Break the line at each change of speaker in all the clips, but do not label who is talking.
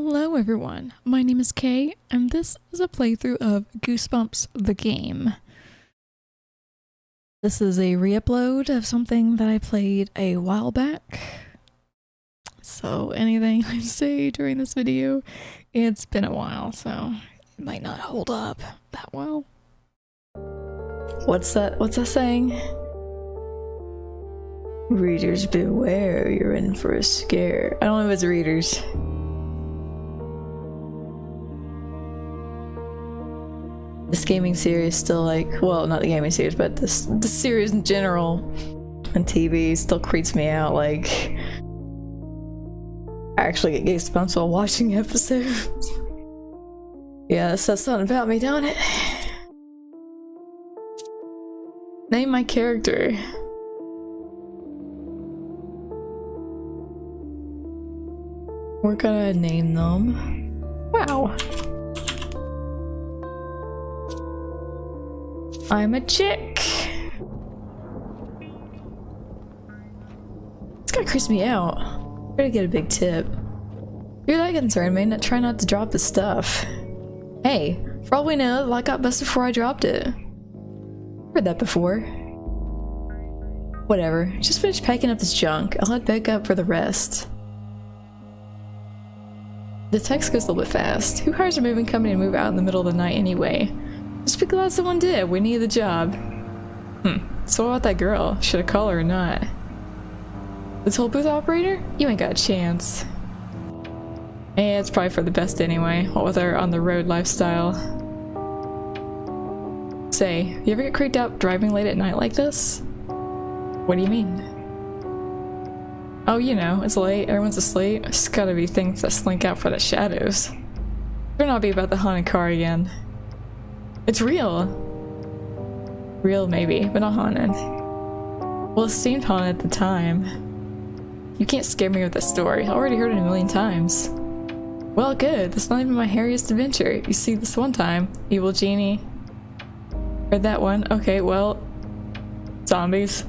Hello everyone, my name is Kay, and this is a playthrough of Goosebumps the game. This is a re-upload of something that I played a while back. So anything I say during this video, it's been a while, so it might not hold up that well. What's that saying? Readers beware, you're in for a scare. I don't know if it's readers. This gaming series still well, not the gaming series, but the series in general on TV still creeps me out. I actually get goosebumps while watching episodes. Yeah, that says something about me, don't it? Name my character. We're gonna name them. Wow. I'm a chick. This guy creeps me out. Better get a big tip. If you're that concerned, man, try not to drop the stuff. Hey, for all we know, the lock got busted before I dropped it. Heard that before. Whatever, just finish packing up this junk. I'll head back up for the rest. The text goes a little bit fast. Who hires a moving company to move out in the middle of the night anyway? Just be glad someone did. We need the job. So what about that girl? Should I call her or not? The toll booth operator? You ain't got a chance. Eh, it's probably for the best anyway, what with our on-the-road lifestyle. Say, you ever get creeped out driving late at night like this? What do you mean? Oh, you know, it's late, everyone's asleep. There's gotta be things that slink out for the shadows. Better not be about the haunted car again. It's real! Real maybe, but not haunted. Well, it seemed haunted at the time. You can't scare me with that story. I already heard it a million times. Well, good. That's not even my hairiest adventure. You see, this one time, evil genie. Read that one. Okay, well, zombies.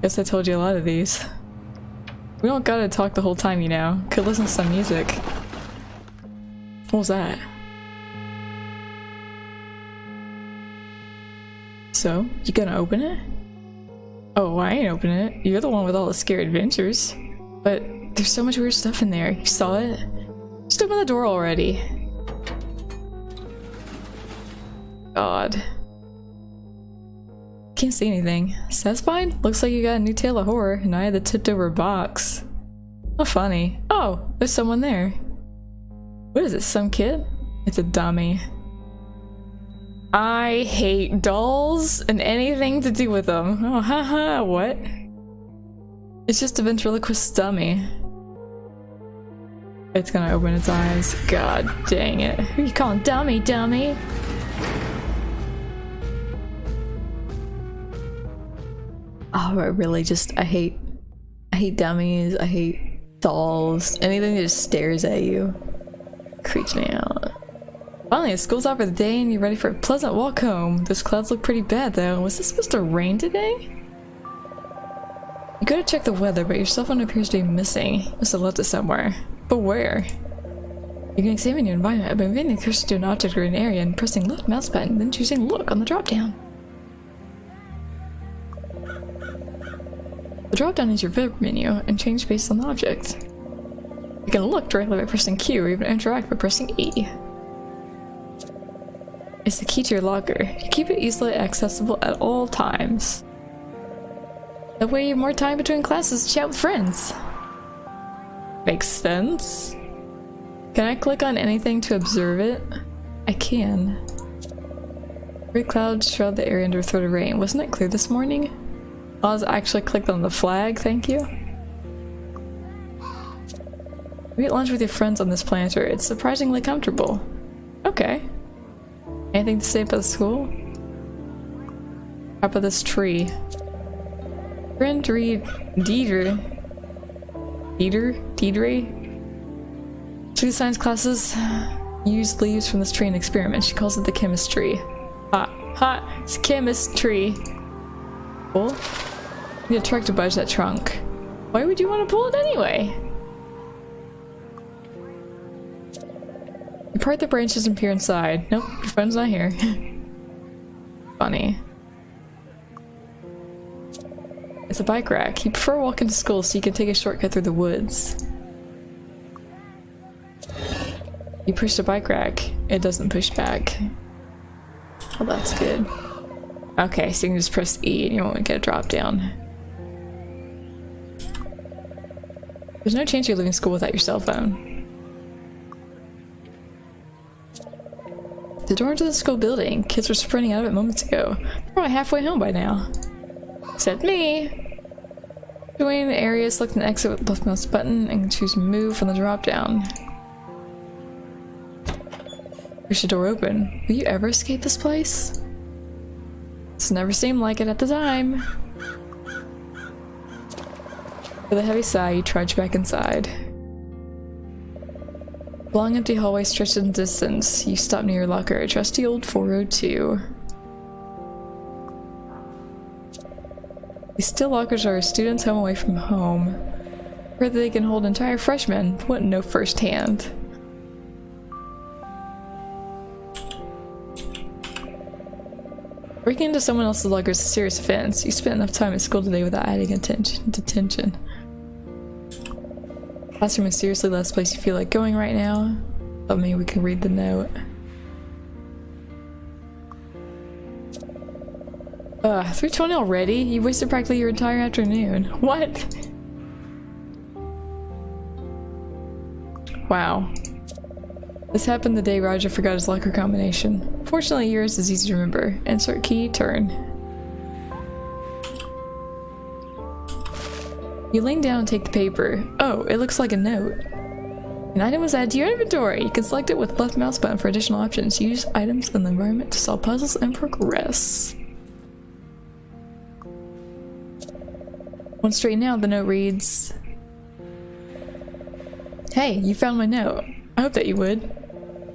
Guess I told you a lot of these. We don't gotta talk the whole time, you know. Could listen to some music. What was that? So, you gonna open it? Oh, I ain't opening it. You're the one with all the scary adventures. But there's so much weird stuff in there. You saw it? Just open the door already. God. Can't see anything. Satisfied? Looks like you got a new tale of horror, and I had the tipped over box. How funny. Oh, there's someone there. What is it, some kid? It's a dummy. I hate dolls and anything to do with them. Oh, haha, what? It's just a ventriloquist dummy. It's gonna open its eyes. God dang it. Who are you calling dummy, dummy? Oh, I really just, I hate dummies, I hate dolls, anything that just stares at you. Creeps me out. Finally, school's out for the day and you're ready for a pleasant walk home. Those clouds look pretty bad though. Was this supposed to rain today? You gotta check the weather, but your cell phone appears to be missing. You must have left it somewhere. But where? You can examine your environment by moving the cursor to an object or an area and pressing left mouse button, then choosing look on the drop-down. The drop-down is your verb menu and change based on the object. You can look directly by pressing Q or even interact by pressing E. It's the key to your locker. You keep it easily accessible at all times. That way you have more time between classes to chat with friends. Makes sense. Can I click on anything to observe it? I can. Great clouds shroud the area under a threat of rain. Wasn't it clear this morning? I was actually clicked on the flag, thank you. We eat lunch with your friends on this planter. It's surprisingly comfortable. Okay. Anything to say about the school? How about this tree? Friend read Deidre. She science classes use leaves from this tree in experiments. She calls it the chemistry. Ha! It's chemistry. Cool. You get a truck to budge that trunk. Why would you want to pull it anyway? You part the branches and peer inside. Nope, your phone's not here. Funny. It's a bike rack. You prefer walking to school so you can take a shortcut through the woods. You push the bike rack. It doesn't push back. Well, that's good. Okay, so you can just press E and you won't get a drop down. There's no chance you're leaving school without your cell phone. The door into the school building. Kids were sprinting out of it moments ago. They're probably halfway home by now. Except me. Join the area, select an exit with the left mouse button and choose move from the drop down. Push the door open. Will you ever escape this place? It's never seemed like it at the time. With a heavy sigh, you trudge back inside. The long empty hallway stretched in the distance. You stop near your locker, a trusty old 402. These still lockers are a student's home away from home. Where they can hold entire freshmen, wouldn't know firsthand. Breaking into someone else's locker is a serious offense. You spent enough time at school today without adding detention. Classroom is seriously the last place you feel like going right now. But maybe we can read the note. 3:20 already? You wasted practically your entire afternoon. What? Wow. This happened the day Roger forgot his locker combination. Fortunately, yours is easy to remember. Insert key, turn. You lean down and take the paper. Oh, it looks like a note. An item was added to your inventory. You can select it with left mouse button for additional options. Use items in the environment to solve puzzles and progress. One straight now, the note reads, "Hey, you found my note. I hope that you would.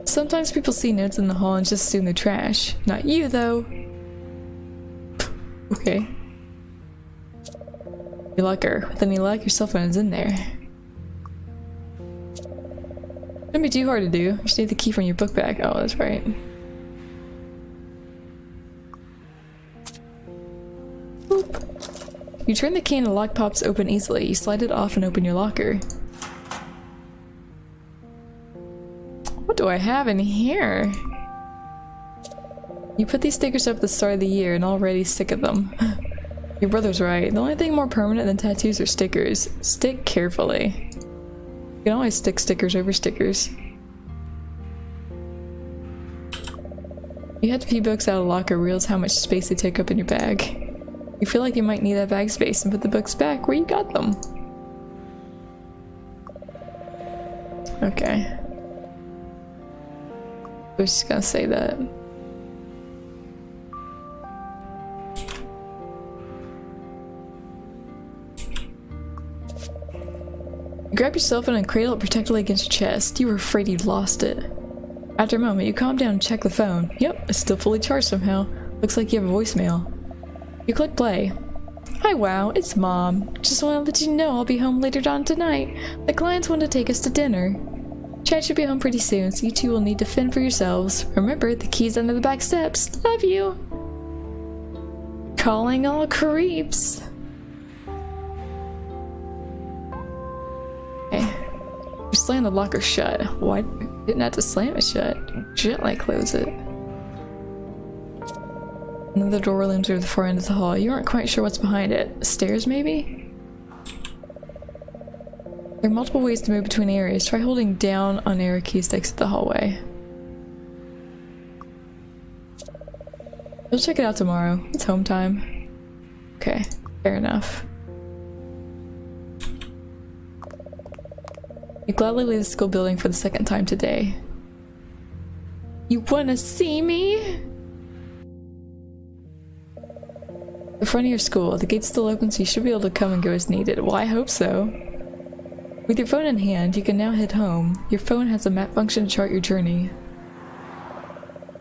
Sometimes people see notes in the hall and just assume they're trash. Not you, though." Okay. Your locker. With any luck, your cell phone is in there. Shouldn't be too hard to do. You just need the key from your book bag. Oh, that's right. Boop. You turn the key and the lock pops open easily. You slide it off and open your locker. What do I have in here? You put these stickers up at the start of the year and already sick of them. Your brother's right. The only thing more permanent than tattoos are stickers. Stick carefully. You can always stick stickers over stickers. You had to pee books out of the locker, realize how much space they take up in your bag. You feel like you might need that bag space and put the books back where you got them. Okay. I was just gonna say that. You grab your cell phone and cradle it protectively against your chest. You were afraid you'd lost it. After a moment, you calm down and check the phone. Yep, it's still fully charged somehow. Looks like you have a voicemail. You click play. "Hi, Wow, it's Mom. Just want to let you know I'll be home later on tonight. The clients want to take us to dinner. Chad should be home pretty soon, so you two will need to fend for yourselves. Remember, the key's under the back steps. Love you." Calling all creeps. Okay. You slam the locker shut. Why didn't have to slam it shut? Gently close it. Another door looms over the far end of the hall. You aren't quite sure what's behind it. Stairs, maybe? There are multiple ways to move between areas. Try holding down on arrow keys to exit the hallway. You'll check it out tomorrow. It's home time. Okay, fair enough. You gladly leave the school building for the second time today. You wanna see me? The front of your school. The gate's still open, so you should be able to come and go as needed. Well, I hope so. With your phone in hand, you can now head home. Your phone has a map function to chart your journey.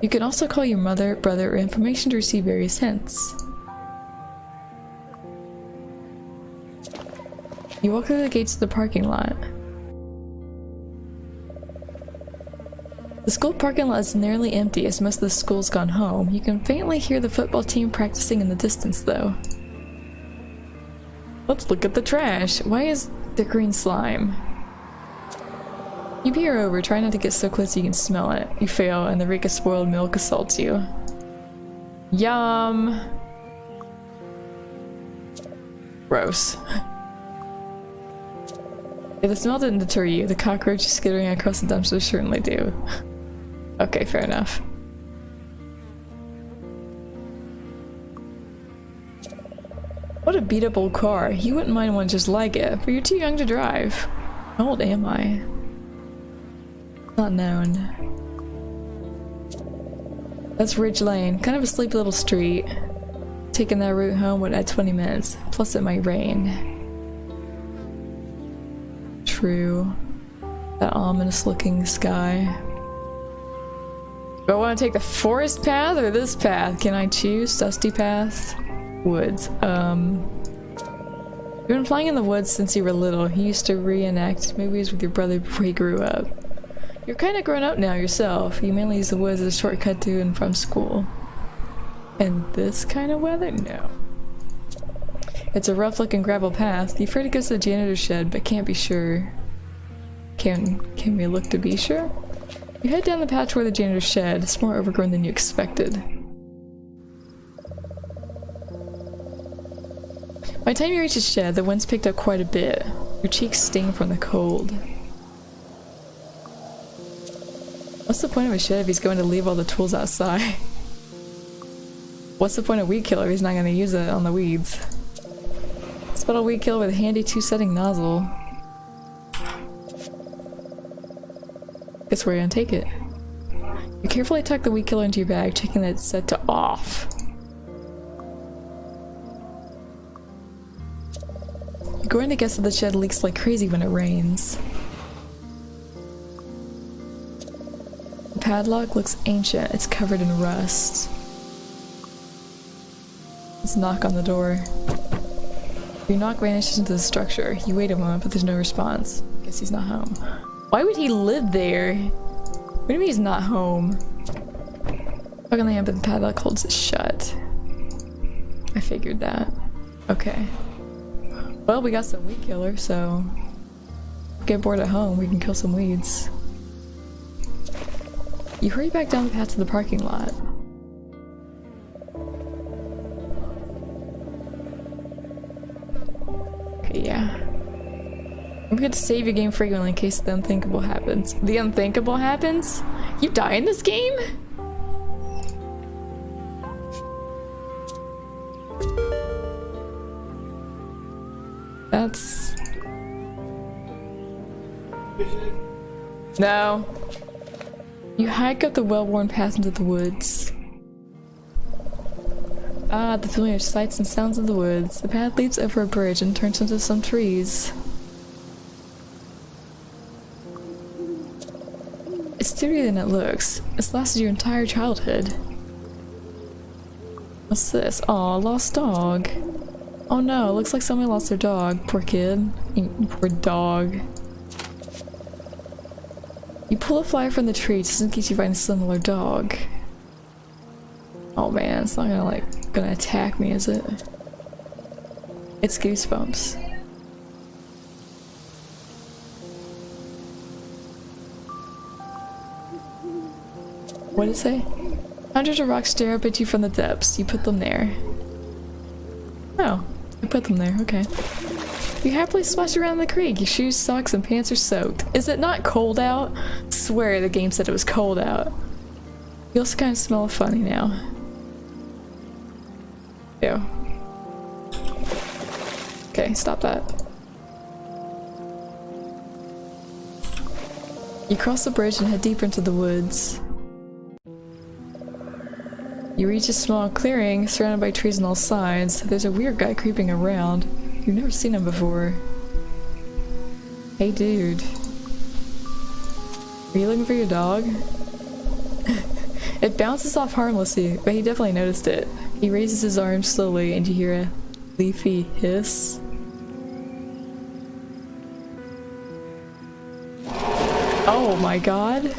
You can also call your mother, brother, or information to receive various hints. You walk through the gates to the parking lot. The school parking lot is nearly empty as most of the school's gone home. You can faintly hear the football team practicing in the distance though. Let's look at the trash. Why is there green slime? You peer over, try not to get so close you can smell it. You fail, and the reek of spoiled milk assaults you. Yum! Gross. If the smell didn't deter you, the cockroaches skittering across the dumpster certainly do. Okay, fair enough. What a beat up old car. You wouldn't mind one just like it, but you're too young to drive. How old am I? Not known. That's Ridge Lane, kind of a sleepy little street. Taking that route home would add 20 minutes, plus it might rain. True. That ominous looking sky. Do I want to take the forest path or this path? Can I choose? Dusty path? Woods. You've been flying in the woods since you were little. You used to reenact movies with your brother before you grew up. You're kind of grown up now yourself. You mainly use the woods as a shortcut to and from school. And this kind of weather? No. It's a rough looking gravel path. You've heard it goes to the janitor's shed, but can't be sure. Can we look to be sure? You head down the path toward the janitor's shed. It's more overgrown than you expected. By the time you reach the shed, the wind's picked up quite a bit. Your cheeks sting from the cold. What's the point of a shed if he's going to leave all the tools outside? What's the point of weed killer if he's not going to use it on the weeds? Spot a weed killer with a handy 2-setting nozzle. Guess where you're gonna take it. You carefully tuck the weed killer into your bag, checking that it's set to off. You're going to guess that the shed leaks like crazy when it rains. The padlock looks ancient. It's covered in rust. Let's knock on the door. Your knock vanishes into the structure. You wait a moment, but there's no response. Guess he's not home. Why would he live there? What do you mean he's not home? Knock on the hand, but the padlock holds it shut. I figured that. Okay. Well, we got some weed killer, so get bored at home, we can kill some weeds. You hurry back down the path to the parking lot. Okay, yeah. Don't forget to save your game frequently in case the unthinkable happens. The unthinkable happens? You die in this game? That's... No. You hike up the well-worn path into the woods. Ah, the familiar sights and sounds of the woods. The path leads over a bridge and turns into some trees. It's sturdier than it looks. It's lasted your entire childhood. What's this? Aw, lost dog. Oh no, it looks like somebody lost their dog. Poor kid. Poor dog. You pull a flyer from the tree just in case you find a similar dog. Oh man, it's not gonna attack me, is it? It's Goosebumps. What did it say? Hundreds of rocks stare up at you from the depths. You put them there. Oh, you put them there, okay. You happily splash around the creek. Your shoes, socks, and pants are soaked. Is it not cold out? I swear the game said it was cold out. You also kind of smell funny now. Ew. Okay, stop that. You cross the bridge and head deeper into the woods. You reach a small clearing surrounded by trees on all sides. There's a weird guy creeping around. You've never seen him before. Hey dude. Are you looking for your dog? It bounces off harmlessly, but he definitely noticed it. He raises his arms slowly and you hear a leafy hiss. Oh my god.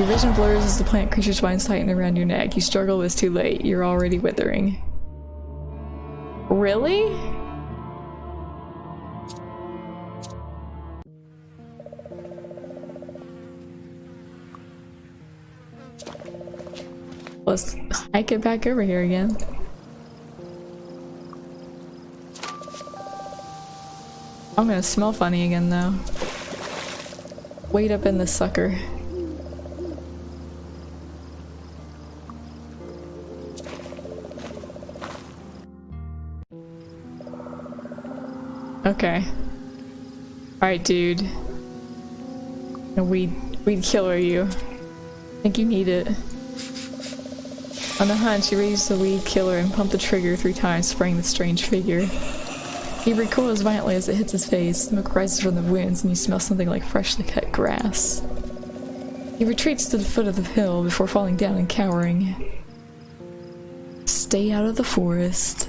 Your vision blurs as the plant creature's vines tighten around your neck. You struggle, but it's too late. You're already withering. Really? Let's hike it back over here again. I'm gonna smell funny again though. Wait up in this sucker. Okay. Alright, dude. A weed killer you. Think you need it. On the hunt, you raise the weed killer and pump the trigger 3 times, spraying the strange figure. He recoils violently as it hits his face. Smoke rises from the wounds and you smell something like freshly cut grass. He retreats to the foot of the hill before falling down and cowering. Stay out of the forest.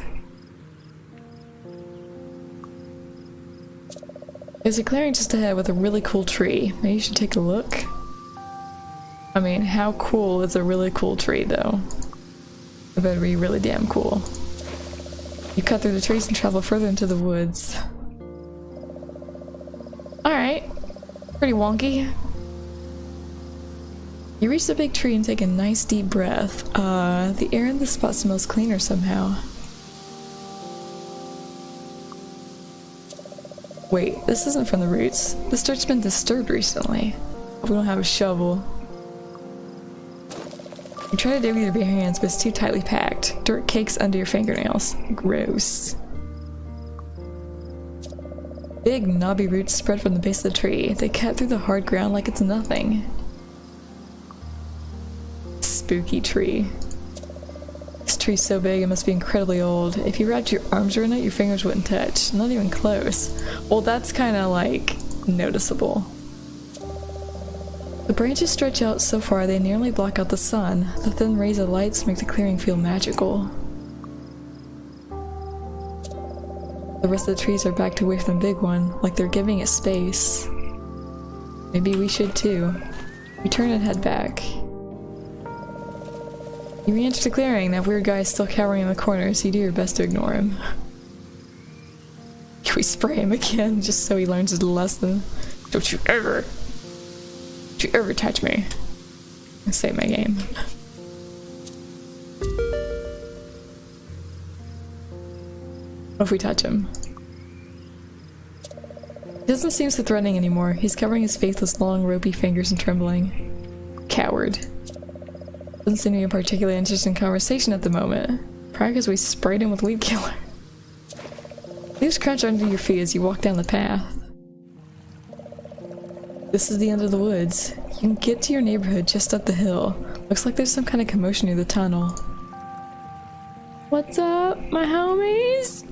There's a clearing just ahead with a really cool tree. Maybe you should take a look. I mean, how cool is a really cool tree though? It better be really damn cool. You cut through the trees and travel further into the woods. Alright. Pretty wonky. You reach the big tree and take a nice deep breath. The air in this spot smells cleaner somehow. Wait, this isn't from the roots. This dirt's been disturbed recently. We don't have a shovel. You try to dig with your bare hands, but it's too tightly packed. Dirt cakes under your fingernails. Gross. Big knobby roots spread from the base of the tree. They cut through the hard ground like it's nothing. Spooky tree. This tree's so big it must be incredibly old. If you wrapped your arms around it, your fingers wouldn't touch. Not even close. Well, that's kind of like noticeable. The branches stretch out so far they nearly block out the sun. The thin rays of lights make the clearing feel magical. The rest of the trees are backed away from the big one, like they're giving it space. Maybe we should too. We turn and head back. You re-enter the clearing. That weird guy is still cowering in the corner, so you do your best to ignore him. Can we spray him again, just so he learns his lesson? Don't you ever touch me. I save my game. What if we touch him? He doesn't seem so threatening anymore. He's covering his face with long, ropey fingers and trembling. Coward. Doesn't seem to be a particularly interesting conversation at the moment. Probably because we sprayed him with weed killer. Leaves crunch under your feet as you walk down the path. This is the end of the woods. You can get to your neighborhood just up the hill. Looks like there's some kind of commotion near the tunnel. What's up, my homies?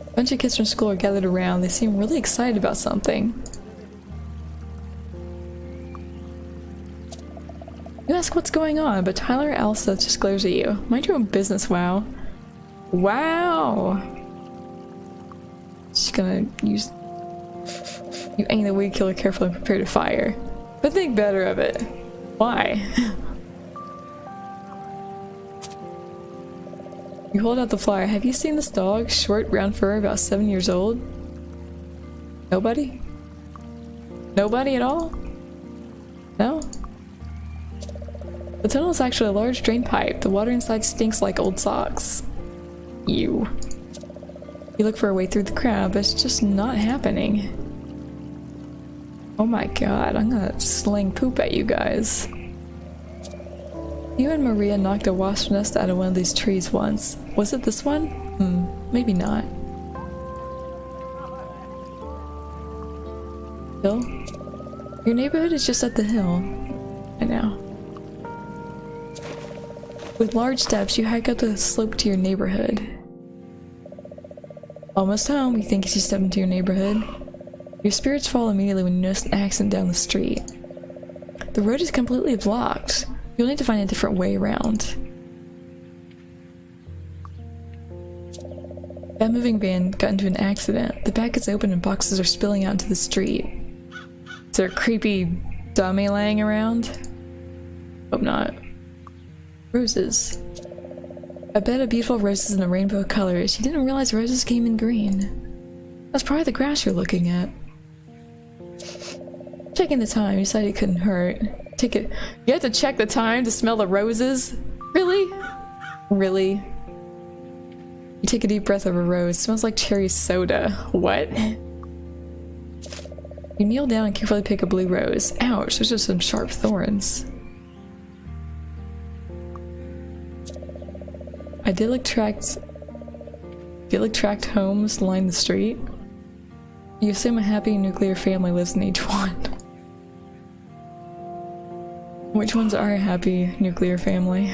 A bunch of kids from school are gathered around. They seem really excited about something. You ask what's going on, but Tyler or Elsa just glares at you. Mind your own business, wow. Wow! She's gonna use... You aim the weed killer carefully and prepare to fire. But think better of it. Why? You hold out the flyer. Have you seen this dog? Short, brown fur, about 7 years old? Nobody? Nobody at all? No? The tunnel is actually a large drain pipe. The water inside stinks like old socks. Ew. You look for a way through the crowd, but it's just not happening. Oh my god, I'm gonna sling poop at you guys. You and Maria knocked a wasp nest out of one of these trees once. Was it this one? Maybe not. Hill? Your neighborhood is just at the hill. I know. With large steps, you hike up the slope to your neighborhood. Almost home, you think as you step into your neighborhood. Your spirits fall immediately when you notice an accident down the street. The road is completely blocked. You'll need to find a different way around. That moving van got into an accident. The back is open and boxes are spilling out into the street. Is there a creepy dummy laying around? Hope not. Roses. A bed of beautiful roses in a rainbow of colors. You didn't realize roses came in green. That's probably the grass you're looking at. Checking the time, you decided it couldn't hurt. Take it. You had to check the time to smell the roses? Really? Really? You take a deep breath of a rose. It smells like cherry soda. What? You kneel down and carefully pick a blue rose. Ouch, those are some sharp thorns. Idyllic tract homes line the street. You assume a happy nuclear family lives in each one. Which one's our happy nuclear family?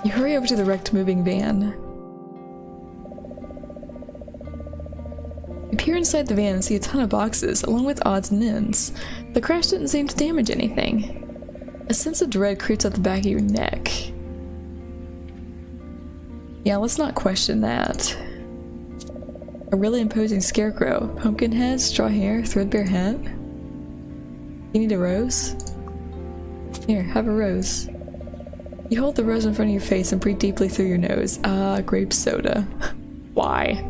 You hurry over to the wrecked moving van. You peer inside the van and see a ton of boxes, along with odds and ends. The crash didn't seem to damage anything. A sense of dread creeps up the back of your neck. Yeah, let's not question that. A really imposing scarecrow. Pumpkin head, straw hair, threadbare hat. You need a rose? Here, have a rose. You hold the rose in front of your face and breathe deeply through your nose. Ah, grape soda. Why?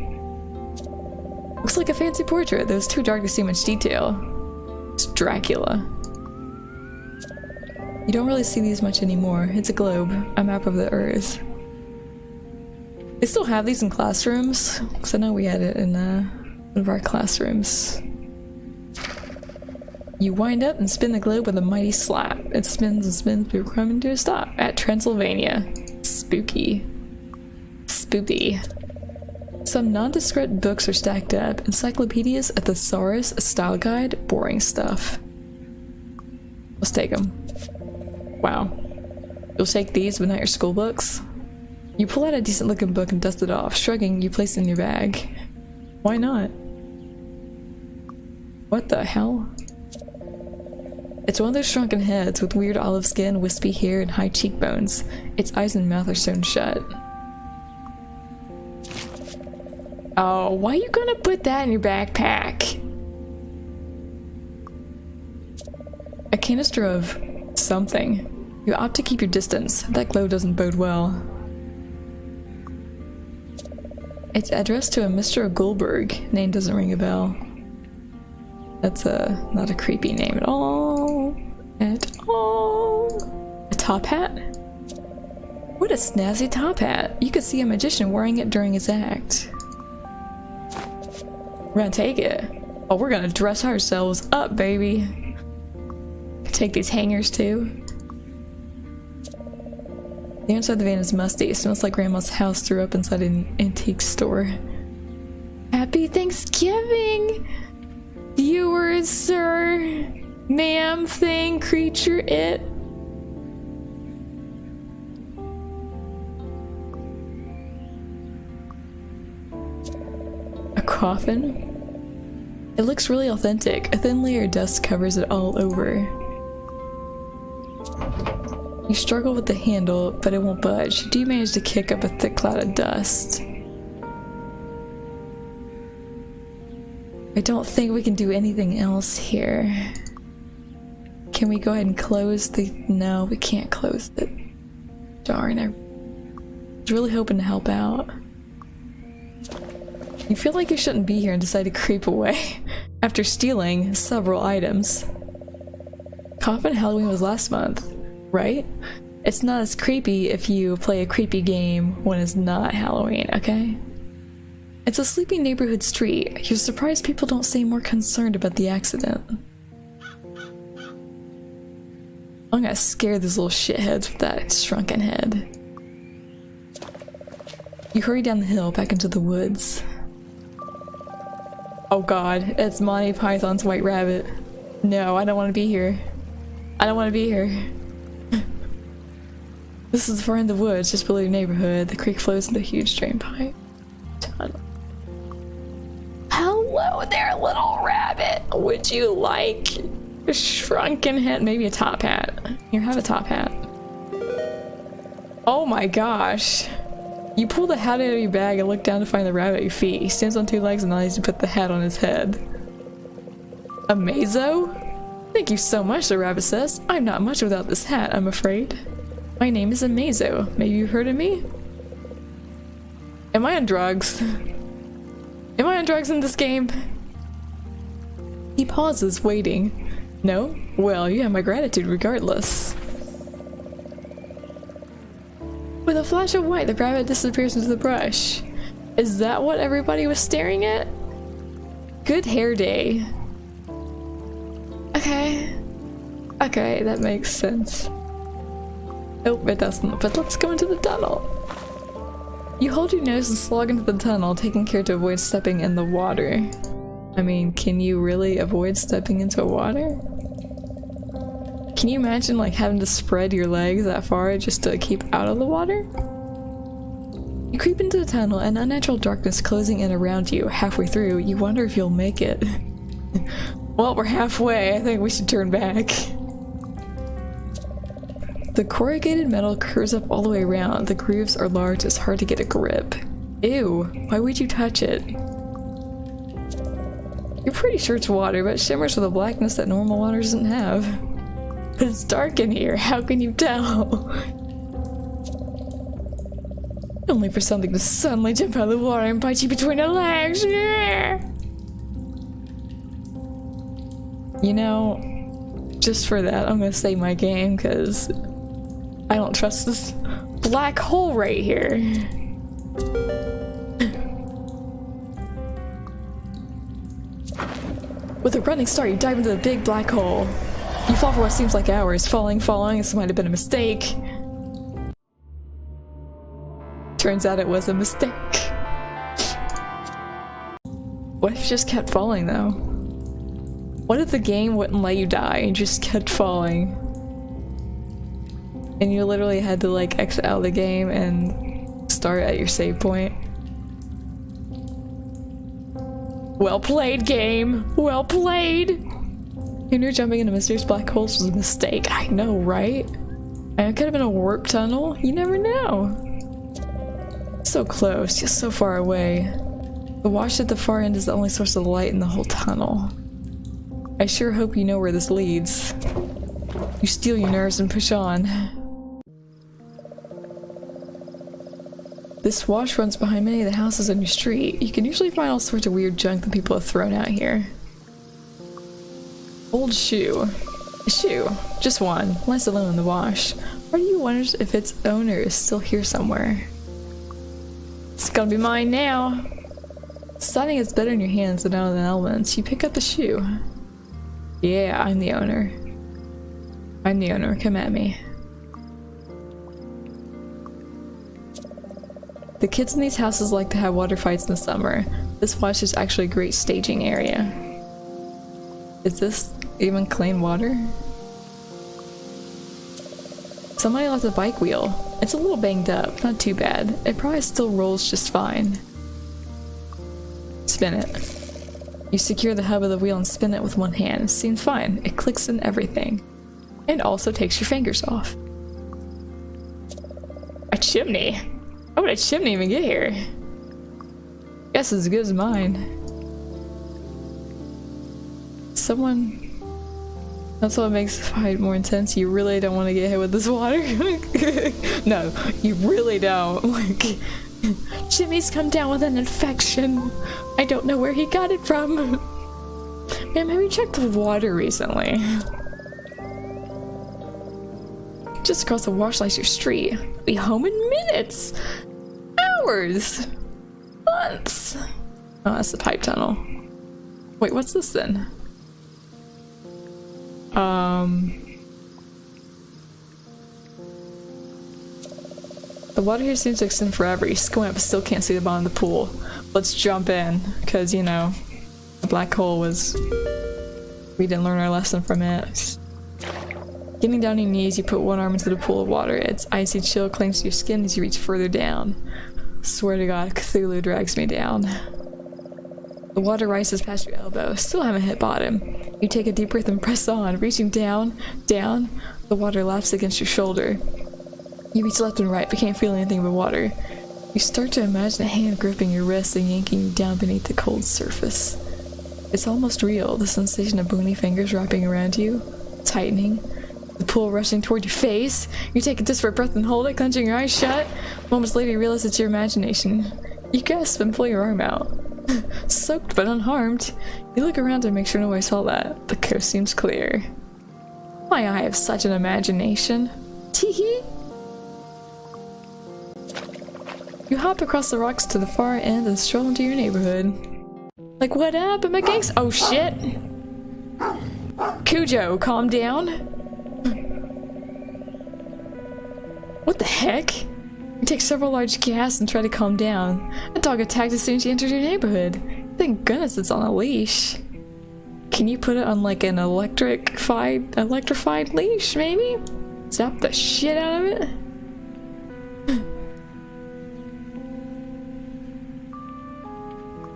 Looks like a fancy portrait, though it's too dark to see much detail. It's Dracula. You don't really see these much anymore. It's a globe, a map of the earth. They still have these in classrooms, because I know we had it in one of our classrooms. You wind up and spin the globe with a mighty slap. It spins and spins before coming to a stop at Transylvania. Spooky. Spooky. Some nondescript books are stacked up. Encyclopedias, a thesaurus, a style guide, boring stuff. Let's take them. Wow. You'll take these but not your school books? You pull out a decent looking book and dust it off. Shrugging, you place it in your bag. Why not? What the hell? It's one of those shrunken heads with weird olive skin, wispy hair, and high cheekbones. Its eyes and mouth are sewn shut. Oh, why are you gonna put that in your backpack? A canister of something. You opt to keep your distance. That glow doesn't bode well. It's addressed to a Mr. Goldberg. Name doesn't ring a bell. That's not a creepy name at all. At all. A top hat? What a snazzy top hat. You could see a magician wearing it during his act. We're gonna take it. Oh, we're gonna dress ourselves up, baby. Take these hangers too. The inside of the van is musty. It smells like Grandma's house threw up inside an antique store. Happy Thanksgiving, viewers, sir, ma'am, thing, creature, it. A coffin? It looks really authentic. A thin layer of dust covers it all over. You struggle with the handle, but it won't budge. You do manage to kick up a thick cloud of dust. I don't think we can do anything else here. Can we go ahead and close the... No, we can't close it. Darn, I was really hoping to help out. You feel like you shouldn't be here and decide to creep away after stealing several items. Coffin Halloween was last month, right? It's not as creepy if you play a creepy game when it's not Halloween, okay? It's a sleepy neighborhood street. You're surprised people don't seem more concerned about the accident. I'm gonna scare these little shitheads with that shrunken head. You hurry down the hill back into the woods. Oh god, it's Monty Python's White Rabbit. No, I don't want to be here. I don't want to be here. This is far in the woods, just below your neighborhood. The creek flows into a huge drain pipe. Tunnel. Hello there, little rabbit. Would you like a shrunken head? Maybe a top hat. Here, have a top hat. Oh my gosh. You pull the hat out of your bag and look down to find the rabbit at your feet. He stands on two legs and allows you to put the hat on his head. A mazo? Thank you so much, the rabbit says. I'm not much without this hat, I'm afraid. My name is Amazo. Maybe you've heard of me? Am I on drugs? Am I on drugs in this game? He pauses, waiting. No? Well, you have my gratitude regardless. With a flash of white, the rabbit disappears into the brush. Is that what everybody was staring at? Good hair day. Okay. Okay, that makes sense. Oh, it doesn't, but let's go into the tunnel. You hold your nose and slog into the tunnel, taking care to avoid stepping in the water. I mean, can you really avoid stepping into water? Can you imagine like having to spread your legs that far just to keep out of the water? You creep into the tunnel and unnatural darkness closing in around you. Halfway through, you wonder if you'll make it. Well, we're halfway. I think we should turn back. The corrugated metal curves up all the way around. The grooves are large, it's hard to get a grip. Ew, why would you touch it? You're pretty sure it's water, but it shimmers with a blackness that normal water doesn't have. But it's dark in here, how can you tell? Only for something to suddenly jump out of the water and bite you between the legs. Yeah! You know, just for that, I'm gonna save my game, because I don't trust this black hole right here. With a running start, you dive into the big black hole. You fall for what seems like hours, falling, this might have been a mistake. Turns out it was a mistake. What if you just kept falling though? What if the game wouldn't let you die and just kept falling? And you literally had to like exit out of the game and start at your save point? Well played, game! Well played! You knew jumping into mysterious black holes was a mistake. I know, right? And it could have been a warp tunnel. You never know. So close, yet so far away. The wash at the far end is the only source of light in the whole tunnel. I sure hope you know where this leads. You steel your nerves and push on. This wash runs behind many of the houses on your street. You can usually find all sorts of weird junk that people have thrown out here. Old shoe. A shoe. Just one. Lies alone in the wash. Part of you wonders if its owner is still here somewhere. It's gonna be mine now. Deciding it's better in your hands than out of the elements, you pick up the shoe. Yeah, I'm the owner. I'm the owner. Come at me. The kids in these houses like to have water fights in the summer. This wash is actually a great staging area. Is this even clean water? Somebody left a bike wheel. It's a little banged up, not too bad. It probably still rolls just fine. Spin it. You secure the hub of the wheel and spin it with one hand. It seems fine. It clicks in everything. And also takes your fingers off. A chimney? How would a chimney even get here? Guess it's as good as mine. Someone... That's what makes the fight more intense. You really don't want to get hit with this water. No, you really don't. Like, Jimmy's come down with an infection. I don't know where he got it from. Man, have you checked the water recently? Just across the wash lies your street. Be home in minutes. Hours. Months. Oh, that's the pipe tunnel. Wait, what's this then? The water here seems to extend forever. You squint but still can't see the bottom of the pool. Let's jump in, because, you know, the black hole was... We didn't learn our lesson from it. Getting down on your knees, you put one arm into the pool of water. Its icy chill clings to your skin as you reach further down. Swear to God, Cthulhu drags me down. The water rises past your elbow. Still haven't hit bottom. You take a deep breath and press on. Reaching down, down, the water laps against your shoulder. You reach left and right, but can't feel anything but water. You start to imagine a hand gripping your wrist and yanking you down beneath the cold surface. It's almost real, the sensation of bony fingers wrapping around you, tightening, the pull rushing toward your face. You take a desperate breath and hold it, clenching your eyes shut. Moments later, you realize it's your imagination. You gasp and pull your arm out. Soaked but unharmed. You look around to make sure nobody saw that. The coast seems clear. Why, I have such an imagination. Tee-hee! You hop across the rocks to the far end and stroll into your neighborhood. Like, what up? Am I gangs? Oh shit! Cujo, calm down. What the heck? You take several large gasps and try to calm down. A dog attacked as soon as you entered your neighborhood. Thank goodness it's on a leash. Can you put it on like an electrified leash, maybe? Zap the shit out of it?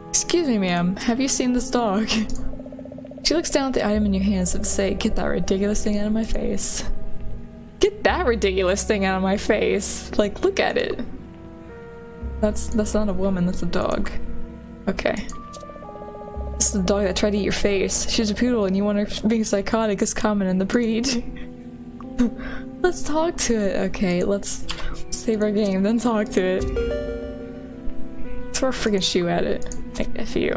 Excuse me, ma'am. Have you seen this dog? She looks down at the item in your hands and say, "Get that ridiculous thing out of my face." Get that ridiculous thing out of my face. Like, look at it. That's not a woman, that's a dog. Okay. This is the dog that tried to eat your face. She's a poodle and you want her being psychotic is common in the breed. Let's talk to it. Okay, let's save our game, then talk to it. Throw a freaking shoe at it. Like, F you.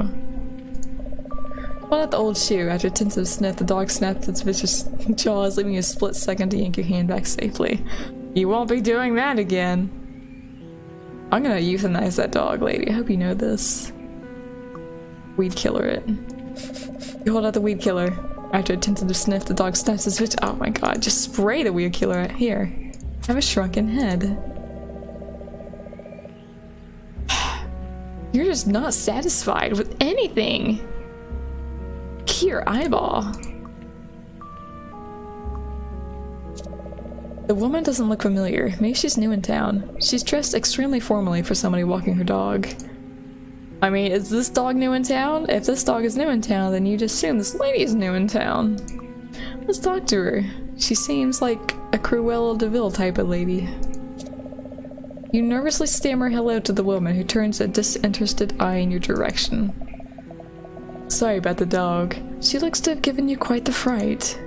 Pull out the old shoe. After a intensive sniff, the dog snapped its vicious jaws, leaving you a split second to yank your hand back safely. You won't be doing that again. I'm gonna euthanize that dog, lady. I hope you know this. Weed killer it. You hold out the weed killer. After a tentative sniff, the dog snaps his bitch. Oh my god, just spray the weed killer at here. I have a shrunken head. You're just not satisfied with anything. Key your eyeball. The woman doesn't look familiar. Maybe she's new in town. She's dressed extremely formally for somebody walking her dog. I mean, is this dog new in town? If this dog is new in town, then you'd assume this lady is new in town. Let's talk to her. She seems like a Cruella de Vil type of lady. You nervously stammer hello to the woman, who turns a disinterested eye in your direction. Sorry about the dog. She looks to have given you quite the fright.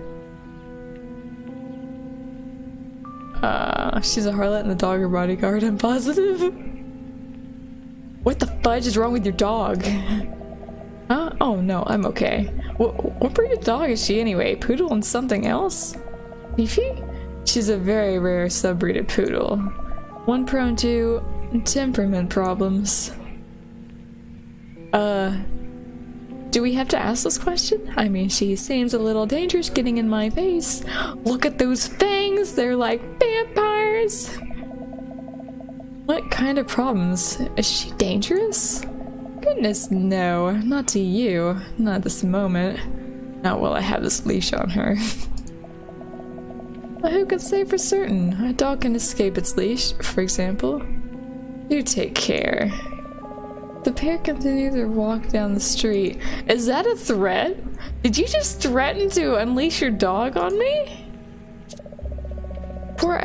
She's a harlot and the dog her bodyguard, I'm positive. What the fudge is wrong with your dog? Huh? Oh no, I'm okay. What breed of dog is she anyway? Poodle and something else? Beefy? She's a very rare subbreed of poodle. One prone to temperament problems. Do we have to ask this question? I mean, she seems a little dangerous getting in my face. Look at those fangs! They're like vampires! What kind of problems? Is she dangerous? Goodness, no. Not to you. Not at this moment. Not while I have this leash on her. But who can say for certain? A dog can escape its leash, for example. Do take care. The pair continue their walk down the street. Is that a threat? Did you just threaten to unleash your dog on me? 4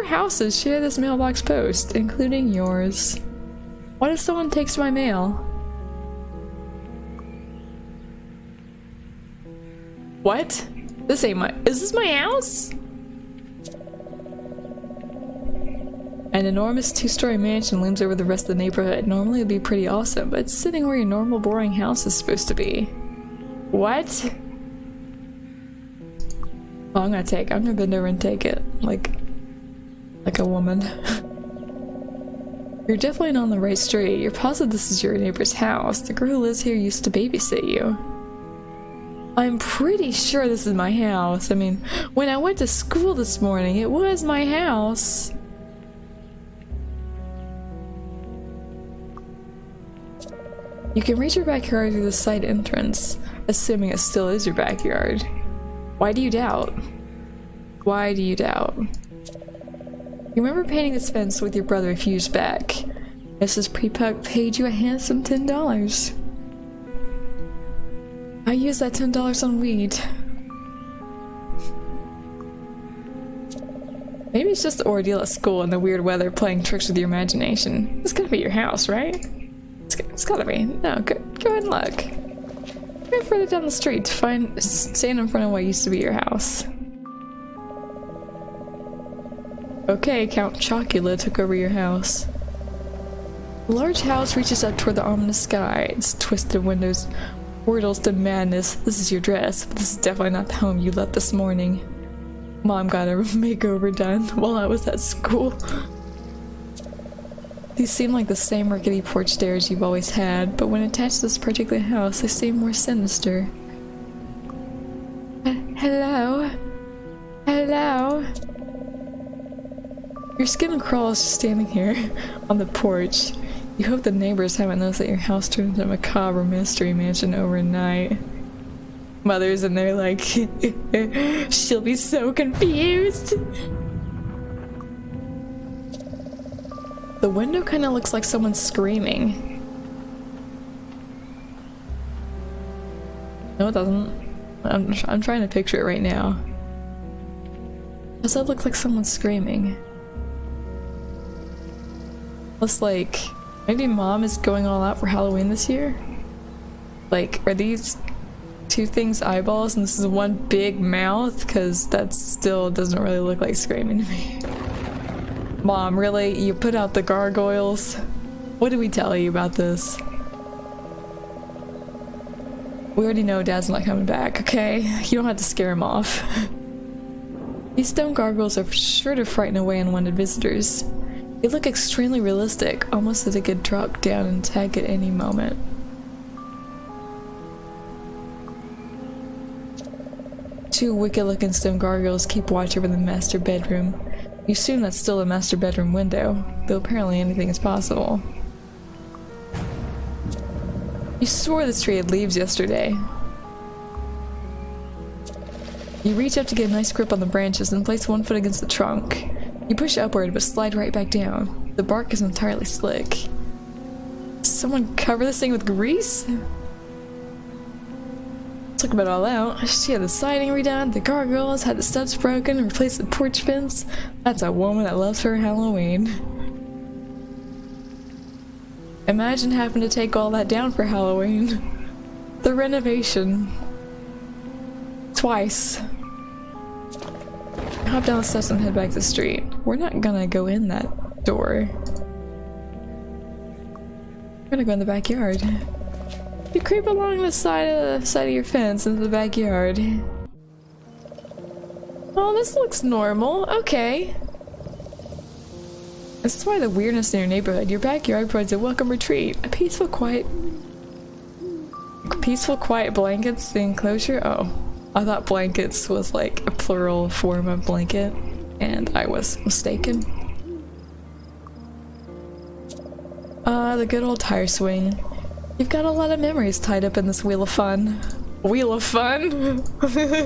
houses share this mailbox post, including yours. What if someone takes my mail? What? This ain't my— is this my house? An enormous 2-story mansion looms over the rest of the neighborhood. Normally it'd be pretty awesome, but it's sitting where your normal boring house is supposed to be. What? Oh, I'm gonna bend over and take it. Like a woman. You're definitely not on the right street. You're positive this is your neighbor's house. The girl who lives here used to babysit you. I'm pretty sure this is my house. I mean, when I went to school this morning, it was my house. You can reach your backyard through the side entrance, assuming it still is your backyard. Why do you doubt? Why do you doubt? You remember painting this fence with your brother a few years back. Mrs. Prepuck paid you a handsome $10. I used that $10 on weed. Maybe it's just the ordeal at school and the weird weather playing tricks with your imagination. It's gotta be your house, right? It's gotta be. No, go ahead and look. Go further down the street to stand in front of what used to be your house. Okay, Count Chocula took over your house. The large house reaches up toward the ominous sky. Its twisted windows portals to madness. This is your dress, but this is definitely not the home you left this morning. Mom got a makeover done while I was at school. These seem like the same rickety porch stairs you've always had, but when attached to this particular house, they seem more sinister. Hello? Hello? Your skin crawls just standing here on the porch. You hope the neighbors haven't noticed that your house turned into a macabre mystery mansion overnight. Mother's in there like, she'll be so confused. The window kind of looks like someone's screaming. No, it doesn't. I'm trying to picture it right now. Does that look like someone screaming? Looks like maybe Mom is going all out for Halloween this year? Like, are these two things eyeballs and this is one big mouth? Because that still doesn't really look like screaming to me. Mom, really? You put out the gargoyles? What did we tell you about this? We already know Dad's not coming back, okay? You don't have to scare him off. These stone gargoyles are sure to frighten away unwanted visitors. They look extremely realistic, almost as they could drop down and attack at any moment. Two wicked-looking stone gargoyles keep watch over the master bedroom. You assume that's still the master bedroom window, though apparently anything is possible. You swore this tree had leaves yesterday. You reach up to get a nice grip on the branches and place one foot against the trunk. You push upward but slide right back down. The bark is entirely slick. Someone cover this thing with grease? Took about all out. She had the siding redone, the gargoyles, had the steps broken, and replaced the porch fence. That's a woman that loves her Halloween. Imagine having to take all that down for Halloween. The renovation. Twice. Hop down the steps and head back to the street. We're not gonna go in that door. We're gonna go in the backyard. You creep along the side of your fence into the backyard. Oh, this looks normal. Okay. This is why the weirdness in your neighborhood. Your backyard provides a welcome retreat. A peaceful, quiet blankets, the enclosure. Oh, I thought blankets was like a plural form of blanket, and I was mistaken. The good old tire swing. You've got a lot of memories tied up in this wheel of fun. Wheel of fun?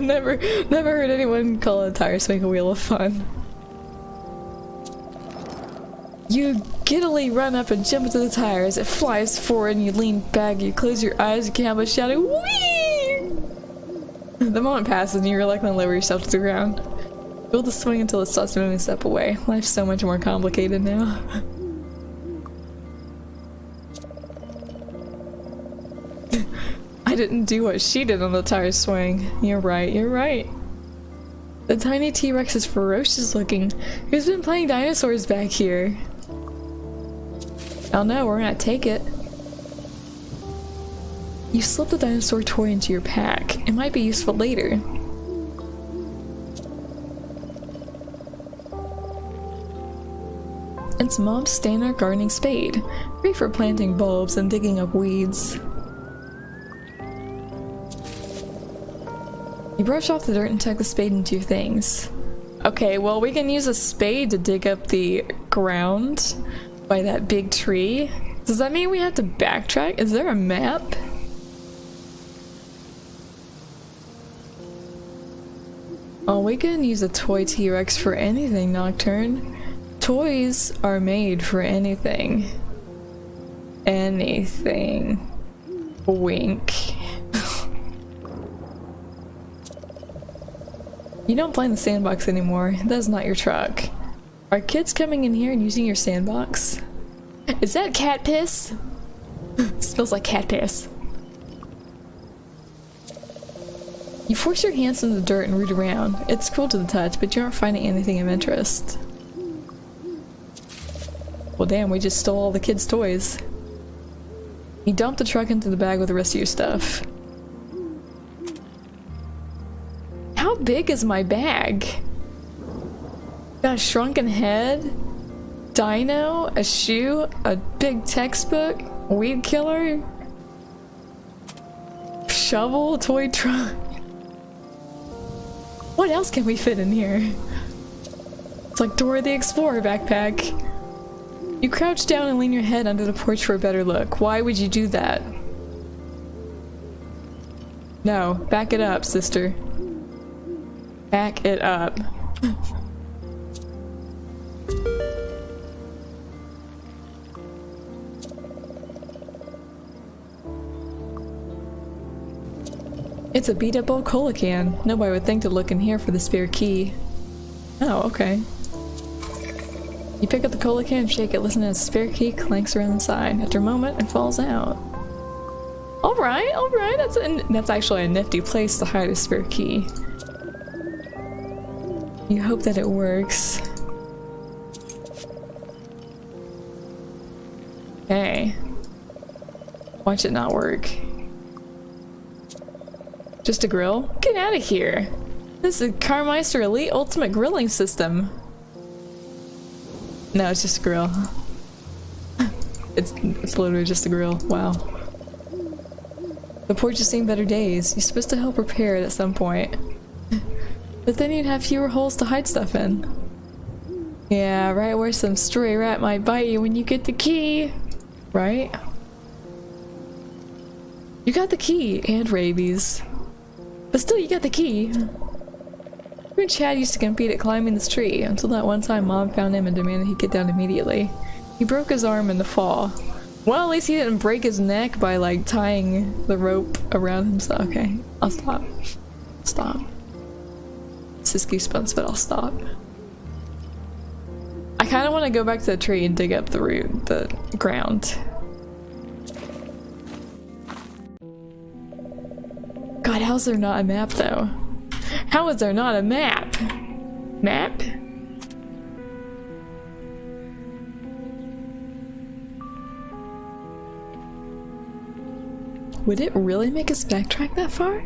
never heard anyone call a tire swing a wheel of fun. You giddily run up and jump into the tire as it flies forward and you lean back, you close your eyes, you can't help but shouting, "Whee!" The moment passes and you reluctantly lower yourself to the ground. Build the swing until it stops moving a step away. Life's so much more complicated now. I didn't do what she did on the tire swing. You're right, you're right. The tiny T-Rex is ferocious looking. Who's been playing dinosaurs back here? Oh no, we're gonna take it. You slip the dinosaur toy into your pack. It might be useful later. It's Mom's standard gardening spade. Great for planting bulbs and digging up weeds. You brush off the dirt and tuck the spade into your things. Okay, well we can use a spade to dig up the ground by that big tree. Does that mean we have to backtrack? Is there a map? Oh, we can use a toy T-Rex for anything, Nocturne. Toys are made for anything. Anything. Wink. You don't play in the sandbox anymore. That's not your truck. Are kids coming in here and using your sandbox? Is that cat piss? Smells like cat piss. You force your hands in the dirt and root around. It's cool to the touch, but you aren't finding anything of interest. Well damn, we just stole all the kids' toys. You dump the truck into the bag with the rest of your stuff. How big is my bag? Got a shrunken head, dino, a shoe, a big textbook, weed killer, shovel, toy truck. What else can we fit in here? It's like Dora the Explorer backpack. You crouch down and lean your head under the porch for a better look. Why would you do that? No, back it up, sister. Back it up. It's a beat-up old cola can. Nobody would think to look in here for the spare key. Oh, okay. You pick up the cola can, shake it, listen as the spare key clanks around the side. After a moment, it falls out. Alright, alright, that's actually a nifty place to hide a spare key. You hope that it works. Okay. Watch it not work. Just a grill? Get out of here! This is Carmeister Elite Ultimate Grilling System. No, it's just a grill. It's literally just a grill. Wow. The porch has seen better days. You're supposed to help repair it at some point. But then you'd have fewer holes to hide stuff in. Yeah, right where some stray rat might bite you when you get the key. Right? You got the key and rabies. But still, you got the key. You and Chad used to compete at climbing this tree until that one time Mom found him and demanded he get down immediately. He broke his arm in the fall. Well, at least he didn't break his neck by like tying the rope around himself. Okay, I'll stop. Stop. This is Goosebumps, but I'll stop. I kind of want to go back to the tree and dig up the ground. God, how's there not a map though? How is there not a map? Map? Would it really make us backtrack that far?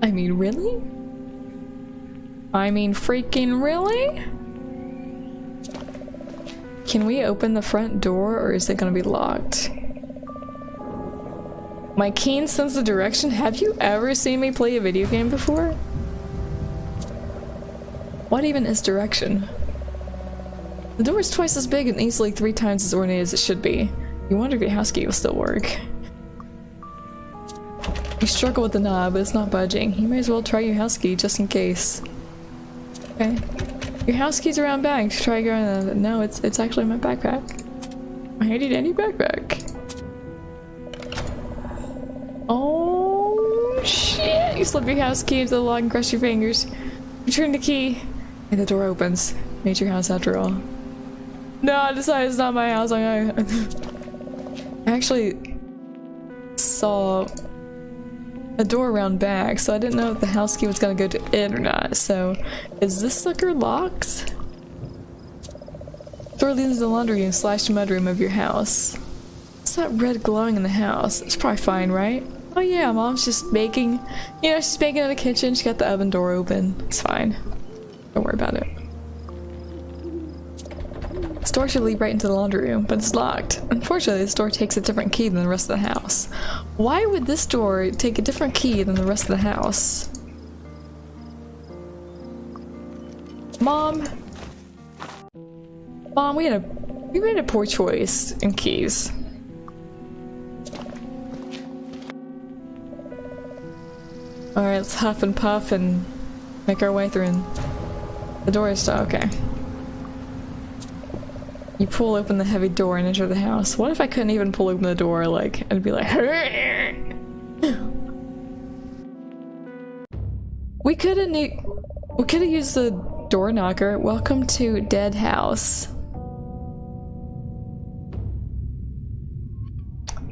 I mean, really? I mean, freaking really? Can we open the front door or is it gonna be locked? My keen sense of direction? Have you ever seen me play a video game before? What even is direction? The door is twice as big and easily 3 times as ornate as it should be. You wonder if your house key will still work. You struggle with the knob, but it's not budging. You may as well try your house key just in case. Okay. Your house key's around bag. Try going. No, it's actually in my backpack. My handy dandy backpack. Oh shit! You slip your house key into the lock and crush your fingers. You turn the key, and the door opens. Made your house after all. No, I decided it's not my house. I actually saw a door around back, so I didn't know if the house key was gonna go to it or not. So, is this sucker locked? Door leads to the laundry room / mudroom of your house. What's that red glowing in the house? It's probably fine, right? Oh yeah, Mom's just baking. You know, she's baking in the kitchen. She got the oven door open. It's fine. Don't worry about it. This door should lead right into the laundry room, but it's locked. Unfortunately, this door takes a different key than the rest of the house. Why would this door take a different key than the rest of the house? Mom? Mom, we made a poor choice in keys. Alright, let's huff and puff and make our way through. The door is still okay. You pull open the heavy door and enter the house. What if I couldn't even pull open the door, like, I'd be like, we could have used the Door knocker. Welcome to Dead House.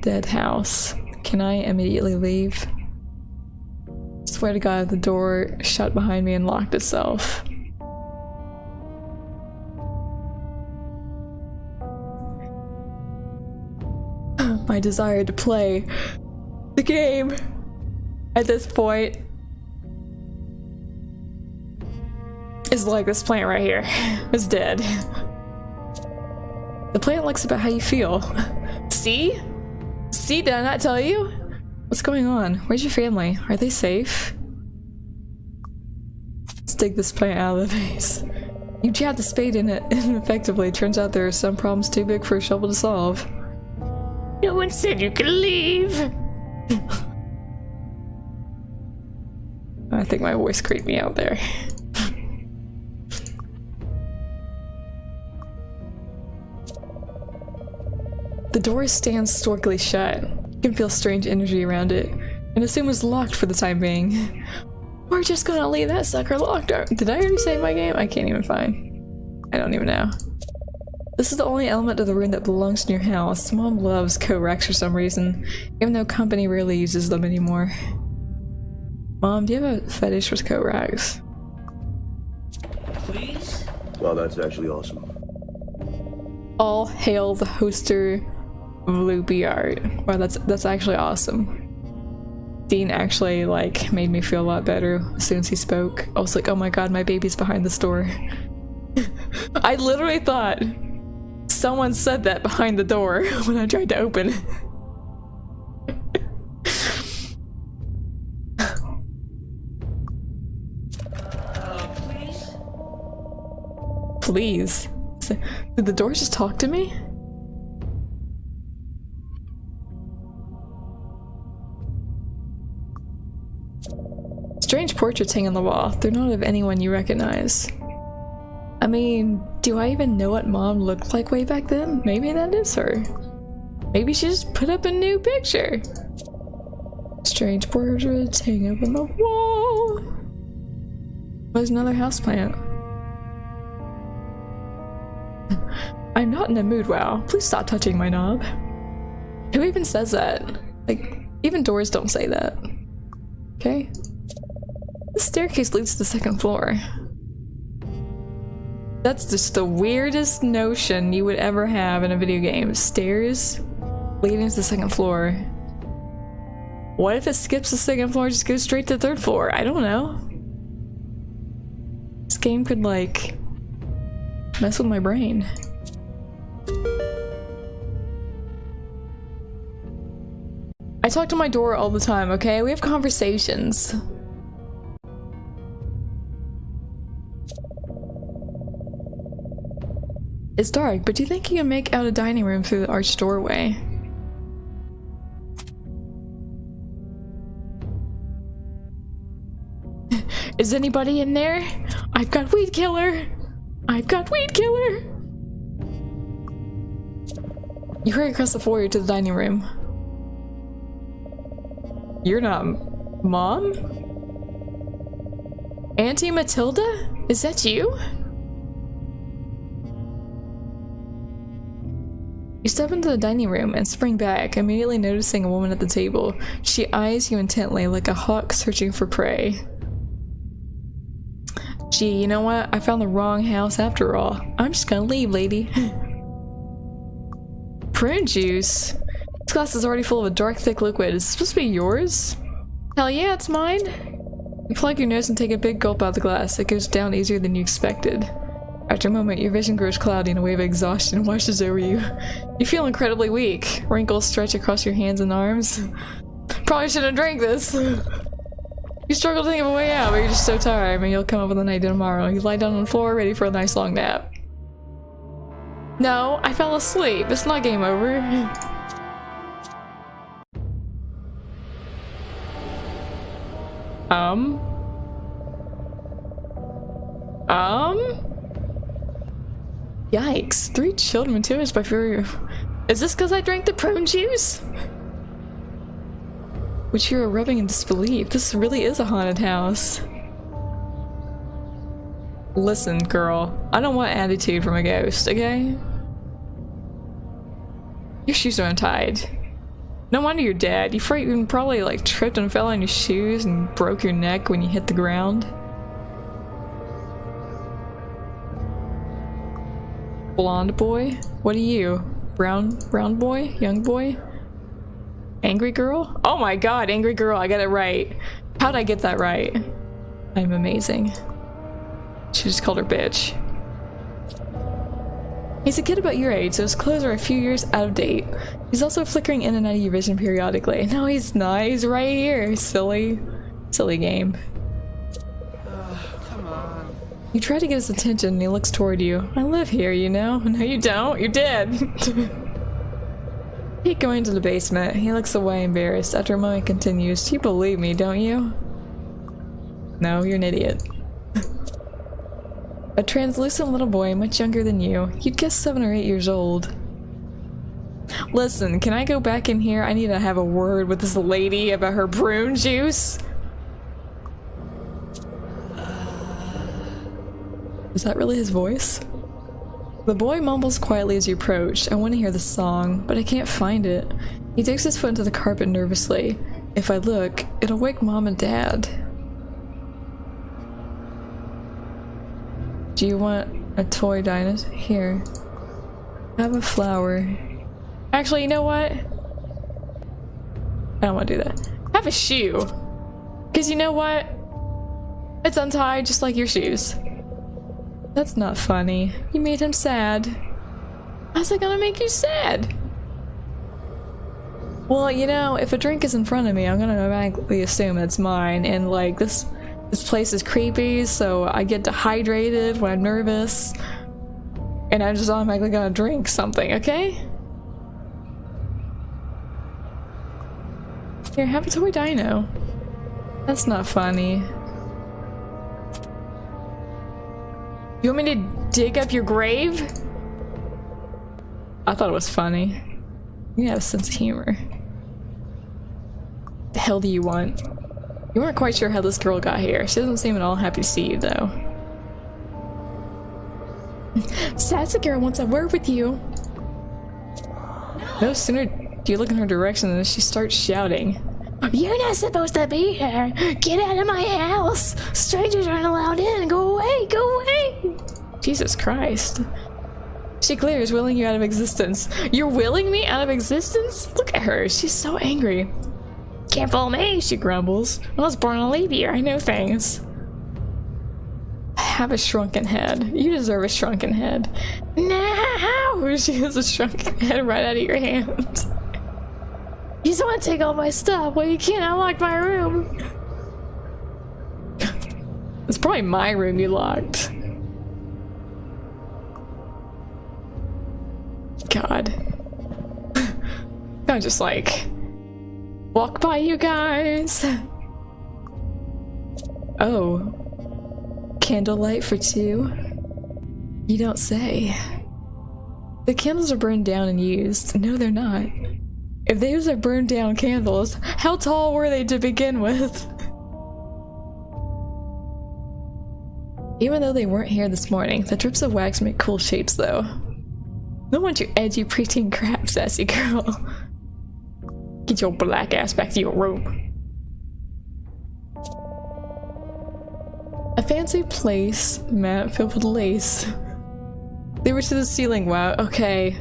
Dead house. Can I immediately leave? Swear to God, the door shut behind me and locked itself. My desire to play the game at this point is like this plant right here. It's dead. The plant looks about how you feel. See? See, did I not tell you? What's going on? Where's your family? Are they safe? Let's dig this plant out of the vase. You jabbed the spade in it ineffectively. Turns out there are some problems too big for a shovel to solve. No one said you could leave. I think my voice creeped me out there. The door stands storkily shut. You can feel strange energy around it, and assume it's locked for the time being. We're just gonna leave that sucker locked. Did I already save my game? I can't even find. I don't even know. This is the only element of the room that belongs to your house. Mom loves coat racks for some reason, even though company rarely uses them anymore. Mom, do you have a fetish for coat racks?
Please?
Well, that's actually awesome.
All hail the hoster Loopy art. Wow, that's actually awesome. Dean actually like made me feel a lot better as soon as he spoke. I was like, oh my god, my baby's behind this door. I literally thought someone said that behind the door when I tried to open it. Please? Did the door just talk to me? Strange portraits hang on the wall. They're not of anyone you recognize. I mean, do I even know what Mom looked like way back then? Maybe that is her. Maybe she just put up a new picture. Strange portraits hang up on the wall. There's another houseplant. I'm not in a mood, wow. Please stop touching my knob. Who even says that? Like, even doors don't say that. Okay. The staircase leads to the second floor. That's just the weirdest notion you would ever have in a video game. Stairs leading to the second floor. What if it skips the second floor and just goes straight to the third floor? I don't know. This game could, like, mess with my brain. I talk to my door all the time, okay? We have conversations. It's dark, but do you think you can make out a dining room through the arched doorway? Is anybody in there? I've got weed killer! I've got weed killer! You hurry across the foyer to the dining room. You're not Mom? Auntie Matilda? Is that you? You step into the dining room and spring back, immediately noticing a woman at the table. She eyes you intently like a hawk searching for prey. Gee, you know what? I found the wrong house after all. I'm just gonna leave, lady. Prune juice? This glass is already full of a dark, thick liquid. Is it supposed to be yours? Hell yeah, it's mine! You plug your nose and take a big gulp out of the glass. It goes down easier than you expected. After a moment, your vision grows cloudy and a wave of exhaustion washes over you. You feel incredibly weak. Wrinkles stretch across your hands and arms. Probably shouldn't have drank this. You struggle to think of a way out, but you're just so tired. I mean, you'll come up with an idea tomorrow. You lie down on the floor, ready for a nice long nap. No, I fell asleep. It's not game over. Yikes, 3 children teenaged by fury. Is this because I drank the prune juice? Which you are rubbing in disbelief. This really is a haunted house. Listen, girl, I don't want attitude from a ghost, okay? Your shoes are untied. No wonder you're dead. You probably like tripped and fell on your shoes and broke your neck when you hit the ground. Blonde boy? What are you? Brown boy? Young boy? Angry girl? Oh my god, angry girl, I got it right. How'd I get that right? I'm amazing. She just called her bitch. He's a kid about your age, so his clothes are a few years out of date. He's also flickering in and out of your vision periodically. No, he's not. He's right here. Silly. Silly game.
Come on.
You try to get his attention and he looks toward you. I live here, you know? No, you don't. You're dead. Keep going to the basement. He looks away, embarrassed. After a moment continues. You believe me, don't you? No, you're an idiot. A translucent little boy, much younger than you. You'd guess 7 or 8 years old. Listen, can I go back in here? I need to have a word with this lady about her prune juice. Is that really his voice? The boy mumbles quietly as you approach. I want to hear the song, but I can't find it. He digs his foot into the carpet nervously. If I look, it'll wake Mom and Dad. Do you want a toy dinosaur? Here. Have a flower. Actually, you know what? I don't want to do that. Have a shoe. Because you know what? It's untied just like your shoes. That's not funny. You made him sad. How's that gonna make you sad? Well, you know, if a drink is in front of me, I'm gonna automatically assume it's mine, and like this place is creepy, so I get dehydrated when I'm nervous, and I'm just automatically gonna drink something, okay? Here, have a toy dino. That's not funny. You want me to dig up your grave? I thought it was funny. You have a sense of humor. What the hell do you want? You weren't quite sure how this girl got here. She doesn't seem at all happy to see you, though. Sassy girl wants a word with you. No sooner do you look in her direction than she starts shouting. You're not supposed to be here! Get out of my house! Strangers aren't allowed in! Go away! Go away! Jesus Christ. She glares, willing you out of existence. You're willing me out of existence? Look at her, she's so angry. Can't fool me, she grumbles. I was born a leap year, I know things. I have a shrunken head. You deserve a shrunken head. No! She has a shrunken head right out of your hand. You just want to take all my stuff. Well, you can't unlock my room. It's probably my room you locked. God. I'm just like walk by you guys. Oh. Candlelight for 2? You don't say. The candles are burned down and used. No, they're not. If those are burned down candles, how tall were they to begin with? Even though they weren't here this morning, the drips of wax make cool shapes though. Don't want your edgy preteen crap, sassy girl. Get your black ass back to your room. A fancy place mat filled with lace. They were to the ceiling. Wow, okay.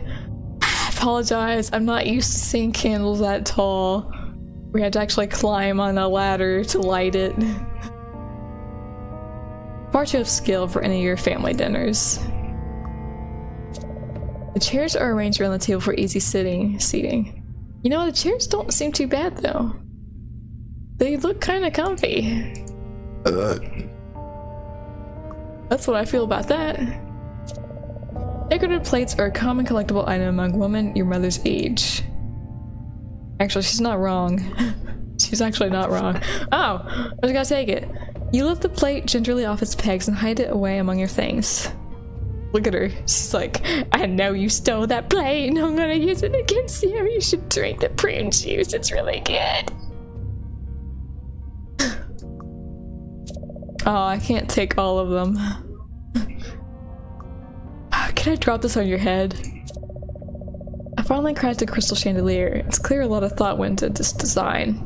Apologize, I'm not used to seeing candles that tall. We had to actually climb on a ladder to light it. Far too upscale for any of your family dinners. The chairs are arranged around the table for easy seating. You know, the chairs don't seem too bad though. They look kind of comfy. That's what I feel about that. Decorative plates are a common collectible item among women your mother's age. Actually, she's not wrong. She's actually not wrong. Oh, I was gonna take it. You lift the plate gingerly off its pegs and hide it away among your things. Look at her. She's like, I know you stole that plate and I'm gonna use it against you. You should drink the prune juice. It's really good. Oh, I can't take all of them. Can I drop this on your head? I finally cracked a crystal chandelier. It's clear a lot of thought went into this design,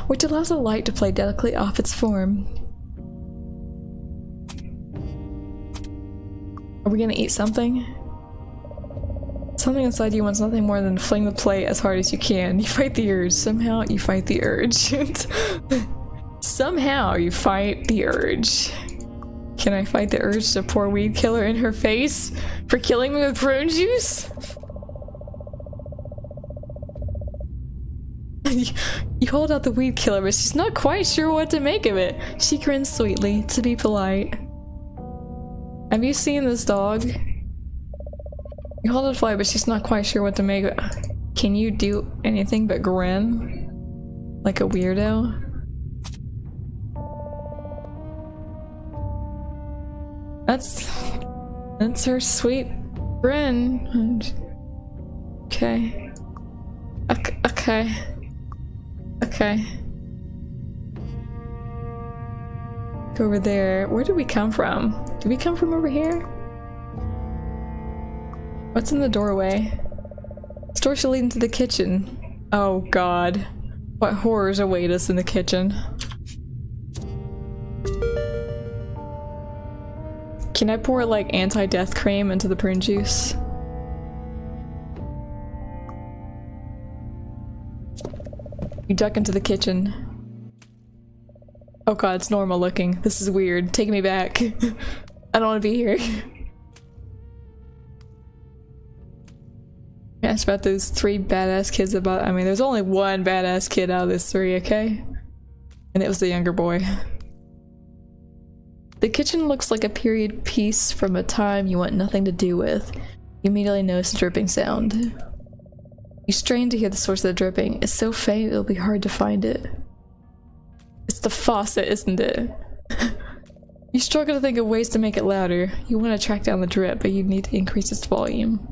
which allows the light to play delicately off its form. Are we gonna eat something? Something inside you wants nothing more than to fling the plate as hard as you can. You fight the urge. Somehow you fight the urge. Somehow you fight the urge. Can I fight the urge to pour weed killer in her face for killing me with prune juice? You hold out the weed killer, but she's not quite sure what to make of it. She grins sweetly, to be polite. Have you seen this dog? You hold it fly, but she's not quite sure what to make of it. Can you do anything but grin? Like a weirdo? That's her sweet grin. Okay. Okay. Okay. Go over there. Where did we come from? Did we come from over here? What's in the doorway? This door should lead into the kitchen. Oh god. What horrors await us in the kitchen? Can I pour like anti-death cream into the prune juice? You duck into the kitchen. Oh god, it's normal looking. This is weird. Take me back. I don't want to be here. I asked about those 3 badass kids I mean, there's only one badass kid out of this 3, okay? And it was the younger boy. The kitchen looks like a period piece from a time you want nothing to do with. You immediately notice the dripping sound. You strain to hear the source of the dripping. It's so faint it'll be hard to find it. It's the faucet, isn't it? You struggle to think of ways to make it louder. You want to track down the drip, but you need to increase its volume.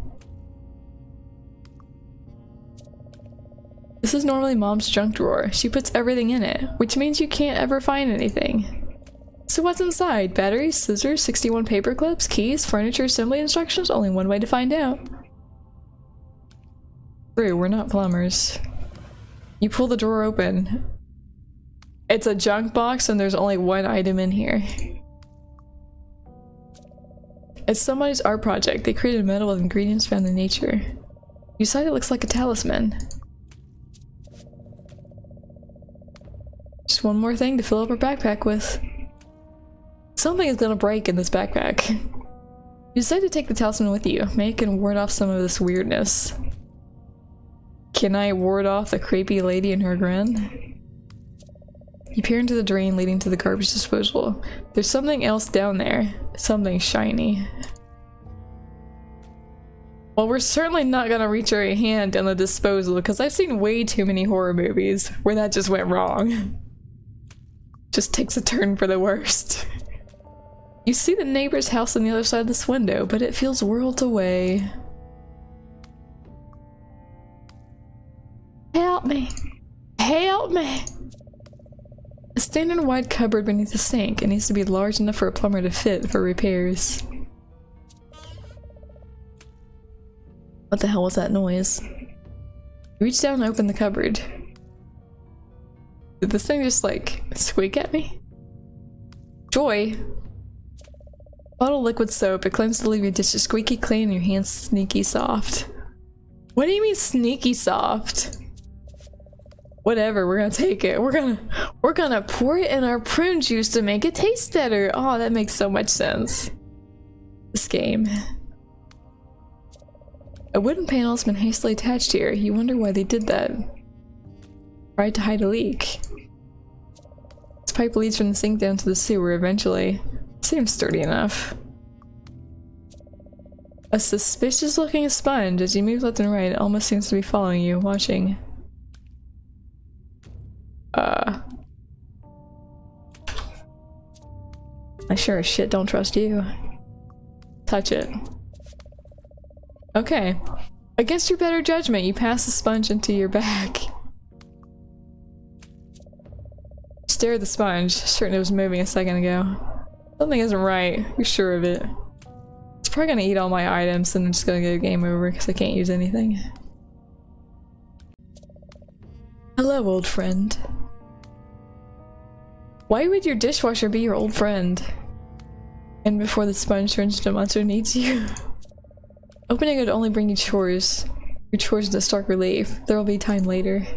This is normally Mom's junk drawer. She puts everything in it, which means you can't ever find anything. So what's inside? Batteries, scissors, 61 paper clips, keys, furniture assembly instructions? Only one way to find out. True, we're not plumbers. You pull the drawer open. It's a junk box and there's only one item in here. It's somebody's art project. They created metal with ingredients found in nature. You decide it looks like a talisman. Just one more thing to fill up her backpack with. Something is gonna break in this backpack. You decide to take the talisman with you. Make and ward off some of this weirdness. Can I ward off the creepy lady and her grin? You peer into the drain leading to the garbage disposal. There's something else down there. Something shiny. Well, we're certainly not gonna reach our hand in the disposal because I've seen way too many horror movies where that just went wrong. Just takes a turn for the worst. You see the neighbor's house on the other side of this window, but it feels worlds away. Help me! Help me! A standard wide cupboard beneath the sink. It needs to be large enough for a plumber to fit for repairs. What the hell was that noise? You reach down and open the cupboard. Did this thing just like squeak at me? Joy! Bottle of liquid soap. It claims to leave your dishes squeaky clean and your hands sneaky soft. What do you mean sneaky soft? Whatever, we're gonna take it. We're gonna pour it in our prune juice to make it taste better. Oh, that makes so much sense. This game. A wooden panel has been hastily attached here. You wonder why they did that. Tried to hide a leak. This pipe leads from the sink down to the sewer eventually. Seems sturdy enough. A suspicious looking sponge. As you move left and right, it almost seems to be following you, watching. I sure as shit don't trust you. Touch it. Okay. Against your better judgment, you pass the sponge into your bag. Stare at the sponge, certain it was moving a second ago. Something isn't right, you're sure of it. It's probably gonna eat all my items and I'm just gonna go game over because I can't use anything. Hello, old friend. Why would your dishwasher be your old friend? And before the sponge turns into a monster needs you. Opening it would only bring you chores. Your chores into stark relief. There will be time later.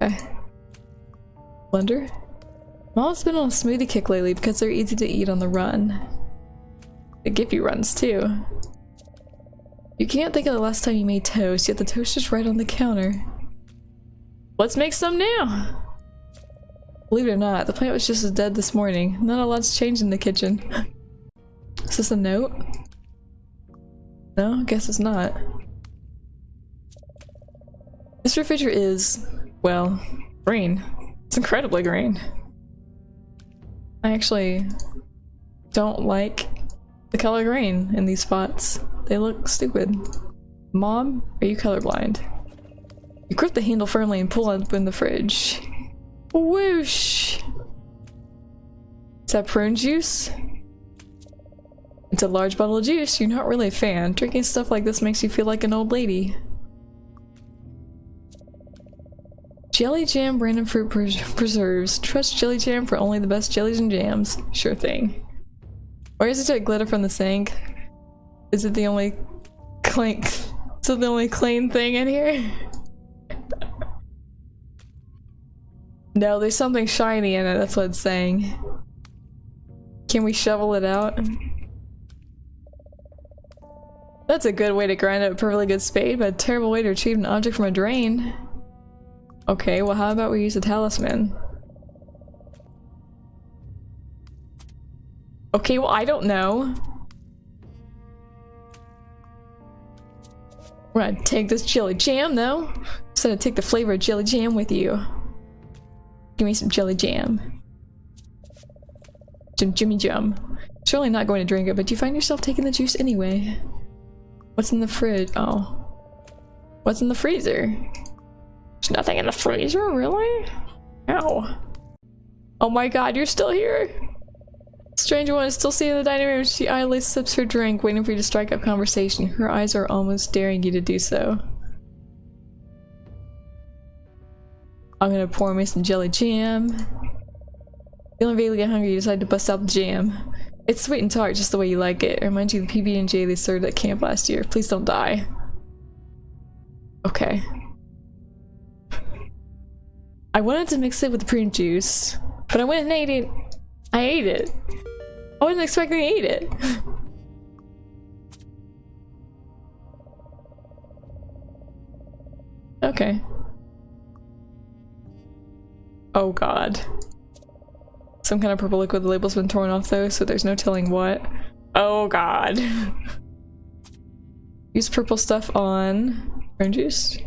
Okay. Blender? Mom's been on a smoothie kick lately because they're easy to eat on the run. They give you runs too. You can't think of the last time you made toast, yet the toast is right on the counter. Let's make some now! Believe it or not, the plant was just as dead this morning. Not a lot's changed in the kitchen. Is this a note? No, I guess it's not. This refrigerator is, well, green. It's incredibly green. I actually don't like the color green in these spots. They look stupid. Mom, are you colorblind? You grip the handle firmly and pull open the fridge. Whoosh! Is that prune juice? It's a large bottle of juice. You're not really a fan. Drinking stuff like this makes you feel like an old lady. Jelly jam, random fruit preserves. Trust jelly jam for only the best jellies and jams. Sure thing. Why is it glitter from the sink? Is it the only clean thing in here? No, there's something shiny in it, that's what it's saying. Can we shovel it out? That's a good way to grind up a perfectly good spade, but a terrible way to retrieve an object from a drain. Okay, well how about we use a talisman? Okay, well I don't know. We're gonna take this jelly jam though. So to take the flavor of jelly jam with you. Give me some jelly jam. Jimmy Jum. Surely not going to drink it, but you find yourself taking the juice anyway. What's in the fridge? Oh. What's in the freezer? There's nothing in the freezer, really? Ow. Oh my god, you're still here? Stranger one is still sitting in the dining room. She idly sips her drink, waiting for you to strike up conversation. Her eyes are almost daring you to do so. I'm gonna pour me some jelly jam. Feeling vaguely hungry, you decide to bust out the jam. It's sweet and tart, just the way you like it. It reminds you of the PB&J they served at camp last year. Please don't die. Okay. I wanted to mix it with the prune juice, but I went and ate it. I ate it. I wasn't expecting to eat it. Okay. Oh god. Some kind of purple liquid, the label's been torn off though, so there's no telling what. Oh god. Use purple stuff on orange juice.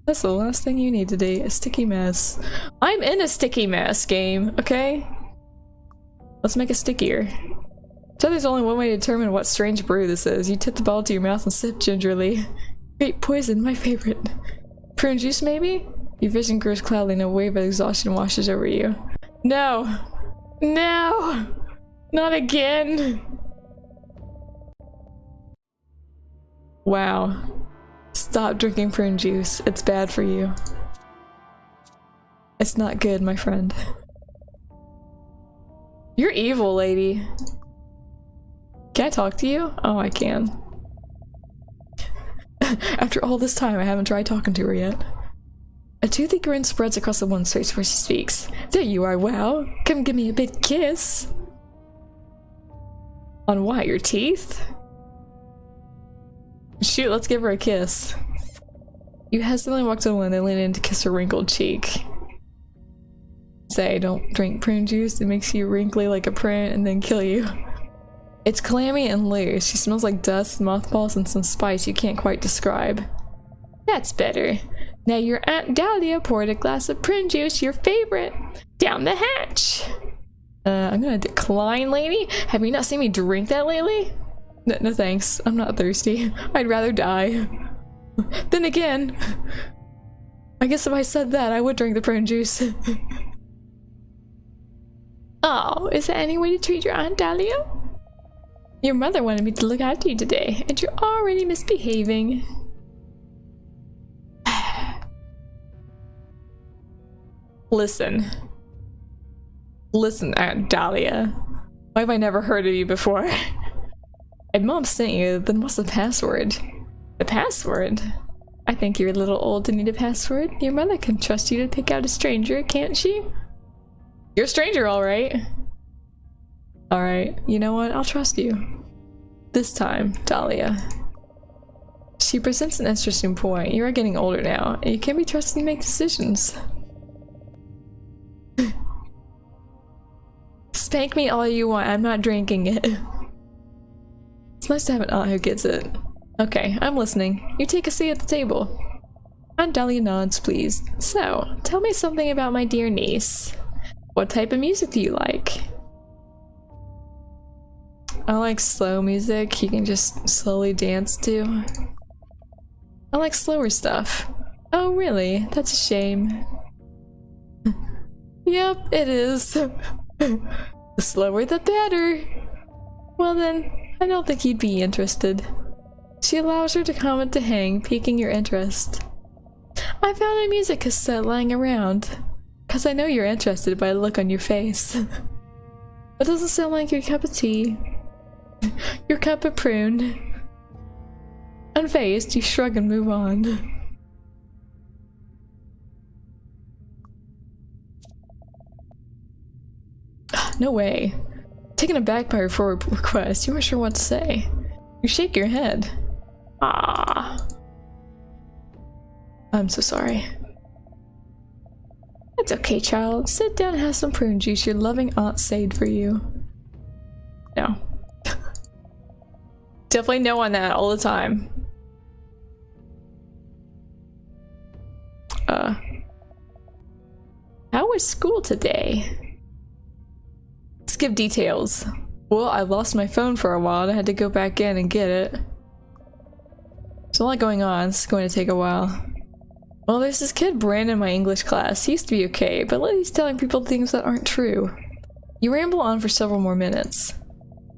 That's the last thing you need today, a sticky mess. I'm in a sticky mess game, okay? Let's make it stickier. So there's only one way to determine what strange brew this is. You tip the bottle to your mouth and sip gingerly. Great poison, my favorite. Prune juice, maybe? Your vision grows cloudy and a wave of exhaustion washes over you. No! No! Not again! Wow. Stop drinking prune juice. It's bad for you. It's not good, my friend. You're evil, lady. Can I talk to you? Oh, I can. After all this time, I haven't tried talking to her yet. A toothy grin spreads across the woman's face where she speaks. There you are, wow. Come give me a big kiss. On what, your teeth? Shoot, let's give her a kiss. You hesitantly walk to the window and lean in to kiss her wrinkled cheek. Say, don't drink prune juice, it makes you wrinkly like a prune and then kill you. It's clammy and loose. She smells like dust, mothballs, and some spice you can't quite describe. That's better. Now your Aunt Dahlia poured a glass of prune juice, your favorite, down the hatch. I'm gonna decline, lady. Have you not seen me drink that lately? No thanks. I'm not thirsty. I'd rather die. Then again, I guess if I said that, I would drink the prune juice. Oh, is there any way to treat your Aunt Dahlia? Your mother wanted me to look after you today, and you're already misbehaving. Listen. Listen, Aunt Dahlia. Why have I never heard of you before? If Mom sent you, then what's the password? The password? I think you're a little old to need a password. Your mother can trust you to pick out a stranger, can't she? You're a stranger, alright. Alright, you know what? I'll trust you. This time, Dahlia. She presents an interesting point. You are getting older now, and you can't be trusted to make decisions. Spank me all you want, I'm not drinking it. It's nice to have an aunt who gets it. Okay, I'm listening. You take a seat at the table. Aunt Dahlia nods, pleased. So, tell me something about my dear niece. What type of music do you like? I like slow music you can just slowly dance to. I like slower stuff. Oh really? That's a shame. Yep, it is. The slower the better. Well then, I don't think you'd be interested. She allows her to comment to hang, piquing your interest. I found a music cassette lying around. Cause I know you're interested by the look on your face. It doesn't sound like your cup of tea. Your cup of prune. Unfazed, you shrug and move on. No way. Taken aback by her forward request, you weren't sure what to say. You shake your head. Ah. I'm so sorry. It's okay, child. Sit down and have some prune juice your loving aunt saved for you. No. Definitely no on that all the time. How was school today? Skip details. Well, I lost my phone for a while and I had to go back in and get it. There's a lot going on. It's going to take a while. Well, there's this kid Brandon in my English class. He used to be okay, but lately he's telling people things that aren't true. You ramble on for several more minutes.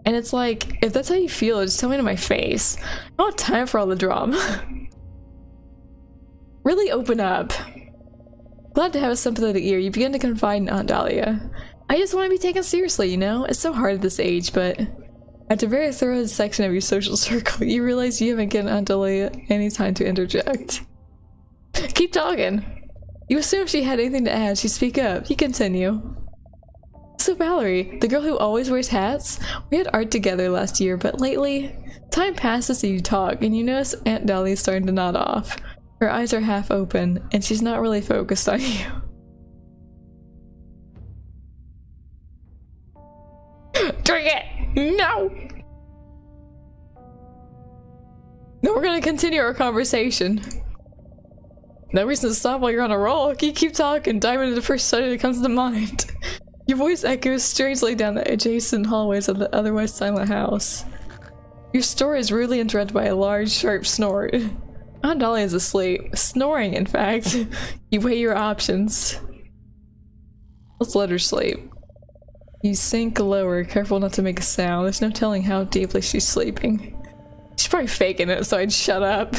And it's like, if that's how you feel, just tell me to my face. I don't have time for all the drama. Really open up. Glad to have a sympathetic ear, you begin to confide in Aunt Dahlia. I just want to be taken seriously, you know? It's so hard at this age, but after a very thorough section of your social circle, you realize you haven't given Aunt Dahlia any time to interject. Keep talking. You assume she had anything to add, she'd speak up. You continue. So Valerie, the girl who always wears hats? We had art together last year, but lately, time passes and you talk, and you notice Aunt Dahlia's starting to nod off. Her eyes are half open, and she's not really focused on you. Drink it! No! No, we're gonna continue our conversation. No reason to stop while you're on a roll. You keep talking, dive into the first study that comes to mind. Your voice echoes strangely down the adjacent hallways of the otherwise silent house. Your story is rudely interrupted by a large, sharp snort. Aunt Dahlia is asleep. Snoring, in fact. You weigh your options. Let's let her sleep. You sink lower, careful not to make a sound. There's no telling how deeply she's sleeping. She's probably faking it, so I'd shut up.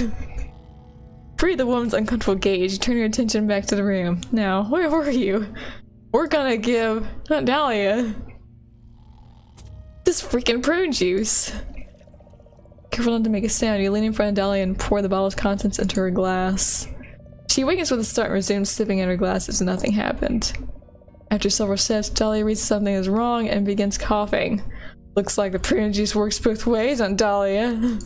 Free the woman's uncomfortable gaze, you turn your attention back to the room. Now, where were you? We're gonna give Aunt Dahlia this freaking prune juice. Careful not to make a sound, you lean in front of Dahlia and pour the bottle's contents into her glass. She awakens with a start and resumes sipping in her glass as if nothing happened. After several sips, Dahlia reads something is wrong and begins coughing. Looks like the prune juice works both ways, Aunt Dahlia.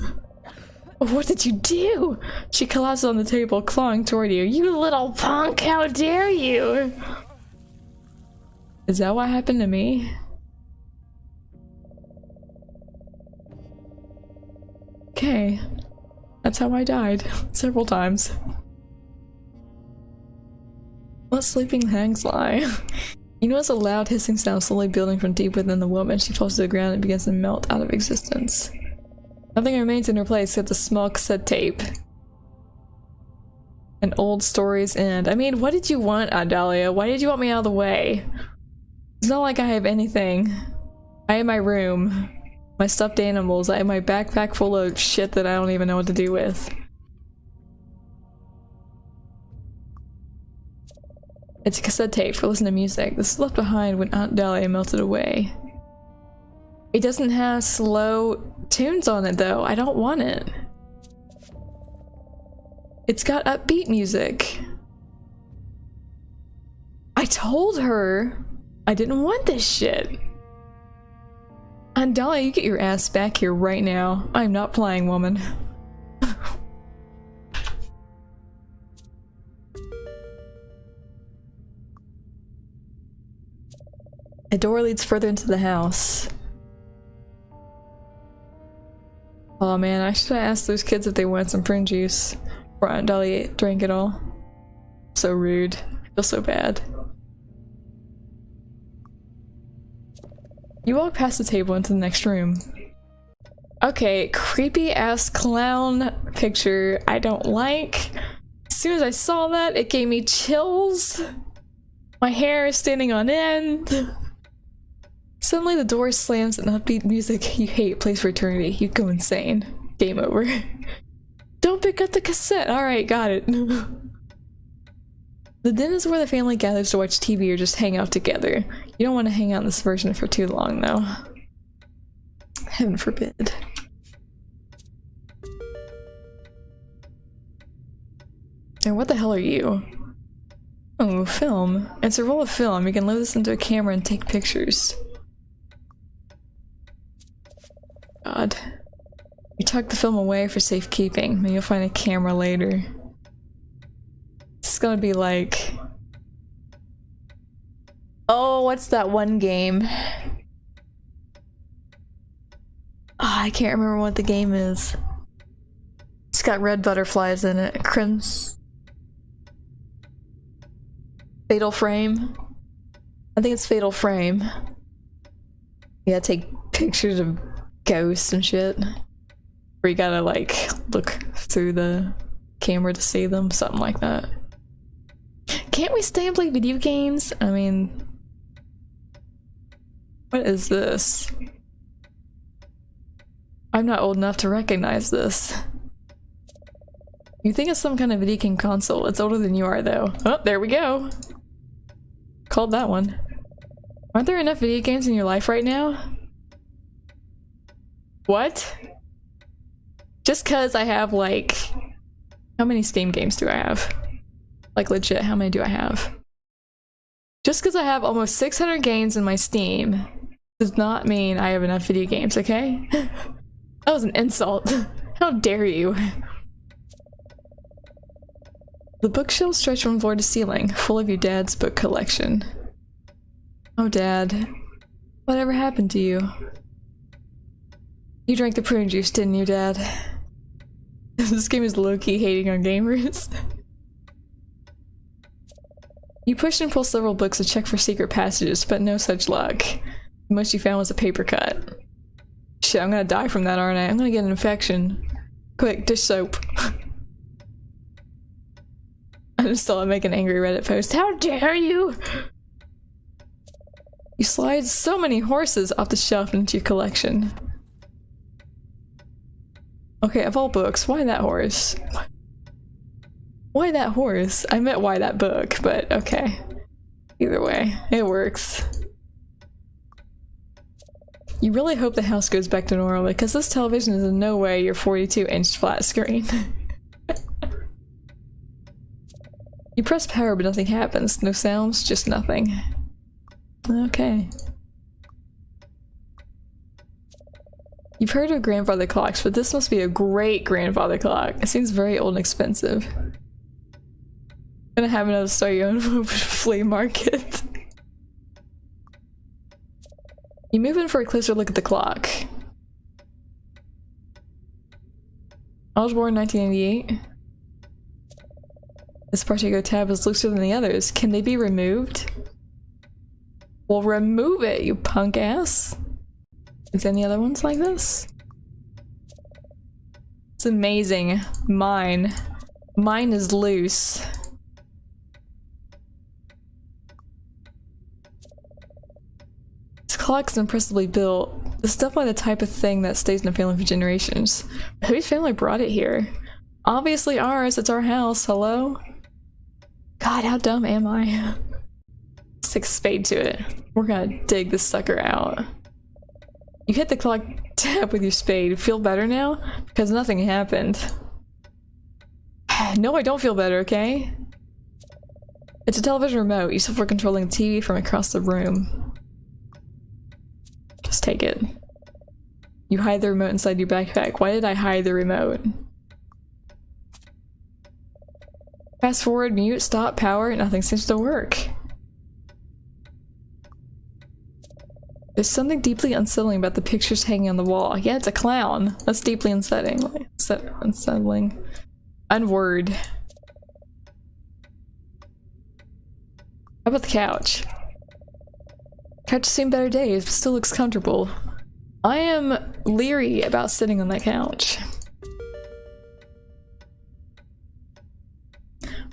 What did you do? She collapses on the table, clawing toward you. You little punk, how dare you! Is that what happened to me? Okay. That's how I died. Several times. Let sleeping hags lie. You notice a loud hissing sound slowly building from deep within the woman. She falls to the ground and begins to melt out of existence. Nothing remains in her place except a small cassette tape. An old story's end. I mean, what did you want, Aunt Dahlia? Why did you want me out of the way? It's not like I have anything. I have my room, my stuffed animals, I have my backpack full of shit that I don't even know what to do with. It's a cassette tape for listening to music. This is left behind when Aunt Dahlia melted away. It doesn't have slow tunes on it though. I don't want it. It's got upbeat music. I told her I didn't want this shit. Aunt Dahlia, you get your ass back here right now. I'm not playing, woman. A door leads further into the house. Oh man, I should have asked those kids if they wanted some prune juice before Aunt Dahlia drank it all. So rude. I feel so bad. You walk past the table into the next room. Okay, creepy ass clown picture I don't like. As soon as I saw that, it gave me chills. My hair is standing on end. Suddenly the door slams and upbeat music you hate plays for eternity. You go insane. Game over. Don't pick up the cassette. Alright, got it. The den is where the family gathers to watch TV or just hang out together. You don't want to hang out in this version for too long, though. Heaven forbid. And what the hell are you? Oh, film. It's a roll of film. You can load this into a camera and take pictures. God. You tuck the film away for safekeeping. Maybe you'll find a camera later. It's gonna be like... Oh, what's that one game? Oh, I can't remember what the game is. It's got red butterflies in it. Fatal Frame? I think it's Fatal Frame. You gotta take pictures of ghosts and shit. Where you gotta like look through the camera to see them, something like that. Can't we stay and play video games? I mean... What is this? I'm not old enough to recognize this. You think it's some kind of video game console. It's older than you are though. Oh, there we go! Called that one. Aren't there enough video games in your life right now? What? Just cause I have like... How many Steam games do I have? Like legit, how many do I have? Just cause I have almost 600 games in my Steam does not mean I have enough video games, okay? That was an insult. How dare you? The bookshelves stretch from floor to ceiling, full of your dad's book collection. Oh, Dad. Whatever happened to you? You drank the prune juice, didn't you, Dad? This game is low-key hating on gamers. You pushed and pulled several books to check for secret passages, but no such luck. The most you found was a paper cut. Shit, I'm gonna die from that, aren't I? I'm gonna get an infection. Quick, dish soap. I just saw him make an angry Reddit post. How dare you! You slide so many horses off the shelf into your collection. Okay, of all books, why that horse? Why that horse? I meant why that book, but okay. Either way, it works. You really hope the house goes back to normal because this television is in no way your 42-inch flat screen. You press power but nothing happens. No sounds, just nothing. Okay. You've heard of grandfather clocks, but this must be a great grandfather clock. It seems very old and expensive. Gonna have another start your own flea market. You move in for a closer look at the clock. I was born in 1988. This particular tab is looser than the others. Can they be removed? Well, remove it, you punk ass. Is there any other ones like this? It's amazing. Mine is loose. clock's impressively built. It's definitely the type of thing that stays in the family for generations. Whose family brought it here? Obviously ours, it's our house, hello? God, how dumb am I? Stick a spade to it. We're gonna dig this sucker out. You hit the clock tap with your spade. Feel better now? Because nothing happened. No, I don't feel better, okay? It's a television remote. Useful for controlling the TV from across the room. Just take it. You hide the remote inside your backpack. Why did I hide the remote? Fast forward, mute, stop, power, nothing seems to work. There's something deeply unsettling about the pictures hanging on the wall. Yeah, it's a clown. That's deeply unsettling. Unsettling. Unword. How about the couch? Couch has seen better days, but still looks comfortable. I am leery about sitting on that couch.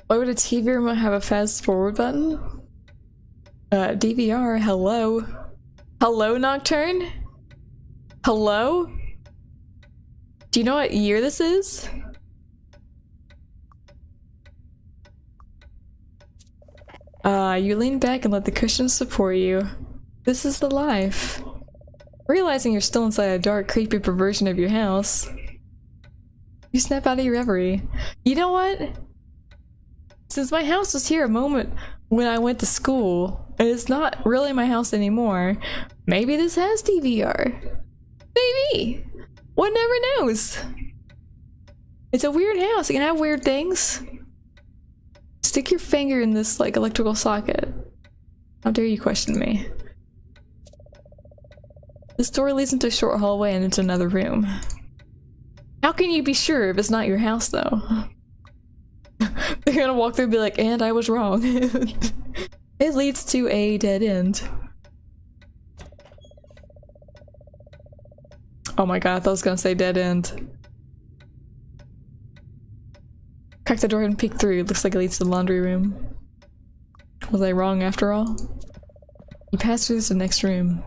Why would a TV remote have a fast forward button? DVR, hello? Hello, Nocturne? Hello? Do you know what year this is? You lean back and let the cushions support you. This is the life. Realizing you're still inside a dark, creepy perversion of your house, you snap out of your reverie. You know what? Since my house was here a moment when I went to school, and it's not really my house anymore, maybe this has DVR. Maybe! One never knows! It's a weird house, it can have weird things. Stick your finger in this, like, electrical socket. How dare you question me? This door leads into a short hallway and into another room. How can you be sure if it's not your house, though? They're gonna walk through and be like, and I was wrong. It leads to a dead end. Oh my god, I thought I was gonna say dead end. Crack the door and peek through. It looks like it leads to the laundry room. Was I wrong after all? You pass through to the next room.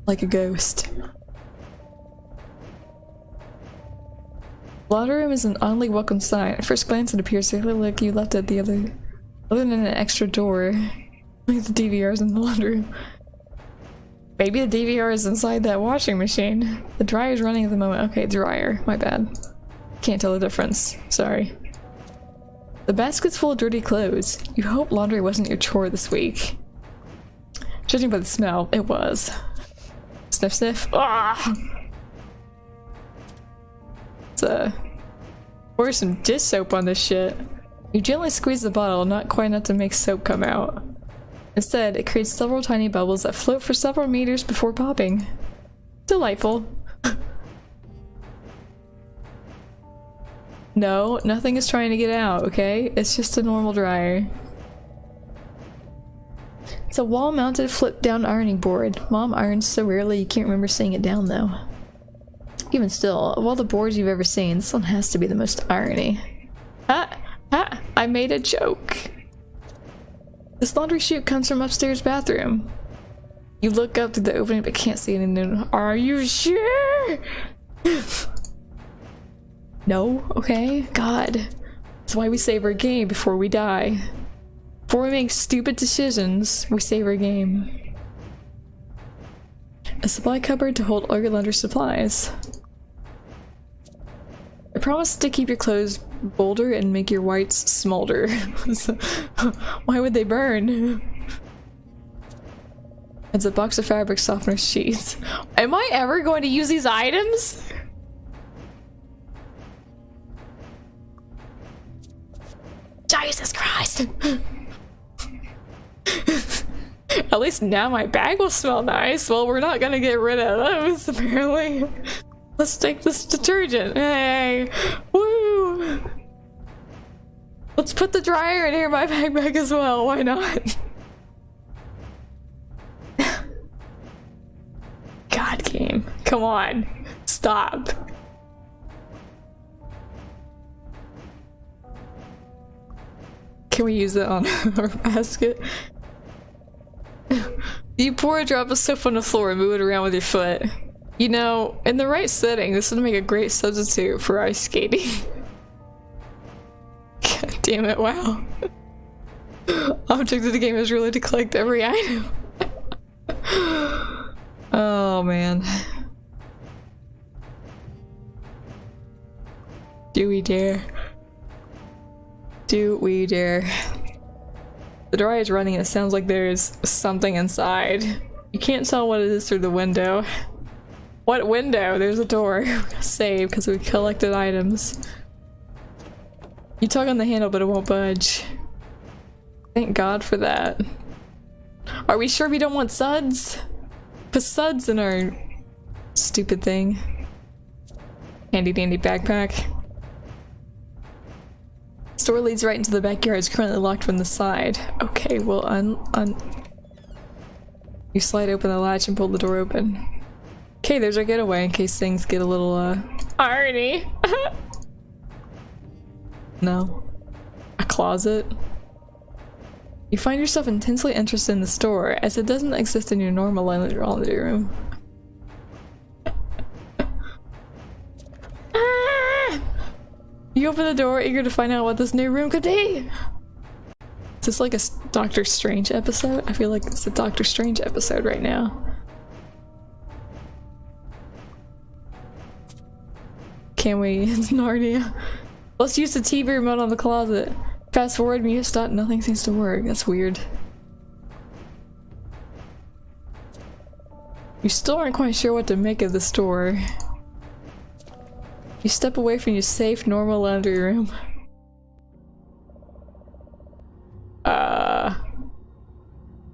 Like a ghost. The laundry room is an oddly welcome sight. At first glance it appears exactly like you left it the other than an extra door. Like the DVR's in the laundry room. Maybe the DVR is inside that washing machine. The dryer's running at the moment. Okay, dryer. My bad. Can't tell the difference. Sorry. The basket's full of dirty clothes. You hope laundry wasn't your chore this week. Judging by the smell, it was. Sniff sniff. Ah! Let's pour some dish soap on this shit. You gently squeeze the bottle, not quite enough to make soap come out. Instead, it creates several tiny bubbles that float for several meters before popping. Delightful. No, nothing is trying to get out, okay? It's just a normal dryer. It's a wall-mounted flip-down ironing board. Mom irons so rarely you can't remember seeing it down, though. Even still, of all the boards you've ever seen, this one has to be the most irony. I made a joke. This laundry chute comes from upstairs bathroom. You look up through the opening but can't see anything. Are you sure? No? Okay. God. That's why we save our game before we die. Before we make stupid decisions, we save our game. A supply cupboard to hold all your laundry supplies. I promise to keep your clothes bolder and make your whites smolder. Why would they burn? It's a box of fabric softener sheets. Am I ever going to use these items? Jesus Christ! At least now my bag will smell nice. Well, we're not gonna get rid of those, apparently. Let's take this detergent. Hey! Woo! Let's put the dryer in here in my backpack as well. Why not? God, game. Come on. Stop. Can we use it on our basket? You pour a drop of soap on the floor and move it around with your foot. You know, in the right setting, this would make a great substitute for ice skating. God damn it, wow. Object of the game is really to collect every item. Oh man. Do we dare? Do we dare? The door is running and it sounds like there's something inside. You can't tell what it is through the window. What window? There's a door. Save, because we collected items. You tug on the handle but it won't budge. Thank God for that. Are we sure we don't want suds? Put suds in our stupid thing. Handy dandy backpack. Store leads right into the backyard. It's currently locked from the side. Okay, well you slide open the latch and pull the door open. Okay, there's our getaway in case things get a little irony. No. A closet. You find yourself intensely interested in the store as it doesn't exist in your normal laundry room. You open the door, eager to find out what this new room could be! Is this like a Doctor Strange episode? I feel like it's a Doctor Strange episode right now. Can we? It's Narnia. Let's use the TV remote on the closet. Fast forward, mute, stop, nothing seems to work. That's weird. You still aren't quite sure what to make of the store. You step away from your safe, normal laundry room.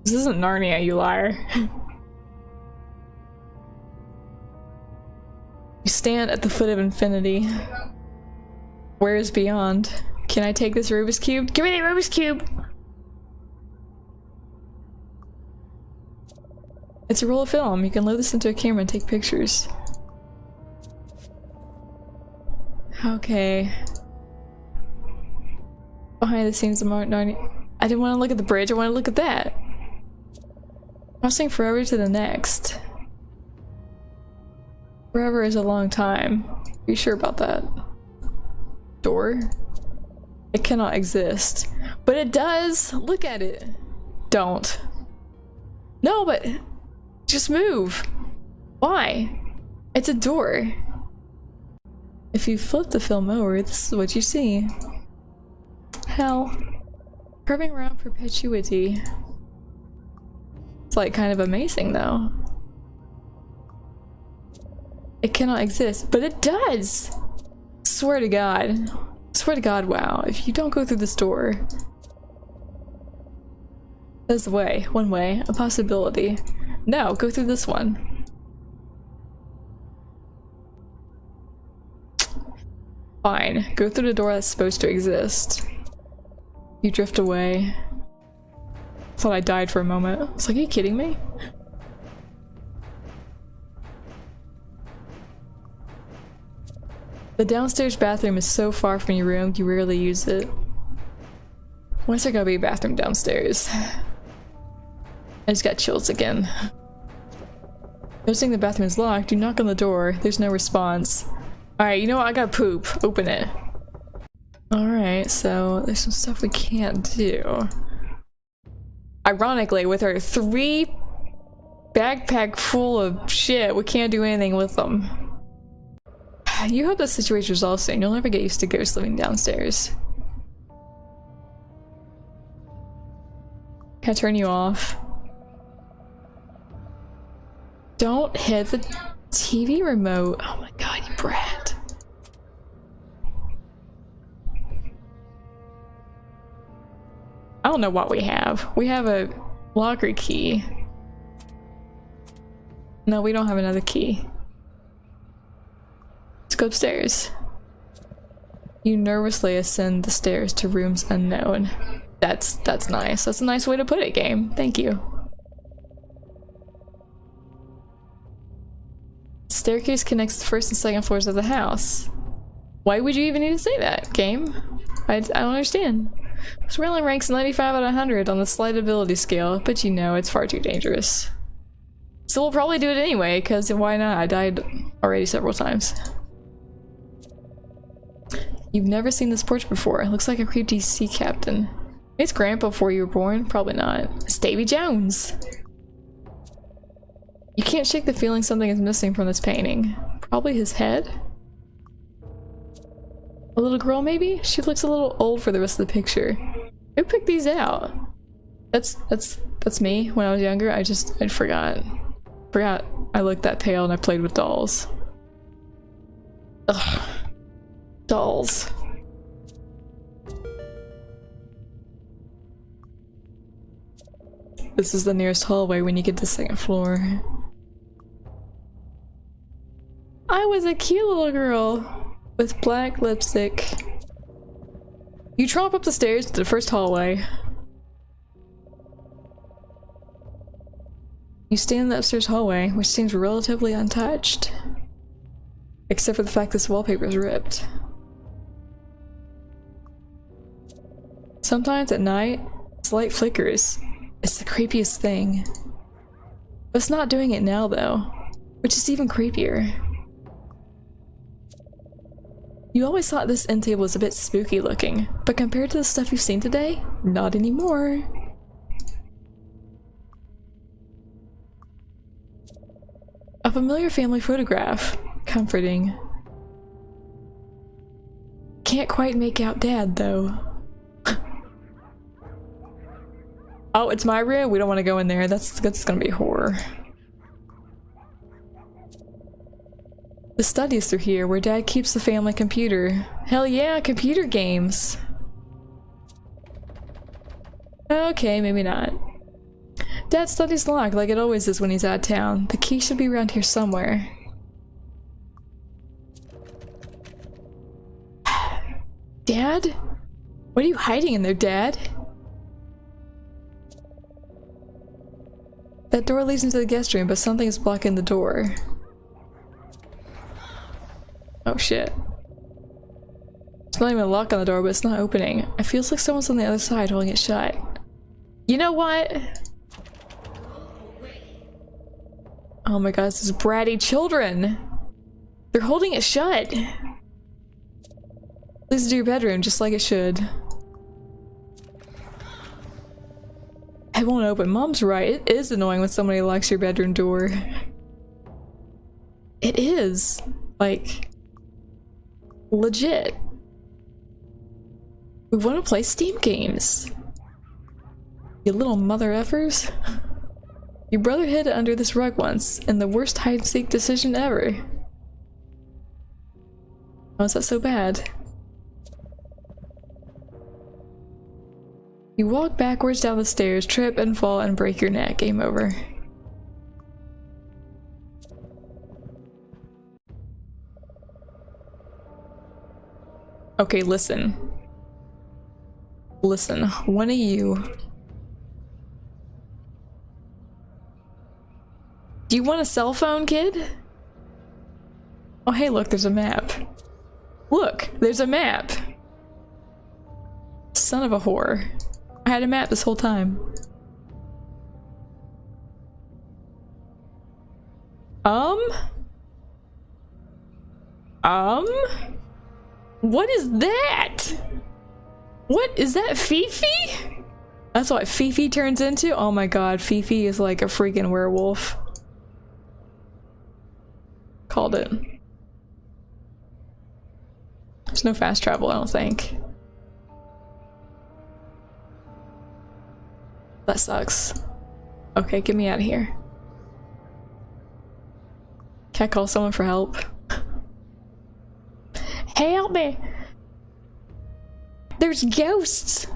This isn't Narnia, you liar. You stand at the foot of infinity. Where is beyond? Can I take this Rubik's Cube? Give me the Rubik's Cube! It's a roll of film. You can load this into a camera and take pictures. Okay. Behind the scenes of Narnia. I didn't want to look at the bridge, I want to look at that. Crossing forever to the next. Forever is a long time. Are you sure about that? Door? It cannot exist. But it does! Look at it! Don't. No, but just move. Why? It's a door. If you flip the film over, this is what you see. Hell. Curving around perpetuity. It's like kind of amazing though. It cannot exist, but it does! Swear to God. Swear to God, wow. If you don't go through this door. There's a way. One way. A possibility. No, go through this one. Fine. Go through the door that's supposed to exist. You drift away. Thought I died for a moment. I was like, are you kidding me? The downstairs bathroom is so far from your room, you rarely use it. When's there gonna be a bathroom downstairs? I just got chills again. Noticing the bathroom is locked, you knock on the door. There's no response. Alright, you know what? I gotta poop. Open it. Alright, so there's some stuff we can't do. Ironically, with our 3 backpack full of shit, we can't do anything with them. You hope that situation resolves soon. You'll never get used to ghosts living downstairs. Can I turn you off? Don't hit the TV remote. Oh my god, you brat. I don't know what we have. We have a locker key. No, we don't have another key. Let's go upstairs. You nervously ascend the stairs to rooms unknown. That's nice. That's a nice way to put it, game. Thank you. Staircase connects the first and second floors of the house. Why would you even need to say that, game? I don't understand. This railing ranks 95 out of 100 on the slight ability scale, but you know it's far too dangerous. So we'll probably do it anyway, because why not? I died already several times. You've never seen this porch before. It looks like a creepy sea captain. It's Grandpa before you were born? Probably not. It's Davy Jones! You can't shake the feeling something is missing from this painting. Probably his head? A little girl, maybe? She looks a little old for the rest of the picture. Who picked these out? That's me when I was younger. I forgot. Forgot I looked that pale and I played with dolls. Ugh. Dolls. This is the nearest hallway when you get to the second floor. I was a cute little girl with black lipstick. You tromp up the stairs to the first hallway. You stand in the upstairs hallway, which seems relatively untouched. Except for the fact this wallpaper is ripped. Sometimes at night, its light flickers. It's the creepiest thing. But it's not doing it now though, which is even creepier. You always thought this end table was a bit spooky looking, but compared to the stuff you've seen today, not anymore. A familiar family photograph. Comforting. Can't quite make out Dad though. Oh, it's my room? We don't want to go in there. That's gonna be horror. The study is through here, where Dad keeps the family computer. Hell yeah, computer games! Okay, maybe not. Dad's study's locked, like it always is when he's out of town. The key should be around here somewhere. Dad? What are you hiding in there, Dad? That door leads into the guest room, but something is blocking the door. Oh shit. There's not even a lock on the door, but it's not opening. It feels like someone's on the other side holding it shut. You know what? Oh my gosh, these bratty children! They're holding it shut! Please do your bedroom just like it should. It won't open. Mom's right. It is annoying when somebody locks your bedroom door. It is. Like, legit. We want to play Steam games. You little mother effers. Your brother hid under this rug once, in the worst hide-and-seek decision ever. How is that so bad? You walk backwards down the stairs, trip and fall and break your neck. Game over. Okay, listen. Listen, one of you... Do you want a cell phone, kid? Oh hey, look, there's a map. Look, there's a map! Son of a whore. I had a map this whole time. What is that? What is that, Fifi? That's what Fifi turns into? Oh my god, Fifi is like a freaking werewolf. Called it. There's no fast travel, I don't think. That sucks. Okay, get me out of here. Can I call someone for help? Help me! There's ghosts!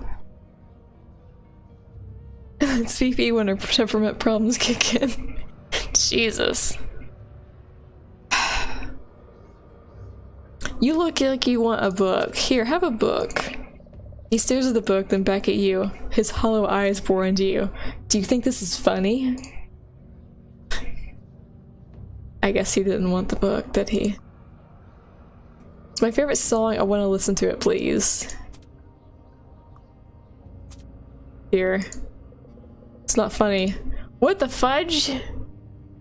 It's Fifi when her temperament problems kick in. Jesus. You look like you want a book. Here, have a book. He stares at the book, then back at you. His hollow eyes bore into you. Do you think this is funny? I guess he didn't want the book, did he? It's my favorite song. I want to listen to it, please. Here. It's not funny. What the fudge?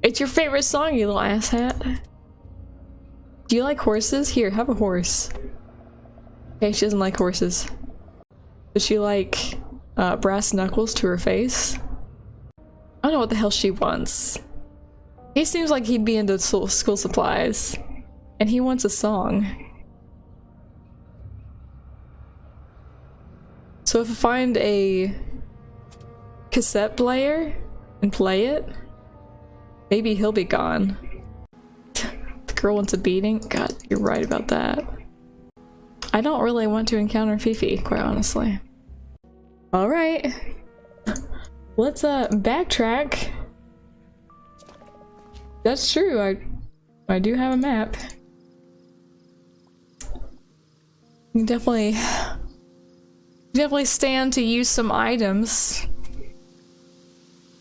It's your favorite song, you little asshat. Do you like horses? Here, have a horse. Okay, she doesn't like horses. Does she like brass knuckles to her face? I don't know what the hell she wants. He seems like he'd be into school supplies. And he wants a song. So if I find a cassette player and play it, maybe he'll be gone. The girl wants a beating? God, you're right about that. I don't really want to encounter Fifi, quite honestly. Alright. Let's backtrack. That's true, I do have a map. You can definitely stand to use some items.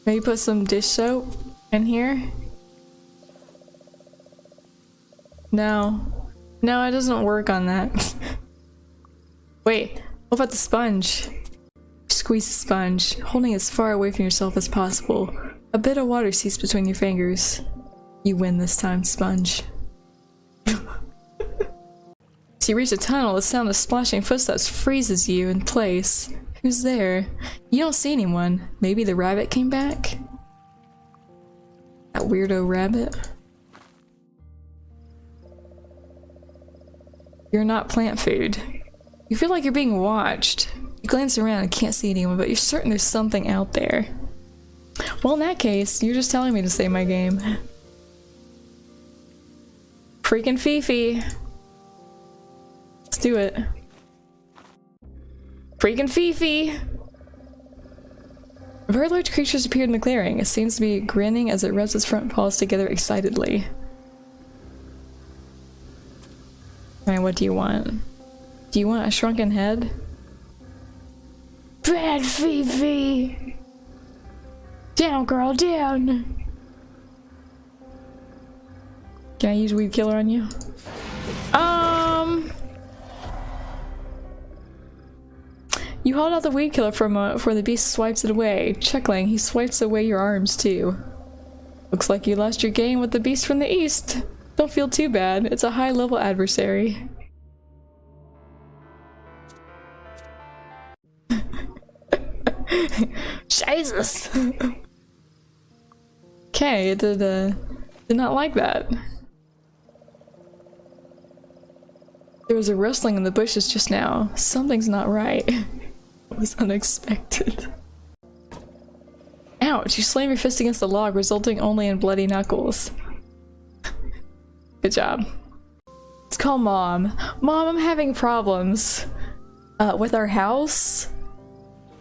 Maybe put some dish soap in here. No, it doesn't work on that. Wait, what about the sponge? Squeeze the sponge, holding it as far away from yourself as possible. A bit of water seeps between your fingers. You win this time, sponge. As you reach a tunnel, the sound of splashing footsteps freezes you in place. Who's there? You don't see anyone. Maybe the rabbit came back? That weirdo rabbit. You're not plant food. You feel like you're being watched. You glance around and can't see anyone, but you're certain there's something out there. Well, in that case, you're just telling me to save my game. Freaking Fifi. Let's do it. Freaking Fifi! A very large creature has appeared in the clearing. It seems to be grinning as it rubs its front paws together excitedly. Alright, what do you want? Do you want a shrunken head? Bad Fifi! Down, girl, down! Can I use weed killer on you? You hold out the weed killer for the beast swipes it away. Chuckling, he swipes away your arms too. Looks like you lost your game with the beast from the east. Don't feel too bad. It's a high-level adversary. Jesus! Okay, it did not like that. There was a rustling in the bushes just now. Something's not right. It was unexpected. Ouch! You slam your fist against the log, resulting only in bloody knuckles. Good job. Let's call Mom. Mom, I'm having problems. With our house?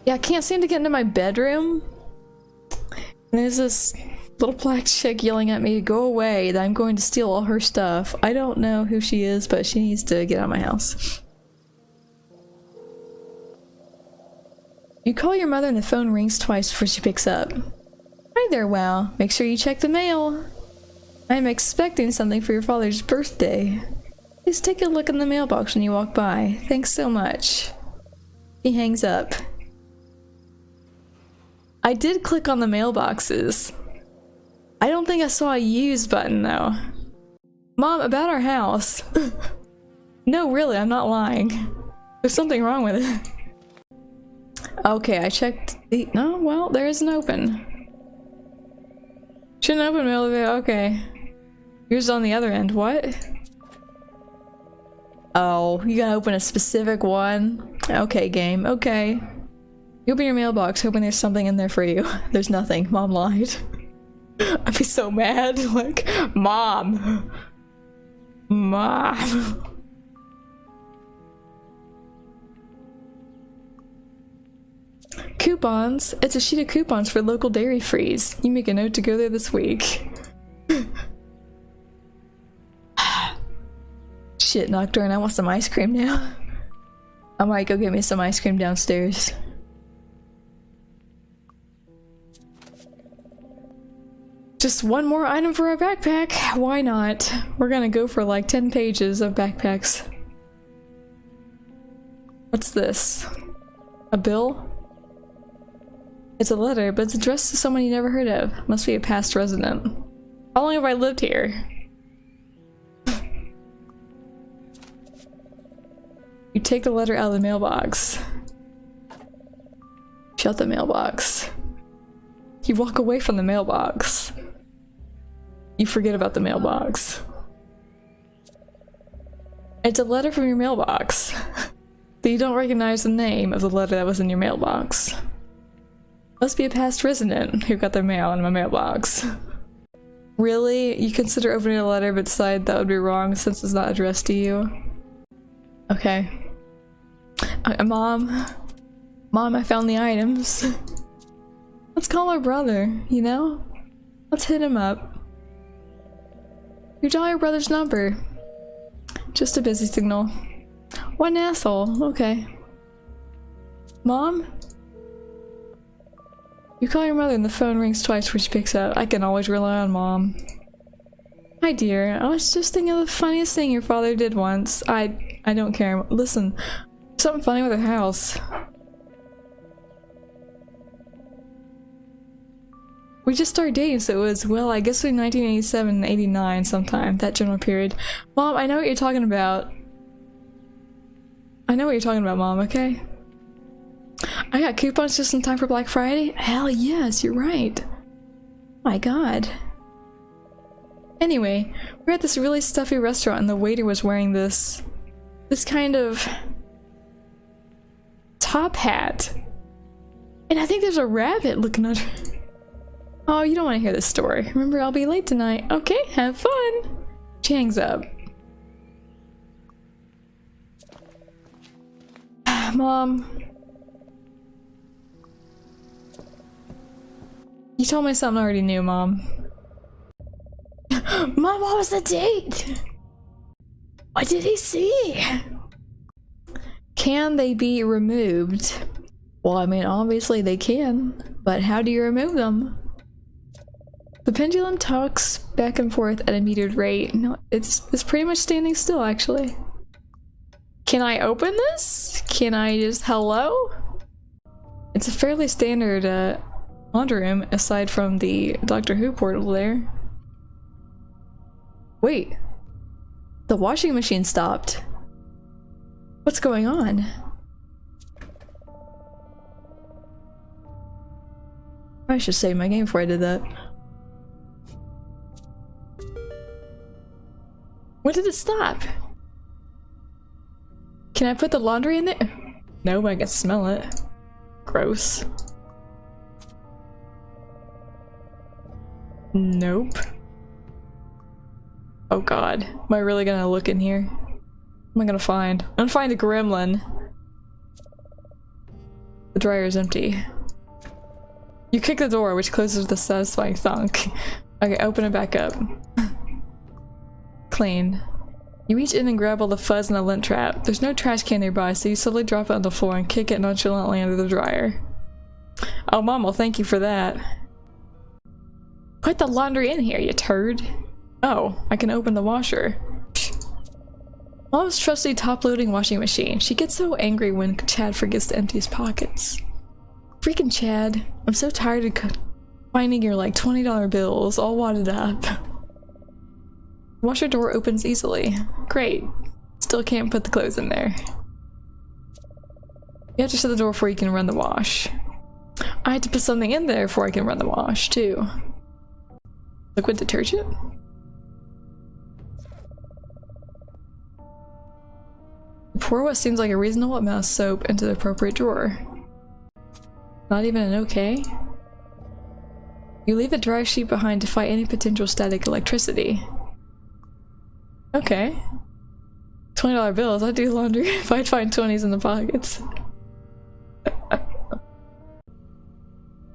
Yeah, I can't seem to get into my bedroom. And there's this little black chick yelling at me to go away, that I'm going to steal all her stuff. I don't know who she is, but she needs to get out of my house. You call your mother and the phone rings twice before she picks up. Hi there, Wow. Make sure you check the mail. I'm expecting something for your father's birthday. Please take a look in the mailbox when you walk by. Thanks so much. He hangs up. I did click on the mailboxes. I don't think I saw a use button though. Mom, about our house. No, really, I'm not lying. There's something wrong with it. Okay, I checked the— no, well, there isn't open. Shouldn't open mail of it, okay. Yours on the other end, what? Oh, you gotta open a specific one? Okay, game, okay. You open your mailbox, hoping there's something in there for you. There's nothing. Mom lied. I'd be so mad. Like, Mom! Mom! Coupons? It's a sheet of coupons for local dairy freeze. You make a note to go there this week. Shit, Nocturne, I want some ice cream now. I might go get me some ice cream downstairs. Just one more item for our backpack. Why not? We're gonna go for like 10 pages of backpacks. What's this? A bill? It's a letter, but it's addressed to someone you never heard of. Must be a past resident. How long have I lived here? You take the letter out of the mailbox. Shut the mailbox. You walk away from the mailbox. You forget about the mailbox. It's a letter from your mailbox. But you don't recognize the name of the letter that was in your mailbox. Must be a past resident who got their mail in my mailbox. Really? You consider opening a letter but decide that would be wrong since it's not addressed to you? Okay. Mom, I found the items. Let's call our brother, you know? Let's hit him up. You dial your brother's number. Just a busy signal. What an asshole. Okay. Mom? You call your mother and the phone rings twice when she picks up. I can always rely on Mom. Hi dear, I was just thinking of the funniest thing your father did once. I don't care. Listen, something funny with her house. We just started dating, so it was, well, I guess between 1987 and 89 sometime, that general period. Mom, I know what you're talking about. I know what you're talking about, Mom, okay? I got coupons just in time for Black Friday? Hell yes, you're right. My god. Anyway, we're at this really stuffy restaurant and the waiter was wearing this kind of top hat. And I think there's a rabbit looking under. Oh, you don't want to hear this story. Remember, I'll be late tonight. Okay, have fun. She hangs up. Mom. You told me something I already knew, Mom. Mom, what was the date? What did he see? Can they be removed? Well, I mean, obviously they can, but how do you remove them? The pendulum talks back and forth at a metered rate. No, it's pretty much standing still, actually. Can I open this? Can I just hello? It's a fairly standard laundry room, aside from the Doctor Who portal there. Wait. The washing machine stopped. What's going on? I should save my game before I did that. When did it stop? Can I put the laundry in there? No, but I can smell it. Gross. Nope. Oh god. Am I really gonna look in here? What am I gonna find? I'm gonna find a gremlin. The dryer is empty. You kick the door, which closes with a satisfying thunk. Okay, open it back up. Clean. You reach in and grab all the fuzz in the lint trap. There's no trash can nearby, so you slowly drop it on the floor and kick it nonchalantly under the dryer. Oh, Mom, well, thank you for that. Put the laundry in here, you turd. Oh, I can open the washer. Mom's trusty top-loading washing machine. She gets so angry when Chad forgets to empty his pockets. Freaking Chad. I'm so tired of finding your like $20 bills all wadded up. Washer door opens easily. Great. Still can't put the clothes in there. You have to shut the door before you can run the wash. I had to put something in there before I can run the wash, too. Liquid detergent? Pour what seems like a reasonable amount of soap into the appropriate drawer. Not even an okay? You leave a dry sheet behind to fight any potential static electricity. Okay. $20 bills, I'd do laundry if I'd find 20s in the pockets.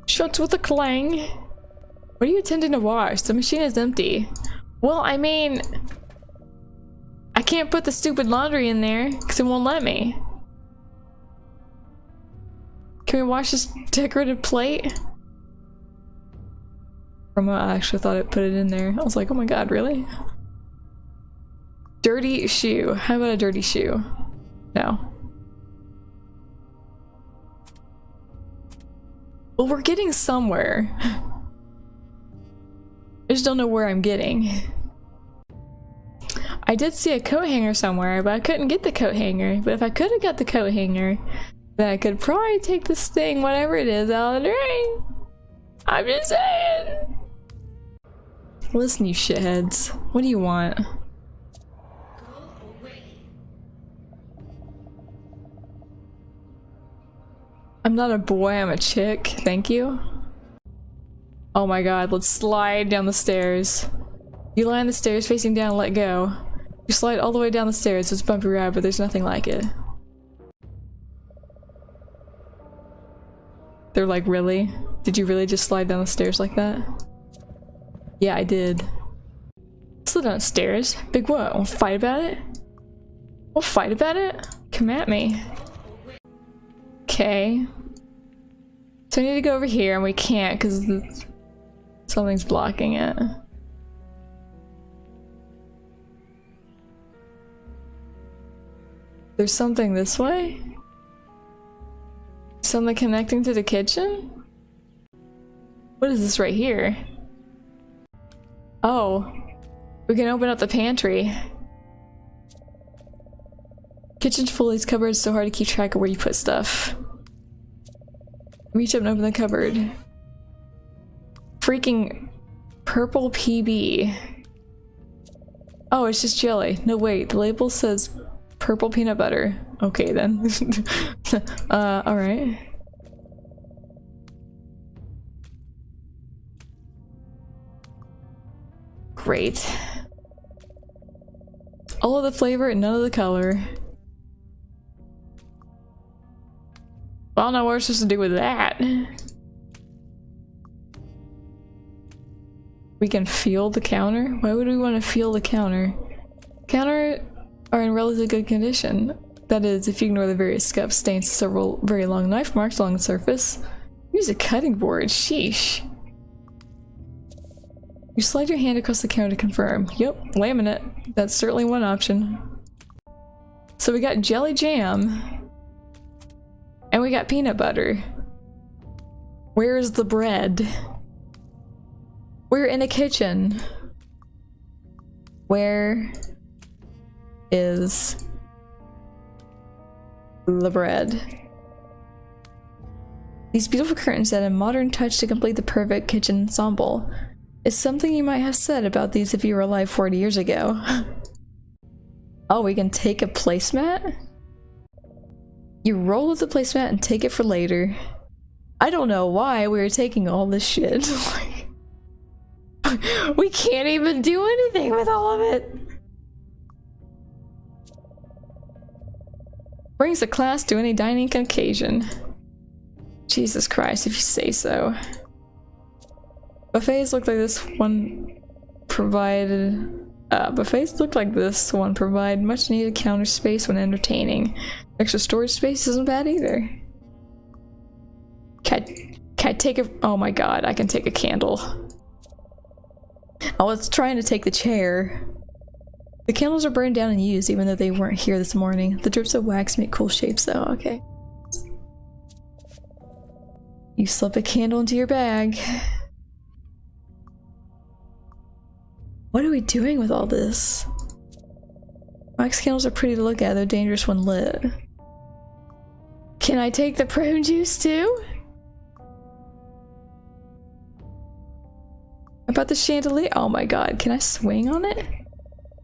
Shuts with a clang. What are you intending to wash? The machine is empty. Well, I mean, I can't put the stupid laundry in there because it won't let me. Can we wash this decorative plate? I actually thought it put it in there. I was like, oh my god, really? Dirty shoe. How about a dirty shoe? No. Well, we're getting somewhere. I just don't know where I'm getting. I did see a coat hanger somewhere, but I couldn't get the coat hanger. But if I could have got the coat hanger, then I could probably take this thing, whatever it is, out of the drain. I'm just saying. Listen, you shitheads. What do you want? I'm not a boy, I'm a chick. Thank you. Oh my god, let's slide down the stairs. You lie on the stairs facing down and let go. You slide all the way down the stairs. It's a bumpy ride, but there's nothing like it. They're like, really? Did you really just slide down the stairs like that? Yeah, I did. Slid down the stairs? Big what? Wanna fight about it? We'll fight about it? Come at me. Okay. So I need to go over here and we can't because something's blocking it. There's something this way? Something connecting to the kitchen? What is this right here? Oh. We can open up the pantry. Kitchen's full of these cupboards, so hard to keep track of where you put stuff. Reach up and open the cupboard. Freaking purple PB. Oh, it's just jelly. No, wait, the label says purple peanut butter. Okay then. Alright. Great. All of the flavor and none of the color. I don't know what we're supposed to do with that. We can feel the counter? Why would we want to feel the counter? Counter are in relatively good condition. That is, if you ignore the various scuffs, stains, several very long knife marks along the surface. Use a cutting board, sheesh. You slide your hand across the counter to confirm. Yep, laminate. That's certainly one option. So we got jelly jam. And we got peanut butter. Where's the bread? We're in a kitchen. Where is the bread? These beautiful curtains add a modern touch to complete the perfect kitchen ensemble. It's something you might have said about these if you were alive 40 years ago. Oh, we can take a placemat? You roll with the placemat and take it for later. I don't know why we were taking all this shit. We can't even do anything with all of it. Brings a class to any dining occasion. Jesus Christ, if you say so. Buffets look like this one provided. Buffets look like this one provide much needed counter space when entertaining. Extra storage space isn't bad either. Can I take a— oh my god, I can take a candle. I was trying to take the chair. The candles are burned down and used even though they weren't here this morning. The drips of wax make cool shapes though, okay. You slip a candle into your bag. What are we doing with all this? Wax candles are pretty to look at, they're dangerous when lit. Can I take the prune juice too? About the chandelier? Oh my god, can I swing on it?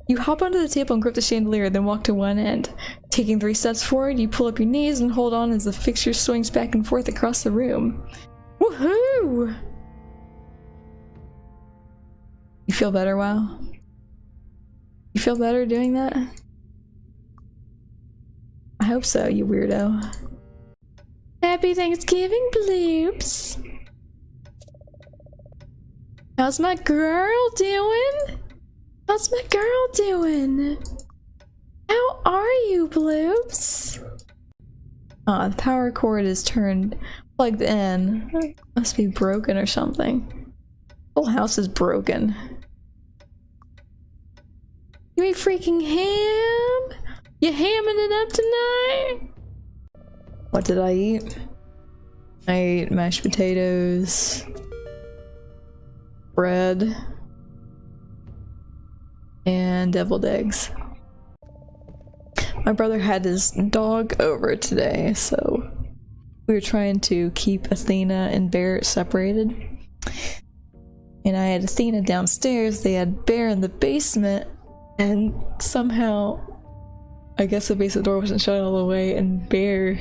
You hop onto the table and grip the chandelier, then walk to one end. Taking 3 steps forward, you pull up your knees and hold on as the fixture swings back and forth across the room. Woohoo! You feel better, wow? You feel better doing that? I hope so, you weirdo. Happy Thanksgiving, Bloops! How's my girl doing? How's my girl doing? How are you, Bloops? Ah, the power cord is plugged in. Must be broken or something. The whole house is broken. You ain't freaking ham? You hamming it up tonight? What did I eat? I ate mashed potatoes, bread, and deviled eggs. My brother had his dog over today, so we were trying to keep Athena and Bear separated. And I had Athena downstairs, they had Bear in the basement, and somehow, I guess the basement door wasn't shut all the way, and Bear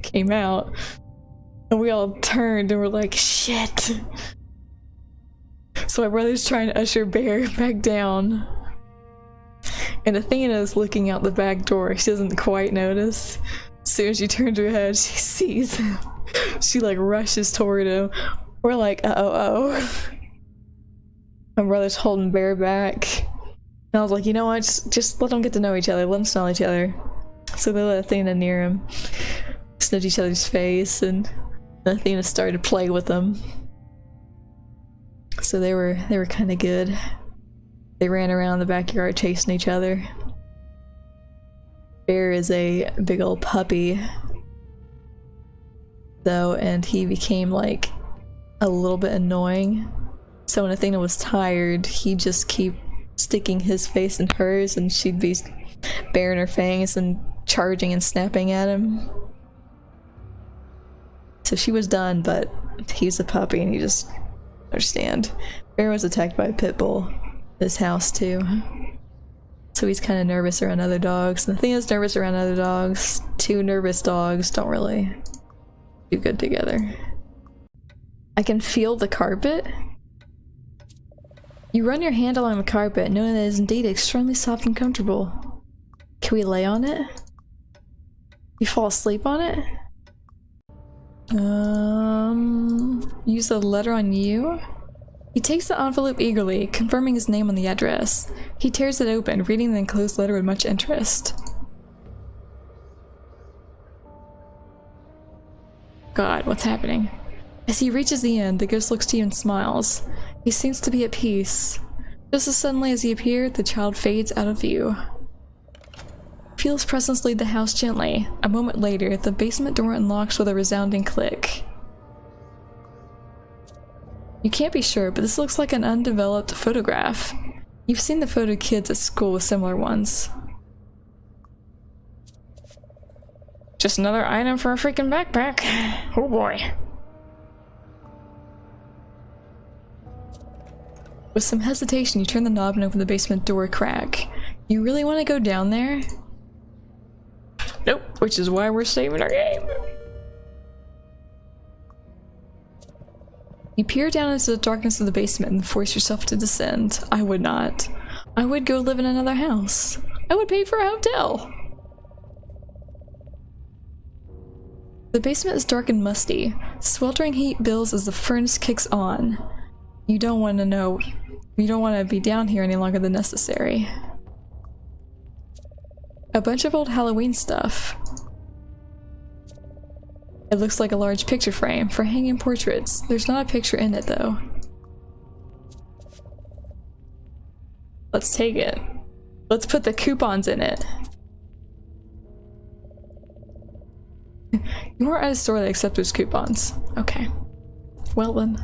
came out. And we all turned and were like, shit! So my brother's trying to usher Bear back down. And Athena's looking out the back door. She doesn't quite notice. As soon as she turns her head, she sees him. She like rushes toward him. We're like, uh-oh. My brother's holding Bear back. And I was like, you know what? Just let them get to know each other. Let them smell each other. So they let Athena near him. Sniffed each other's face, and Athena started to play with them. So they were kind of good. They ran around the backyard chasing each other. Bear is a big old puppy, though, and he became like a little bit annoying. So when Athena was tired, he'd just keep sticking his face in hers, and she'd be baring her fangs and charging and snapping at him. So she was done, but he's a puppy and he just understand. Bear was attacked by a pit bull. This house too. So he's kind of nervous around other dogs. And Athena's nervous around other dogs. Two nervous dogs don't really do good together. I can feel the carpet. You run your hand along the carpet, knowing that it is indeed extremely soft and comfortable. Can we lay on it? You fall asleep on it? Use the letter on you? He takes the envelope eagerly, confirming his name on the address. He tears it open, reading the enclosed letter with much interest. God, what's happening? As he reaches the end, the ghost looks to you and smiles. He seems to be at peace. Just as suddenly as he appeared, the child fades out of view. Feel his presence lead the house gently. A moment later, the basement door unlocks with a resounding click. You can't be sure, but this looks like an undeveloped photograph. You've seen the photo kids at school with similar ones. Just another item for a freaking backpack. Oh boy. With some hesitation, you turn the knob and open the basement door a crack. You really want to go down there? Nope, which is why we're saving our game. You peer down into the darkness of the basement and force yourself to descend. I would not. I would go live in another house. I would pay for a hotel. The basement is dark and musty. Sweltering heat builds as the furnace kicks on. You don't want to be down here any longer than necessary. A bunch of old Halloween stuff. It looks like a large picture frame for hanging portraits. There's not a picture in it though. Let's take it. Let's put the coupons in it. You are at a store that accepts coupons. Okay. Well then.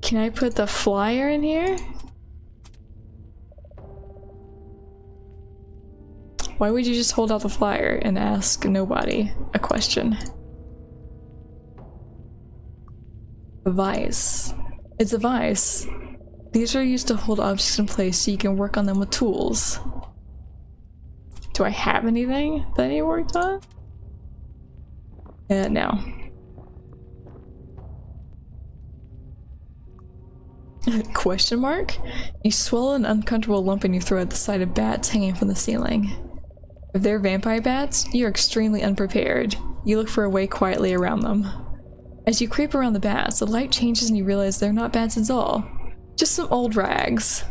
Can I put the flyer in here? Why would you just hold out the flyer and ask nobody a question? A vise. It's a vise. These are used to hold objects in place so you can work on them with tools. Do I have anything that I need worked on? No. Question mark? You swallow an uncomfortable lump in your throat at the sight of bats hanging from the ceiling. If they're vampire bats, you're extremely unprepared. You look for a way quietly around them. As you creep around the bats, the light changes and you realize they're not bats at all. Just some old rags.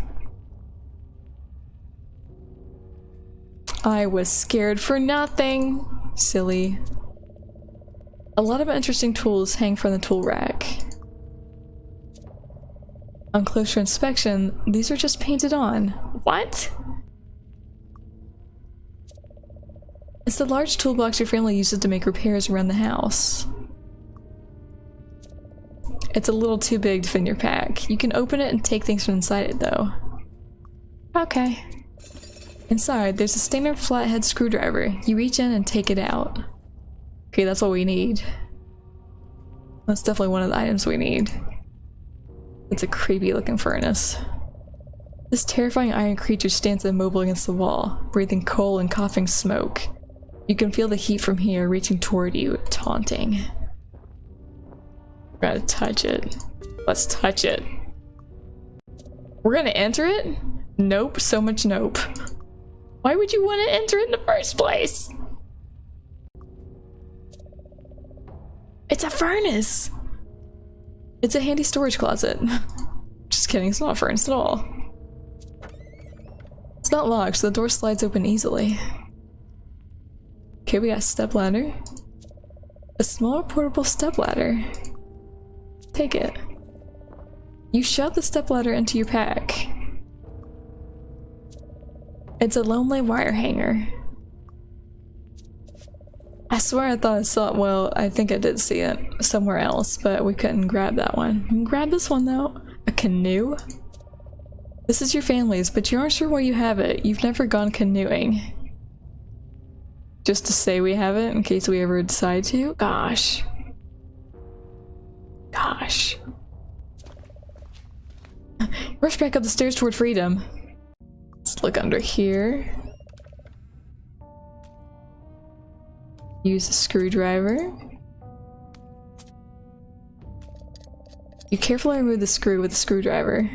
I was scared for nothing. Silly. A lot of interesting tools hang from the tool rack. On closer inspection, these are just painted on. What? It's the large toolbox your family uses to make repairs around the house. It's a little too big to fit in your pack. You can open it and take things from inside it though. Okay. Inside, there's a standard flathead screwdriver. You reach in and take it out. Okay, that's what we need. That's definitely one of the items we need. It's a creepy looking furnace. This terrifying iron creature stands immobile against the wall, breathing coal and coughing smoke. You can feel the heat from here reaching toward you, taunting. Gotta touch it. Let's touch it. We're gonna enter it? Nope, so much nope. Why would you want to enter it in the first place? It's a furnace! It's a handy storage closet. Just kidding, it's not a furnace at all. It's not locked, so the door slides open easily. Okay, we got a stepladder. A small portable stepladder. Take it. You shove the stepladder into your pack. It's a lonely wire hanger. I swear I thought I saw it, well, I think I did see it somewhere else, but we couldn't grab that one. We can grab this one though. A canoe? This is your family's, but you aren't sure why you have it. You've never gone canoeing. Just to say we have it in case we ever decide to? Gosh. Gosh. Rush back up the stairs toward freedom. Let's look under here. Use a screwdriver. You carefully remove the screw with a screwdriver.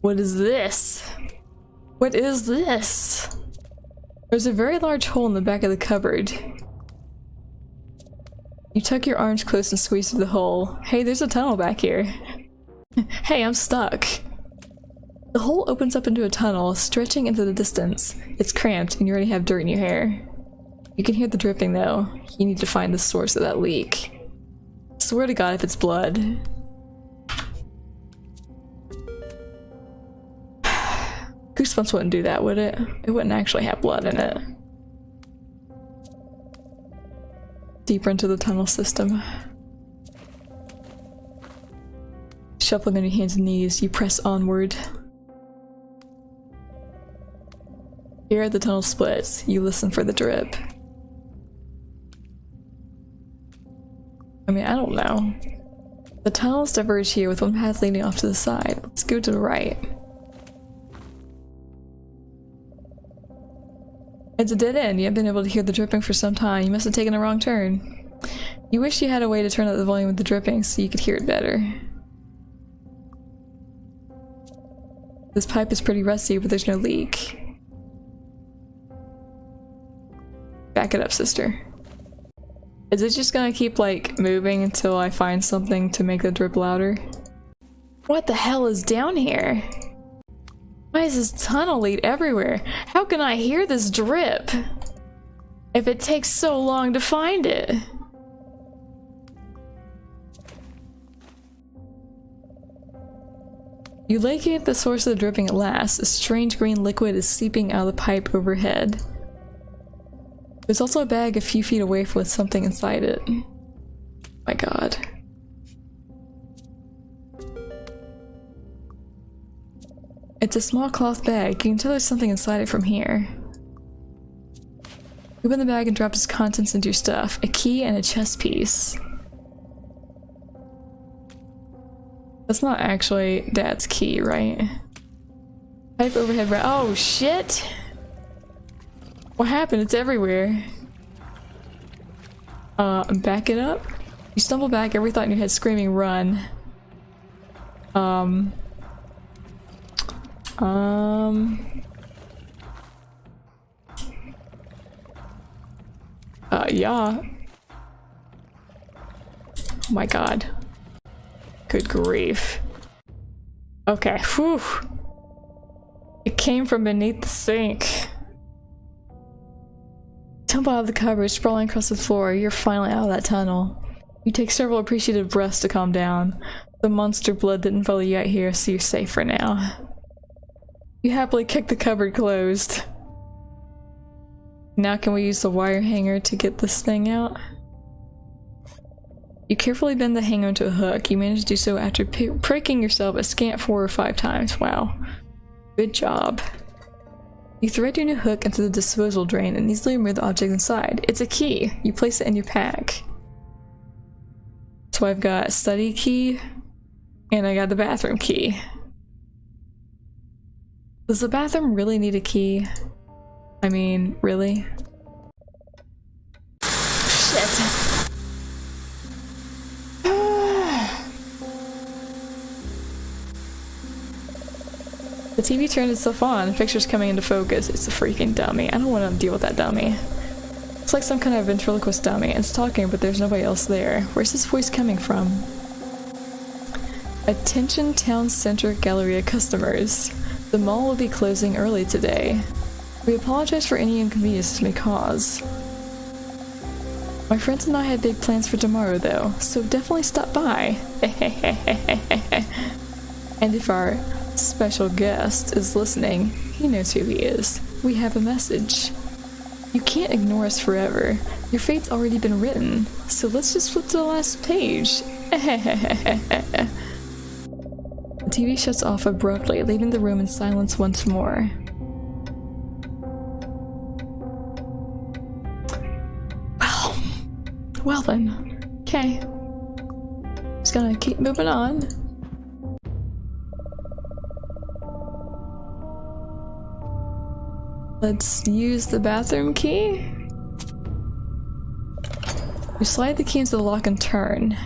What is this? What is this? There's a very large hole in the back of the cupboard. You tuck your arms close and squeeze through the hole. Hey, there's a tunnel back here. Hey, I'm stuck. The hole opens up into a tunnel, stretching into the distance. It's cramped and you already have dirt in your hair. You can hear the dripping though. You need to find the source of that leak. Swear to God if it's blood. Goosebumps wouldn't do that, would it? It wouldn't actually have blood in it. Deeper into the tunnel system. Shuffling on your hands and knees, you press onward. Here the tunnel splits. You listen for the drip. I mean, I don't know. The tunnels diverge here with one path leading off to the side. Let's go to the right. It's a dead end. You haven't been able to hear the dripping for some time. You must have taken a wrong turn. You wish you had a way to turn up the volume of the dripping so you could hear it better. This pipe is pretty rusty, but there's no leak. Back it up, sister. Is it just gonna keep, like, moving until I find something to make the drip louder? What the hell is down here? Why is this tunnel lead everywhere? How can I hear this drip if it takes so long to find it? You locate the source of the dripping at last. A strange green liquid is seeping out of the pipe overhead. There's also a bag a few feet away with something inside it. My God. It's a small cloth bag. You can tell there's something inside it from here. Open the bag and drop its contents into your stuff. A key and a chess piece. That's not actually Dad's key, right? Pipe overhead right. Oh shit! What happened? It's everywhere. Back it up. You stumble back, every thought in your head screaming, run. Yeah. Oh my God. Good grief. Okay, whew. It came from beneath the sink. Tumble out of the cupboard, sprawling across the floor. You're finally out of that tunnel. You take several appreciative breaths to calm down. The monster blood didn't follow you out here, so you're safe for now. You happily kick the cupboard closed. Now can we use the wire hanger to get this thing out? You carefully bend the hanger into a hook. You manage to do so after pricking yourself a scant 4 or 5 times. Wow. Good job. You thread your new hook into the disposal drain and easily remove the object inside. It's a key. You place it in your pack. So I've got a study key, and I got the bathroom key. Does the bathroom really need a key? I mean, really? Shit. The TV turned itself on, the picture's coming into focus. It's a freaking dummy. I don't want to deal with that dummy. It's like some kind of ventriloquist dummy. It's talking, but there's nobody else there. Where's this voice coming from? Attention Town Center Galleria customers. The mall will be closing early today. We apologize for any inconvenience this may cause. My friends and I had big plans for tomorrow though, so definitely stop by. And if our special guest is listening, he knows who he is. We have a message. You can't ignore us forever. Your fate's already been written, so let's just flip to the last page. The TV shuts off abruptly, leaving the room in silence once more. Well then. Okay. Just gonna keep moving on. Let's use the bathroom key. You slide the key into the lock and turn.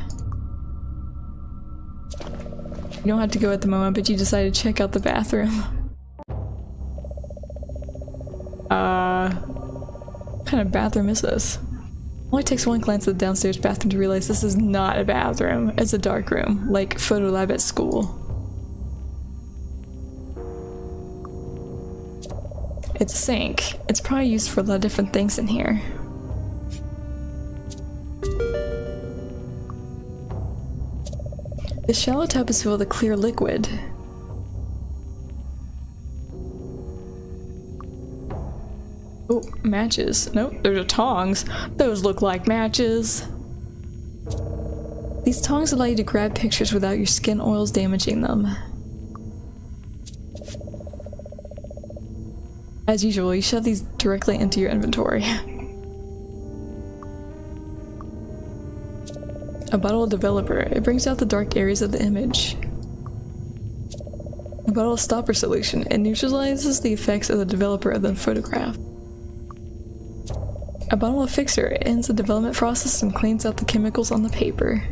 You don't have to go at the moment, but you decide to check out the bathroom. What kind of bathroom is this? Only takes one glance at the downstairs bathroom to realize this is not a bathroom. It's a dark room, like photo lab at school. It's a sink. It's probably used for a lot of different things in here. The shallow tub is filled with a clear liquid. Oh, matches. Nope, those are tongs. Those look like matches. These tongs allow you to grab pictures without your skin oils damaging them. As usual, you shove these directly into your inventory. A bottle of developer. It brings out the dark areas of the image. A bottle of stopper solution. It neutralizes the effects of the developer of the photograph. A bottle of fixer. It ends the development process and cleans out the chemicals on the paper.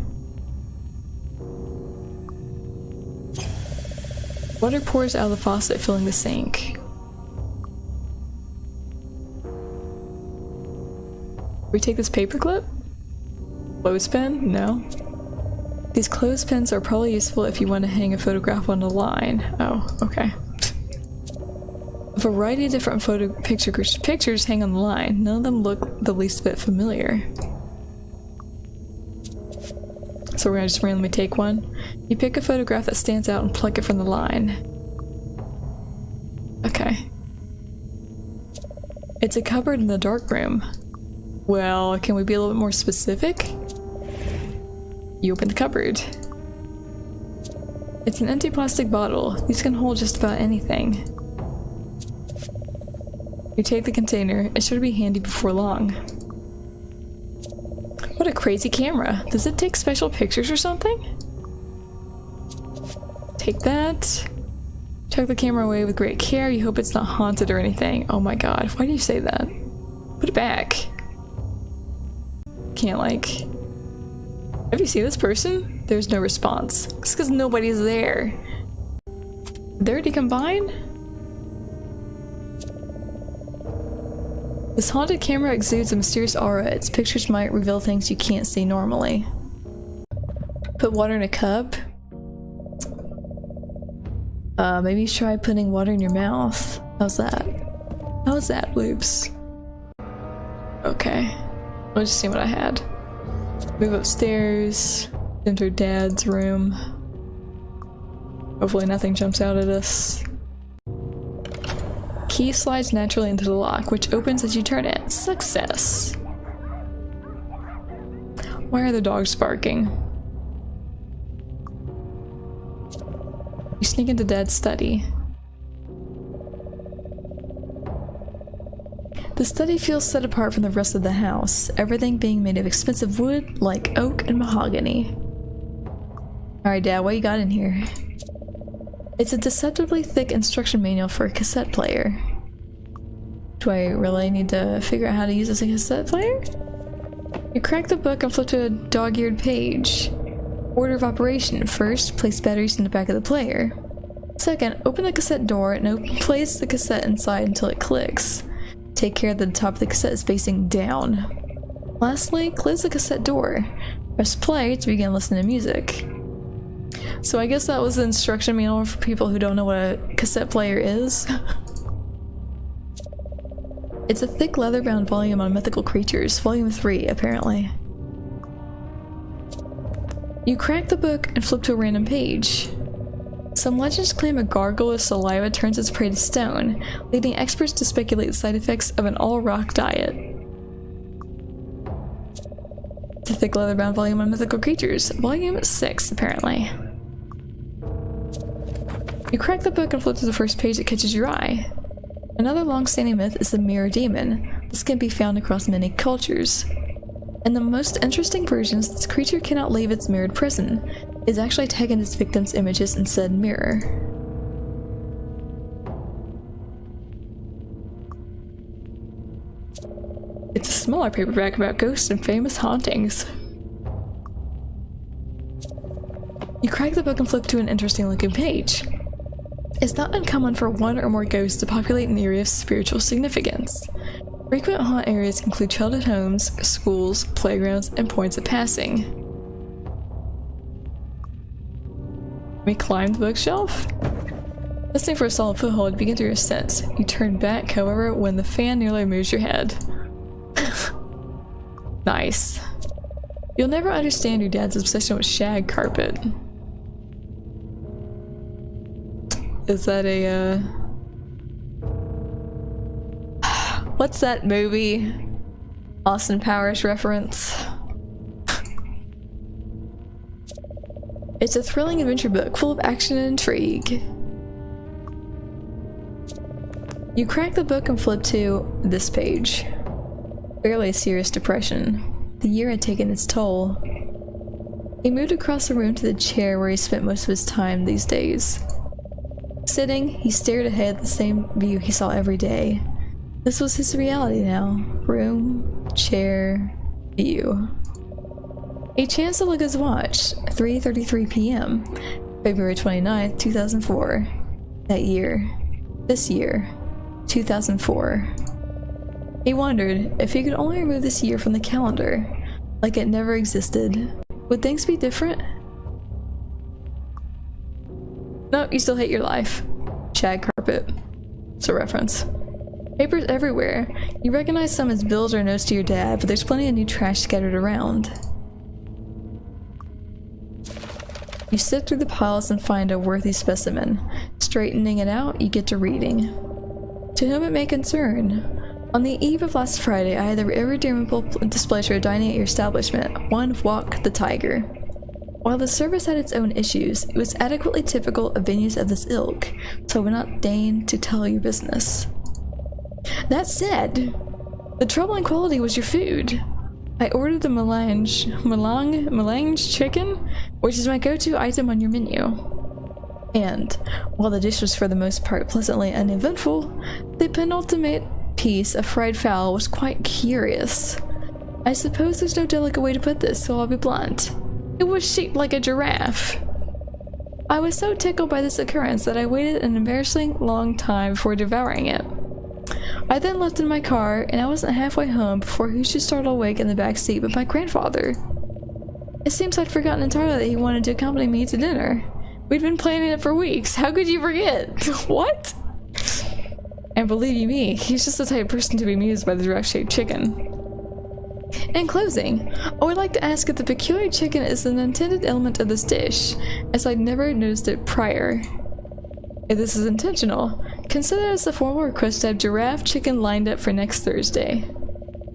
Water pours out of the faucet, filling the sink. We take this paperclip? Clothespin? No. These clothespins are probably useful if you want to hang a photograph on a line. Oh, okay. A variety of different pictures hang on the line. None of them look the least bit familiar. So we're gonna just randomly take one. You pick a photograph that stands out and pluck it from the line. Okay. It's a cupboard in the dark room. Well, can we be a little bit more specific? You open the cupboard. It's an empty plastic bottle. These can hold just about anything. You take the container. It should be handy before long. What a crazy camera. Does it take special pictures or something? Take that. Tuck the camera away with great care. You hope it's not haunted or anything. Oh my god, why do you say that? Put it back. Can't like... Have you seen this person? There's no response. It's because nobody's there. Did they already combine? This haunted camera exudes a mysterious aura. Its pictures might reveal things you can't see normally. Put water in a cup. Maybe try putting water in your mouth. How's that? How's that, Loops? Okay. Let's just see what I had. Move upstairs. Enter Dad's room. Hopefully nothing jumps out at us. key slides naturally into the lock, which opens as you turn it. Success! Why are the dogs barking? You sneak into Dad's study. The study feels set apart from the rest of the house, everything being made of expensive wood like oak and mahogany. Alright, Dad, what you got in here? It's a deceptively thick instruction manual for a cassette player. Do I really need to figure out how to use this as a cassette player? You crack the book and flip to a dog-eared page. Order of operation. First, place batteries in the back of the player. Second, open the cassette door and place the cassette inside until it clicks. Take care that the top of the cassette is facing down. Lastly, close the cassette door. Press play to begin listening to music. So I guess that was the instruction manual for people who don't know what a cassette player is. It's a thick leather-bound volume on mythical creatures, volume 3, apparently. You crack the book and flip to a random page. Some legends claim a gargoyle with saliva turns its prey to stone, leading experts to speculate the side effects of an all-rock diet. It's a thick leather-bound volume on mythical creatures, volume 6, apparently. You crack the book and flip to the first page that catches your eye. Another long-standing myth is the mirror demon. This can be found across many cultures. In the most interesting versions, this creature cannot leave its mirrored prison. It is actually tagging its victims' images in said mirror. It's a smaller paperback about ghosts and famous hauntings. You crack the book and flip to an interesting looking page. It's not uncommon for one or more ghosts to populate an area of spiritual significance. Frequent haunt areas include childhood homes, schools, playgrounds, and points of passing. We climb the bookshelf. Listening for a solid foothold, you begin to ascent. You turn back, however, when the fan nearly moves your head. Nice. You'll never understand your dad's obsession with shag carpet. Is that a, what's that movie? Austin Powers reference? It's a thrilling adventure book full of action and intrigue. You crack the book and flip to this page. Barely a serious depression. The year had taken its toll. He moved across the room to the chair where he spent most of his time these days. Sitting, he stared ahead at the same view he saw every day. This was his reality now. Room, chair, view. He chanced to look at his watch. 3:33 p.m. February 29th, 2004. That year. This year. 2004. He wondered if he could only remove this year from the calendar, like it never existed. Would things be different? No, you still hate your life. Shag carpet. It's a reference. Papers everywhere. You recognize some as bills or notes to your dad, but there's plenty of new trash scattered around. You sift through the piles and find a worthy specimen. Straightening it out, you get to reading. To whom it may concern. On the eve of last Friday, I had the irredeemable displeasure of dining at your establishment. One Walk the Tiger. While the service had its own issues, it was adequately typical of venues of this ilk, so I would not deign to tell your business. That said, the troubling quality was your food. I ordered the melange chicken, which is my go-to item on your menu. And, while the dish was for the most part pleasantly uneventful, the penultimate piece of fried fowl was quite curious. I suppose there's no delicate way to put this, so I'll be blunt. It was shaped like a giraffe. I was so tickled by this occurrence that I waited an embarrassing long time before devouring it. I then left in my car, and I wasn't halfway home before who should startle awake in the back seat but my grandfather. It seems I'd forgotten entirely that he wanted to accompany me to dinner. We'd been planning it for weeks. How could you forget? What? And believe you me, he's just the type of person to be amused by the giraffe-shaped chicken. In closing, I would like to ask if the peculiar chicken is an intended element of this dish, as I'd never noticed it prior. If this is intentional, consider this a formal request to have giraffe chicken lined up for next Thursday.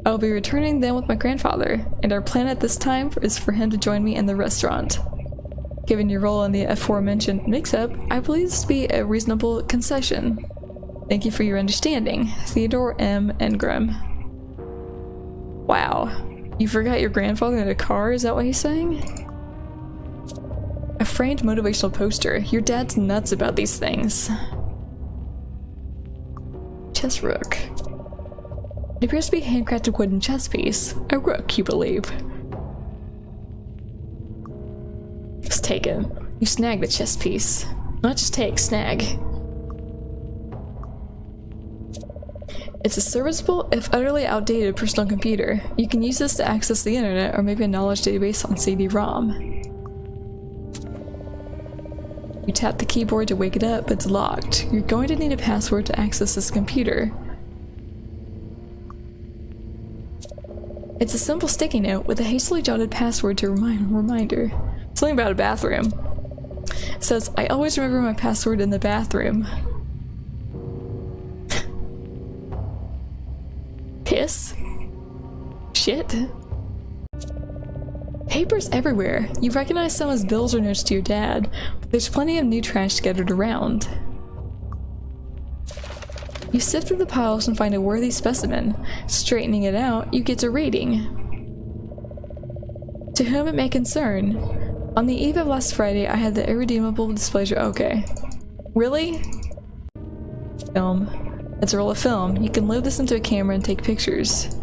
I will be returning then with my grandfather, and our plan at this time is for him to join me in the restaurant. Given your role in the aforementioned mix-up, I believe this to be a reasonable concession. Thank you for your understanding. Theodore M. Ingram. Wow. You forgot your grandfather in a car? Is that what he's saying? A framed motivational poster. Your dad's nuts about these things. Chess rook. It appears to be a handcrafted wooden chess piece. A rook, you believe. Just take it. You snag the chess piece. Not just take, snag. It's a serviceable, if utterly outdated, personal computer. You can use this to access the internet or maybe a knowledge database on CD-ROM. You tap the keyboard to wake it up, but it's locked. You're going to need a password to access this computer. It's a simple sticky note with a hastily jotted password to reminder. Something about a bathroom. It says, I always remember my password in the bathroom. Piss? Shit? Papers everywhere. You recognize some as bills or notes to your dad, but there's plenty of new trash scattered around. You sift through the piles and find a worthy specimen. Straightening it out, you get to reading. To whom it may concern. On the eve of last Friday, I had the irredeemable displeasure. Okay. Really? Film. It's a roll of film. You can load this into a camera and take pictures.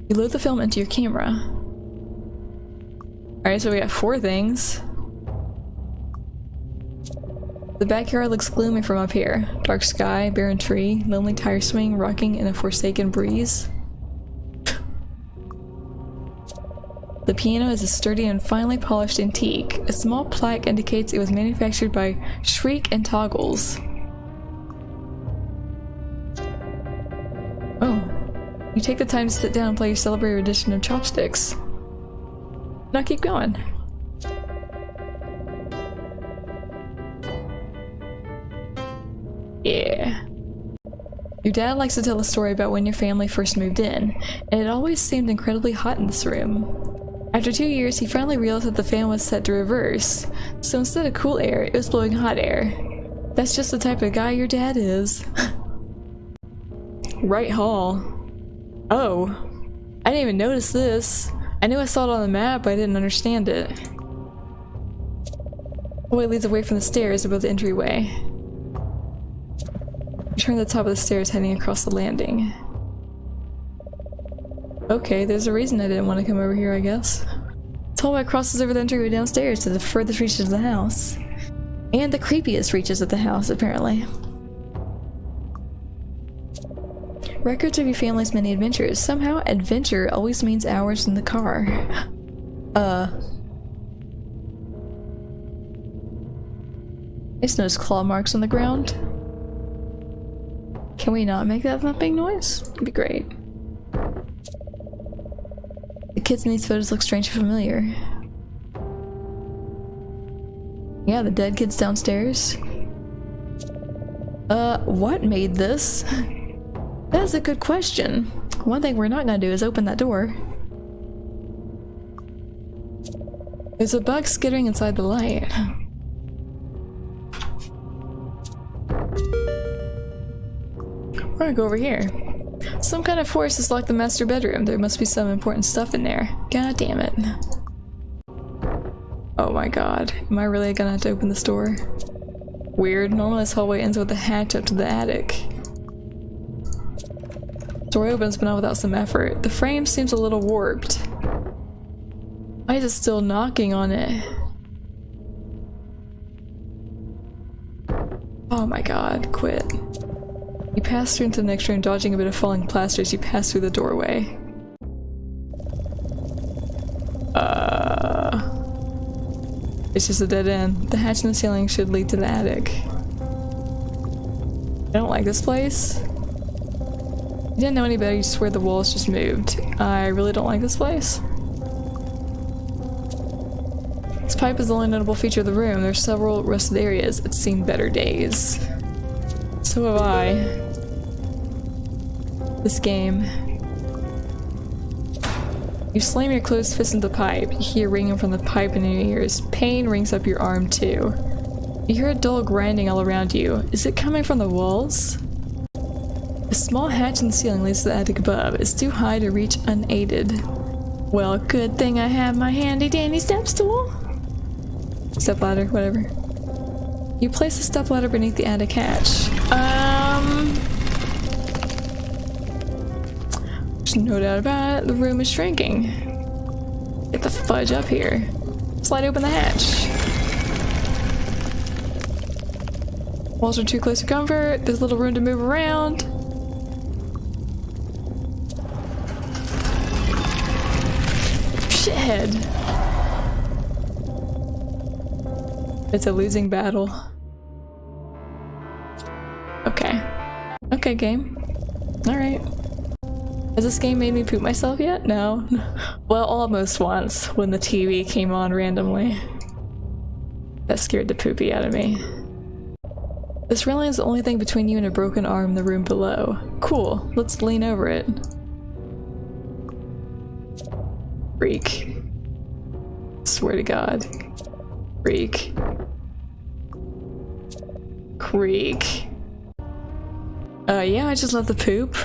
You load the film into your camera. Alright, so we got 4 things. The backyard looks gloomy from up here. Dark sky, barren tree, lonely tire swing rocking in a forsaken breeze. The piano is a sturdy and finely polished antique. A small plaque indicates it was manufactured by Shriek and Toggles. Oh. You take the time to sit down and play your celebrated edition of Chopsticks. Now keep going. Yeah. Your dad likes to tell a story about when your family first moved in, and it always seemed incredibly hot in this room. After 2 years, he finally realized that the fan was set to reverse, so instead of cool air, it was blowing hot air. That's just the type of guy your dad is. Right hall. Oh. I didn't even notice this. I knew I saw it on the map, but I didn't understand it. The hallway leads away from the stairs above the entryway. You turn to the top of the stairs heading across the landing. Okay, there's a reason I didn't want to come over here, I guess. The hallway crosses over the entryway downstairs to the furthest reaches of the house. And the creepiest reaches of the house, apparently. Records of your family's many adventures. Somehow, adventure always means hours in the car. There's no claw marks on the ground. Can we not make that thumping noise? It'd be great. The kids in these photos look strangely familiar. Yeah, the dead kid's downstairs. What made this? That's a good question. One thing we're not gonna do is open that door. There's a bug skittering inside the light. We're gonna go over here. Some kind of force has locked the master bedroom. There must be some important stuff in there. God damn it. Oh my god. Am I really gonna have to open this door? Weird. Normally this hallway ends with a hatch up to the attic. Door opens but not without some effort. The frame seems a little warped. Why is it still knocking on it? Oh my god, quit. You pass through into the next room, dodging a bit of falling plaster as you pass through the doorway. It's just a dead end. The hatch in the ceiling should lead to the attic. I don't like this place. You didn't know any better, you swear the walls just moved. I really don't like this place. This pipe is the only notable feature of the room. There's several rusted areas. It's seen better days. So have I. This game. You slam your closed fist into the pipe. You hear ringing from the pipe in your ears. Pain rings up your arm too. You hear a dull grinding all around you. Is it coming from the walls? A small hatch in the ceiling leads to the attic above. It's too high to reach unaided. Well, good thing I have my handy dandy step stool. Step ladder, whatever. You place the step ladder beneath the attic hatch. There's no doubt about it, the room is shrinking. Get the fudge up here. Slide open the hatch. Walls are too close to comfort. There's little room to move around. Shithead. It's a losing battle. Okay. Okay, game. Alright. Has this game made me poop myself yet? No. Well, almost once, when the TV came on randomly. That scared the poopy out of me. This railing is the only thing between you and a broken arm in the room below. Cool, let's lean over it. Freak. Swear to God. Freak. Creak. Yeah, I just love the poop.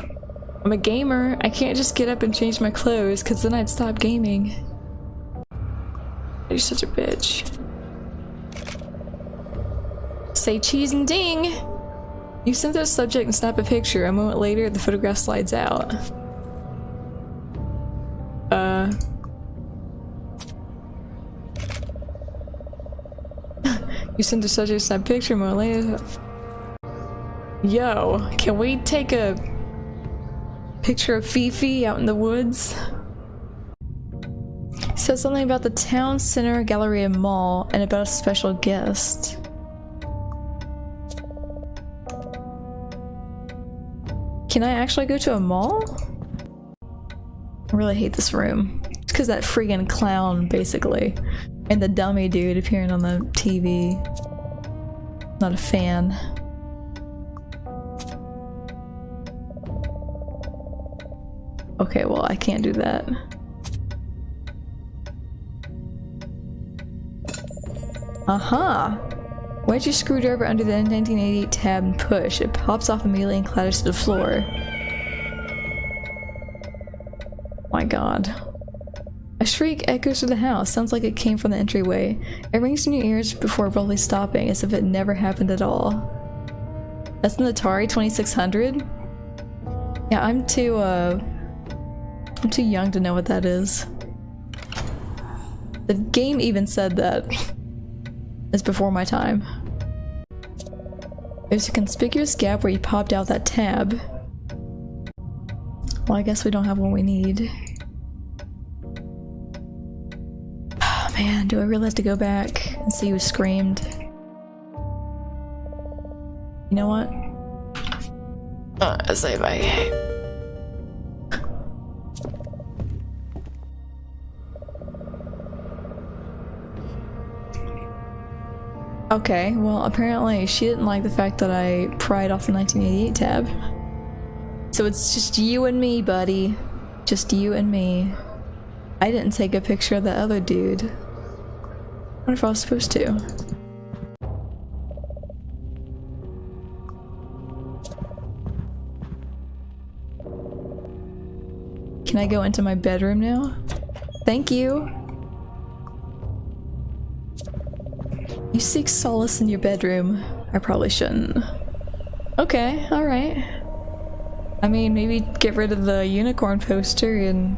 I'm a gamer. I can't just get up and change my clothes, because then I'd stop gaming. You're such a bitch. Say cheese and ding! You center the subject and snap a picture. A moment later, the photograph slides out. You center the subject and snap a picture. A moment later. Yo, can we take a picture of Fifi out in the woods? It says something about the town center gallery and mall and about a special guest. Can I actually go to a mall? I really hate this room. It's because that friggin' clown, basically. And the dummy dude appearing on the TV. Not a fan. Okay, well, I can't do that. Aha! Wedge your screwdriver under the 1988 tab and push. It pops off immediately and clatters to the floor. My god. A shriek echoes through the house. Sounds like it came from the entryway. It rings in your ears before abruptly stopping, as if it never happened at all. That's an Atari 2600? Yeah, I'm too young to know what that is. The game even said that. It's before my time. There's a conspicuous gap where you popped out that tab. Well, I guess we don't have what we need. Oh, man, do I really have to go back and see who screamed? You know what? Say bye. Okay, well apparently she didn't like the fact that I pried off the 1988 tab. So it's just you and me, buddy. Just you and me. I didn't take a picture of that other dude. I wonder if I was supposed to. Can I go into my bedroom now? Thank you! You seek solace in your bedroom. I probably shouldn't. Okay, alright. I mean, maybe get rid of the unicorn poster and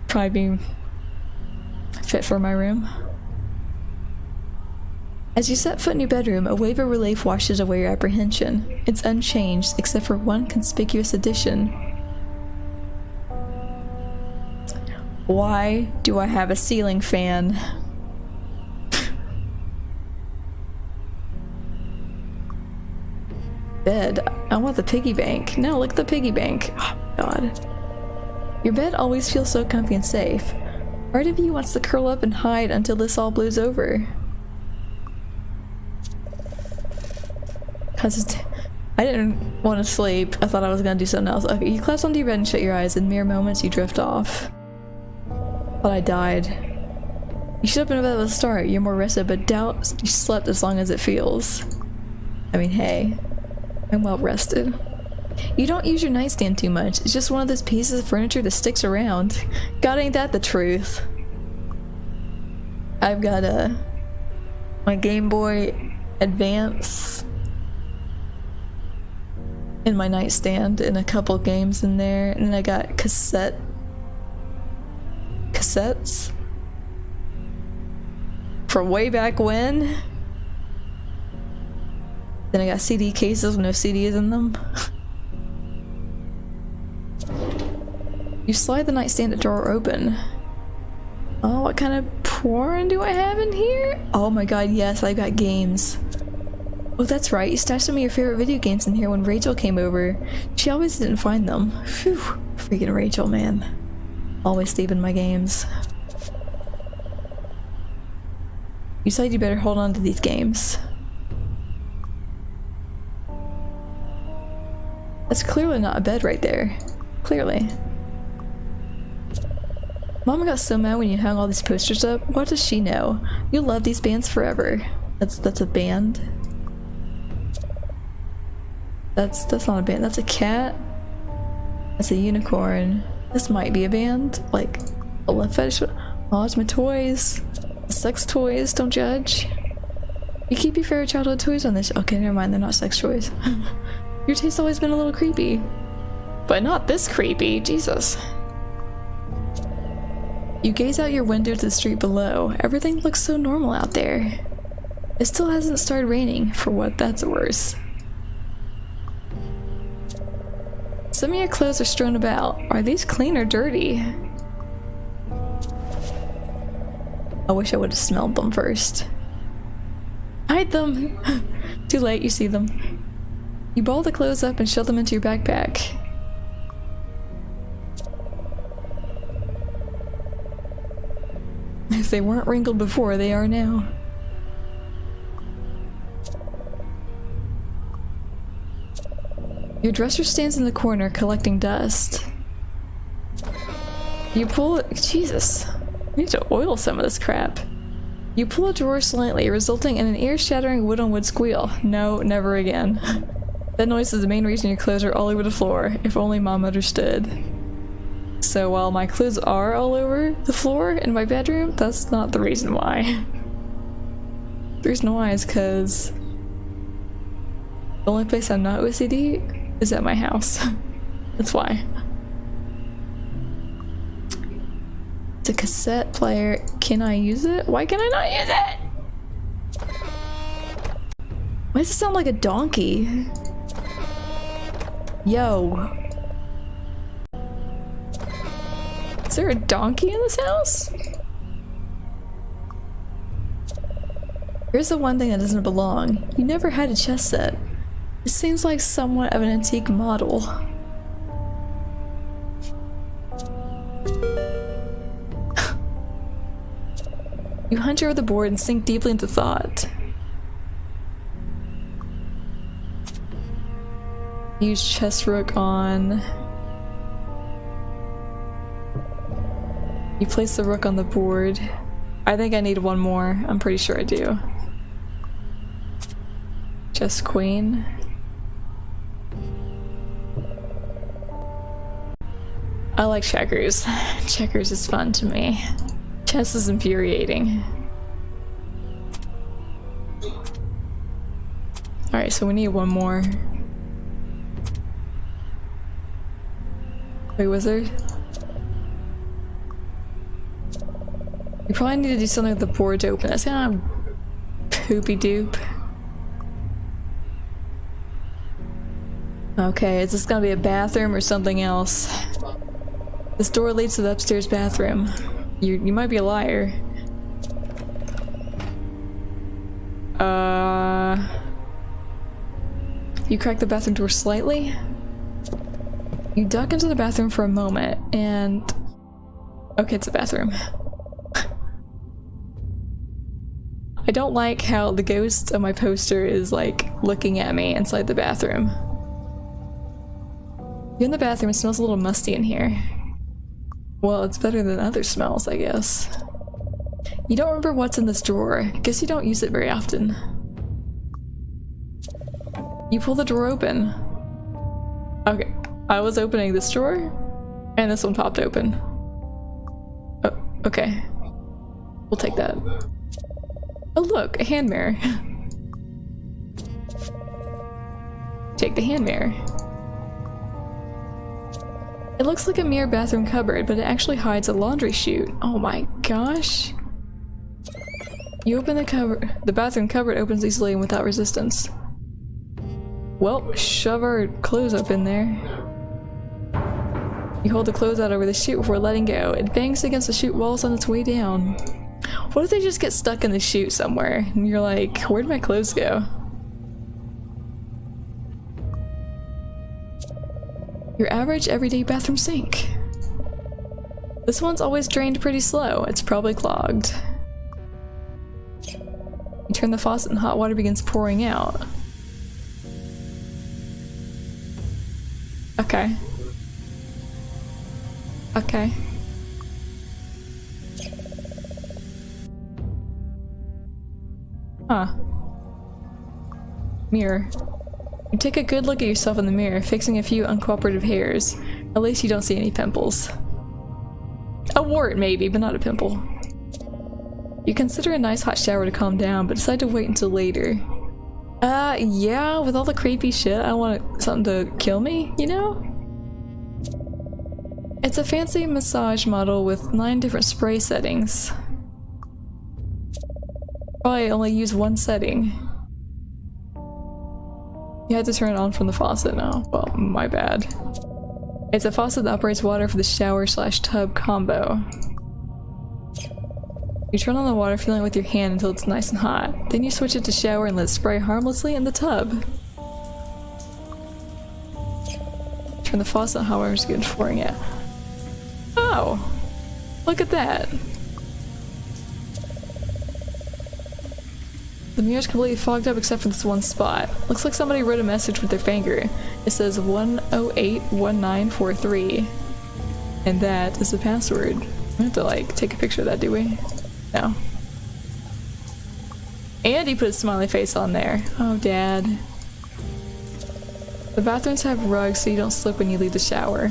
probably be fit for my room. As you set foot in your bedroom, a wave of relief washes away your apprehension. It's unchanged, except for one conspicuous addition. Why do I have a ceiling fan? Bed. I want the piggy bank. No, look at the piggy bank. Oh, God. Your bed always feels so comfy and safe. Part of you wants to curl up and hide until this all blows over. Cause I didn't want to sleep. I thought I was gonna do something else. Okay, you collapse onto your bed and shut your eyes. In mere moments, you drift off. But I died. You should have been about to start. You're more rested, but doubt you slept as long as it feels. I mean, hey, I'm well rested. You don't use your nightstand too much. It's just one of those pieces of furniture that sticks around. God, ain't that the truth? I've got my Game Boy Advance in my nightstand and a couple games in there, and then I got cassettes from way back when. Then I got CD cases with no CDs in them. You slide the nightstand drawer open. Oh, what kind of porn do I have in here? Oh my god, yes, I got games. Oh, that's right, you stashed some of your favorite video games in here when Rachel came over. She always didn't find them. Phew, freaking Rachel, man. Always leaving my games. You said you better hold on to these games. That's clearly not a bed right there. Clearly. Mama got so mad when you hung all these posters up. What does she know? You'll love these bands forever. That's a band. That's not a band. That's a cat. That's a unicorn. This might be a band. Like a left fetish. Oh, it's my toys. Sex toys. Don't judge. You keep your favorite childhood toys on this. Okay, never mind. They're not sex toys. Your taste's always been a little creepy. But not this creepy. Jesus. You gaze out your window to the street below. Everything looks so normal out there. It still hasn't started raining, for what that's worse. Some of your clothes are strewn about. Are these clean or dirty? I wish I would have smelled them first. Hide them! Too late, you see them. You ball the clothes up and shove them into your backpack. If they weren't wrinkled before, they are now. Your dresser stands in the corner collecting dust. You pull it. Jesus. I need to oil some of this crap. You pull a drawer slightly, resulting in an ear-shattering wood-on-wood squeal. No, never again. That noise is the main reason your clothes are all over the floor. If only Mom understood. So while my clothes are all over the floor in my bedroom, that's not the reason why. The reason why is because the only place I'm not OCD is at my house. That's why. It's a cassette player. Can I use it? Why can I not use it? Why does it sound like a donkey? Yo. Is there a donkey in this house? Here's the one thing that doesn't belong. You never had a chess set. It seems like somewhat of an antique model. You hunch over the board and sink deeply into thought. Use chess rook on. You place the rook on the board. I think I need one more. I'm pretty sure I do. Chess queen. I like checkers. Checkers is fun to me. Chess is infuriating. Alright, so we need one more. Wait, wizard? We probably need to do something with the board to open this. Kind of poopy doop. Okay, is this gonna be a bathroom or something else? This door leads to the upstairs bathroom. You might be a liar. You crack the bathroom door slightly. You duck into the bathroom for a moment and... Okay, it's a bathroom. I don't like how the ghost of my poster is like looking at me inside the bathroom. You're in the bathroom, it smells a little musty in here. Well, it's better than other smells, I guess. You don't remember what's in this drawer. I guess you don't use it very often. You pull the drawer open. Okay, I was opening this drawer, and this one popped open. Oh, okay. We'll take that. Oh look, a hand mirror. Take the hand mirror. It looks like a mirror bathroom cupboard, but it actually hides a laundry chute. Oh my gosh. You open the cupboard. The bathroom cupboard opens easily and without resistance. Well, shove our clothes up in there. You hold the clothes out over the chute before letting go. It bangs against the chute walls on its way down. What if they just get stuck in the chute somewhere and you're like, where'd my clothes go? Your average everyday bathroom sink. This one's always drained pretty slow. It's probably clogged. You turn the faucet and hot water begins pouring out. Okay. Okay. Huh. Mirror. You take a good look at yourself in the mirror, fixing a few uncooperative hairs. At least you don't see any pimples. A wart maybe, but not a pimple. You consider a nice hot shower to calm down, but decide to wait until later. Yeah, with all the creepy shit, I want something to kill me, you know? It's a fancy massage model with 9 different spray settings. Probably only use one setting. You had to turn it on from the faucet now. Well, my bad. It's a faucet that operates water for the shower/tub combo. You turn on the water, feeling it with your hand until it's nice and hot. Then you switch it to shower and let it spray harmlessly in the tub. Turn the faucet on, however, is good pouring it. Oh! Look at that! The mirror's completely fogged up except for this one spot. Looks like somebody wrote a message with their finger. It says 1081943. And that is the password. We don't have to like take a picture of that, do we? No. And he put a smiley face on there. Oh, Dad. The bathrooms have rugs so you don't slip when you leave the shower.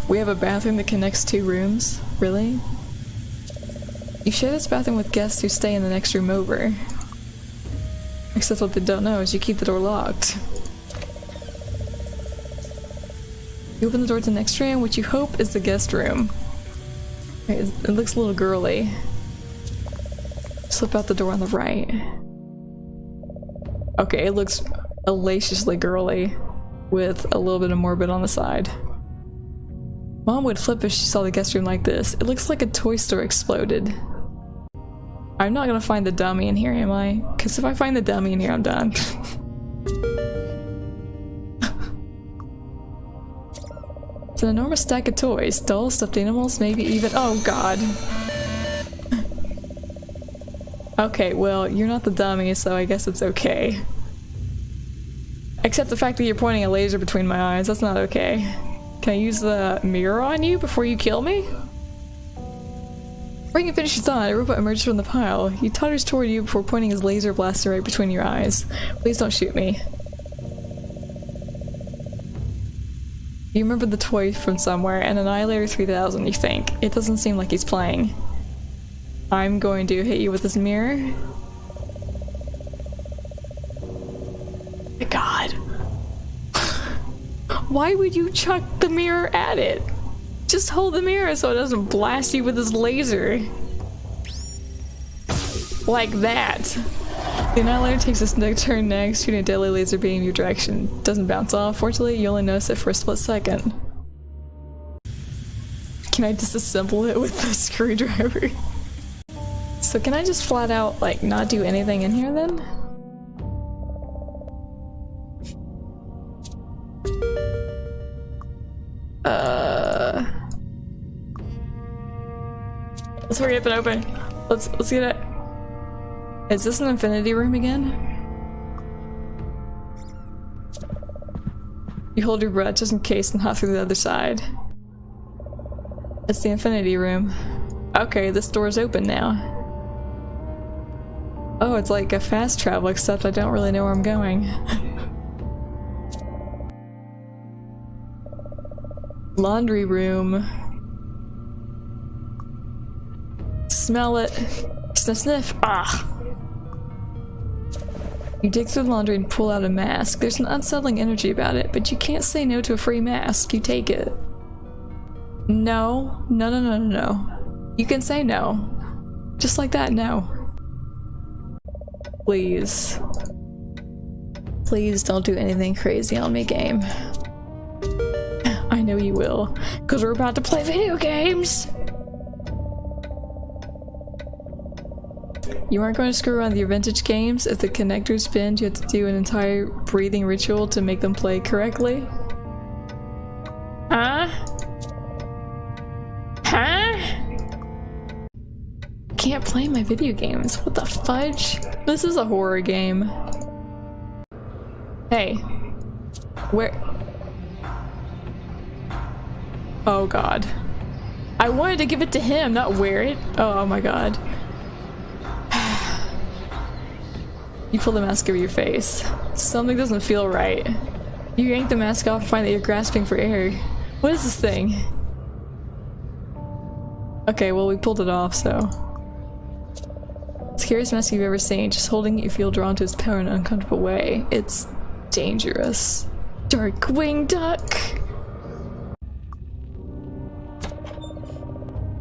We have a bathroom that connects 2 rooms? Really? You share this bathroom with guests who stay in the next room over. Except what they don't know is you keep the door locked. You open the door to the next room, which you hope is the guest room. It looks a little girly. Slip out the door on the right. Okay, it looks hellaciously girly, with a little bit of morbid on the side. Mom would flip if she saw the guest room like this. It looks like a toy store exploded. I'm not gonna find the dummy in here, am I? Because if I find the dummy in here, I'm done. It's an enormous stack of toys. Dolls, stuffed animals, maybe even— oh god. Okay, well, you're not the dummy, so I guess it's okay. Except the fact that you're pointing a laser between my eyes, that's not okay. Can I use the mirror on you before you kill me? Before you can finish your thought, a robot emerges from the pile. He totters toward you before pointing his laser blaster right between your eyes. Please don't shoot me. You remember the toy from somewhere, and Annihilator 3000, you think. It doesn't seem like he's playing. I'm going to hit you with this mirror. My god. Why would you chuck the mirror at it? Just hold the mirror so it doesn't blast you with his laser. Like that. The Annihilator takes his turn next, shooting a deadly laser beam in your direction. Doesn't bounce off. Fortunately, you only notice it for a split second. Can I disassemble it with the screwdriver? So can I just flat out, like, not do anything in here then? Let's hurry up and open. Let's get it. Is this an infinity room again? You hold your breath just in case and hop through the other side. It's the infinity room. Okay, this door's open now. Oh, it's like a fast travel, except I don't really know where I'm going. Laundry room. Smell it. Sniff, sniff. Ah! You dig through the laundry and pull out a mask. There's an unsettling energy about it, but you can't say no to a free mask. You take it. No. No, no, no, no, no. You can say no. Just like that, no. Please. Please don't do anything crazy on me, game. I know you will, because we're about to play video games! You aren't going to screw around your vintage games. If the connectors bend, you have to do an entire breathing ritual to make them play correctly. Huh? Huh? Can't play my video games. What the fudge? This is a horror game. Hey. Where? Oh god. I wanted to give it to him, not wear it. Oh my god. You pull the mask over your face. Something doesn't feel right. You yank the mask off and find that you're grasping for air. What is this thing? Okay, well we pulled it off, so. Scariest mask you've ever seen. Just holding it, you feel drawn to its power in an uncomfortable way. It's dangerous. Darkwing Duck!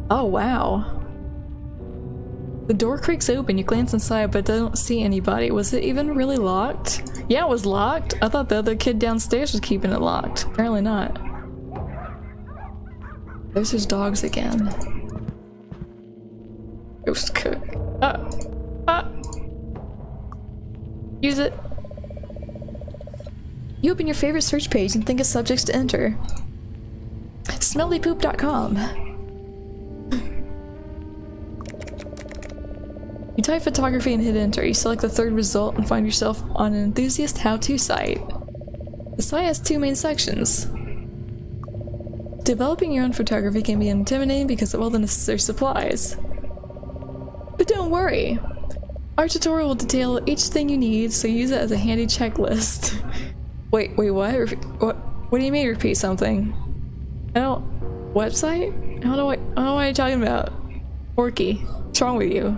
Oh wow. The door creaks open, you glance inside but don't see anybody. Was it even really locked? Yeah, it was locked! I thought the other kid downstairs was keeping it locked. Apparently not. There's his dogs again. Ghost cook. Use it. You open your favorite search page and think of subjects to enter. Smellypoop.com. You type photography and hit enter. You select the third result and find yourself on an enthusiast how-to site. The site has two main sections. Developing your own photography can be intimidating because of all the necessary supplies. But don't worry! Our tutorial will detail each thing you need, so use it as a handy checklist. Wait, what? What do you mean repeat something? Website? I don't know what you're talking about. Orky, what's wrong with you?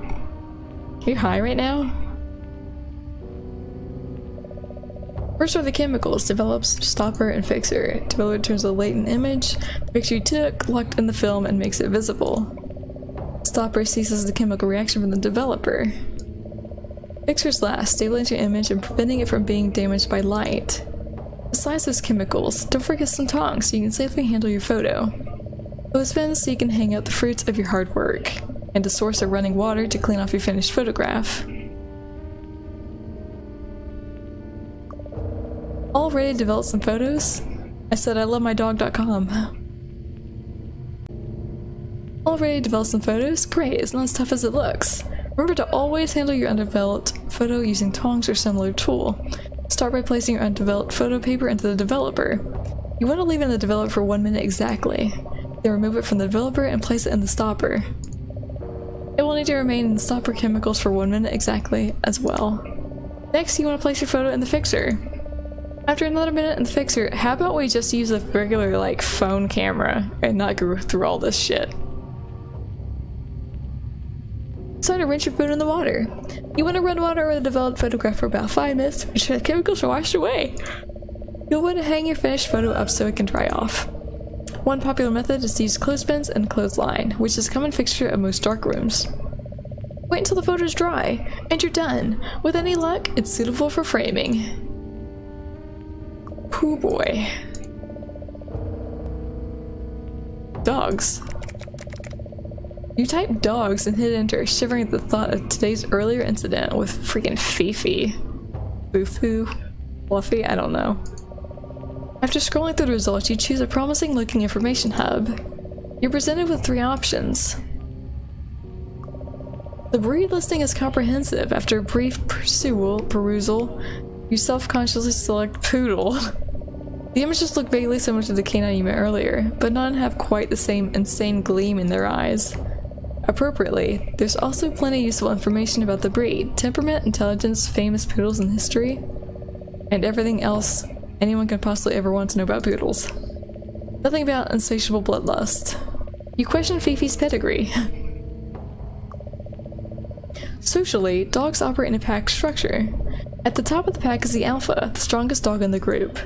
You're high right now? First are the chemicals. Develops stopper and fixer. Developer turns a latent image. The picture you took, locked in the film, and makes it visible. Stopper ceases the chemical reaction from the developer. Fixers last, stabilizing your image and preventing it from being damaged by light. Besides those chemicals, don't forget some tongs so you can safely handle your photo. Clothespins so you can hang out the fruits of your hard work. And a source of running water to clean off your finished photograph. All ready to develop some photos? I said I love my dog.com. All ready to develop some photos? Great, it's not as tough as it looks. Remember to always handle your undeveloped photo using tongs or similar tool. Start by placing your undeveloped photo paper into the developer. You want to leave it in the developer for 1 minute exactly. Then remove it from the developer and place it in the stopper. It will need to remain in the stopper chemicals for 1 minute exactly as well. Next, you want to place your photo in the fixer. After another minute in the fixer, how about we just use a regular, like, phone camera and not go through all this shit? It's time to rinse your photo in the water. You want to run water over the developed photograph for about 5 minutes, which the chemicals are washed away. You'll want to hang your finished photo up so it can dry off. One popular method is to use clothespins and clothesline, which is a common fixture of most dark rooms. Wait until the photo is dry, and you're done. With any luck, it's suitable for framing. Pooh boy. Dogs. You type dogs and hit enter, shivering at the thought of today's earlier incident with freaking Fifi. Boo-foo? Fluffy? I don't know. After scrolling through the results, you choose a promising looking information hub. You're presented with 3 options. The breed listing is comprehensive. After a brief perusal, you self-consciously select poodle. The images look vaguely similar to the canine you met earlier, but none have quite the same insane gleam in their eyes. Appropriately, there's also plenty of useful information about the breed, temperament, intelligence, famous poodles in history, and everything else anyone could possibly ever want to know about poodles. Nothing about insatiable bloodlust. You question Fifi's pedigree. Socially, dogs operate in a pack structure. At the top of the pack is the alpha, the strongest dog in the group.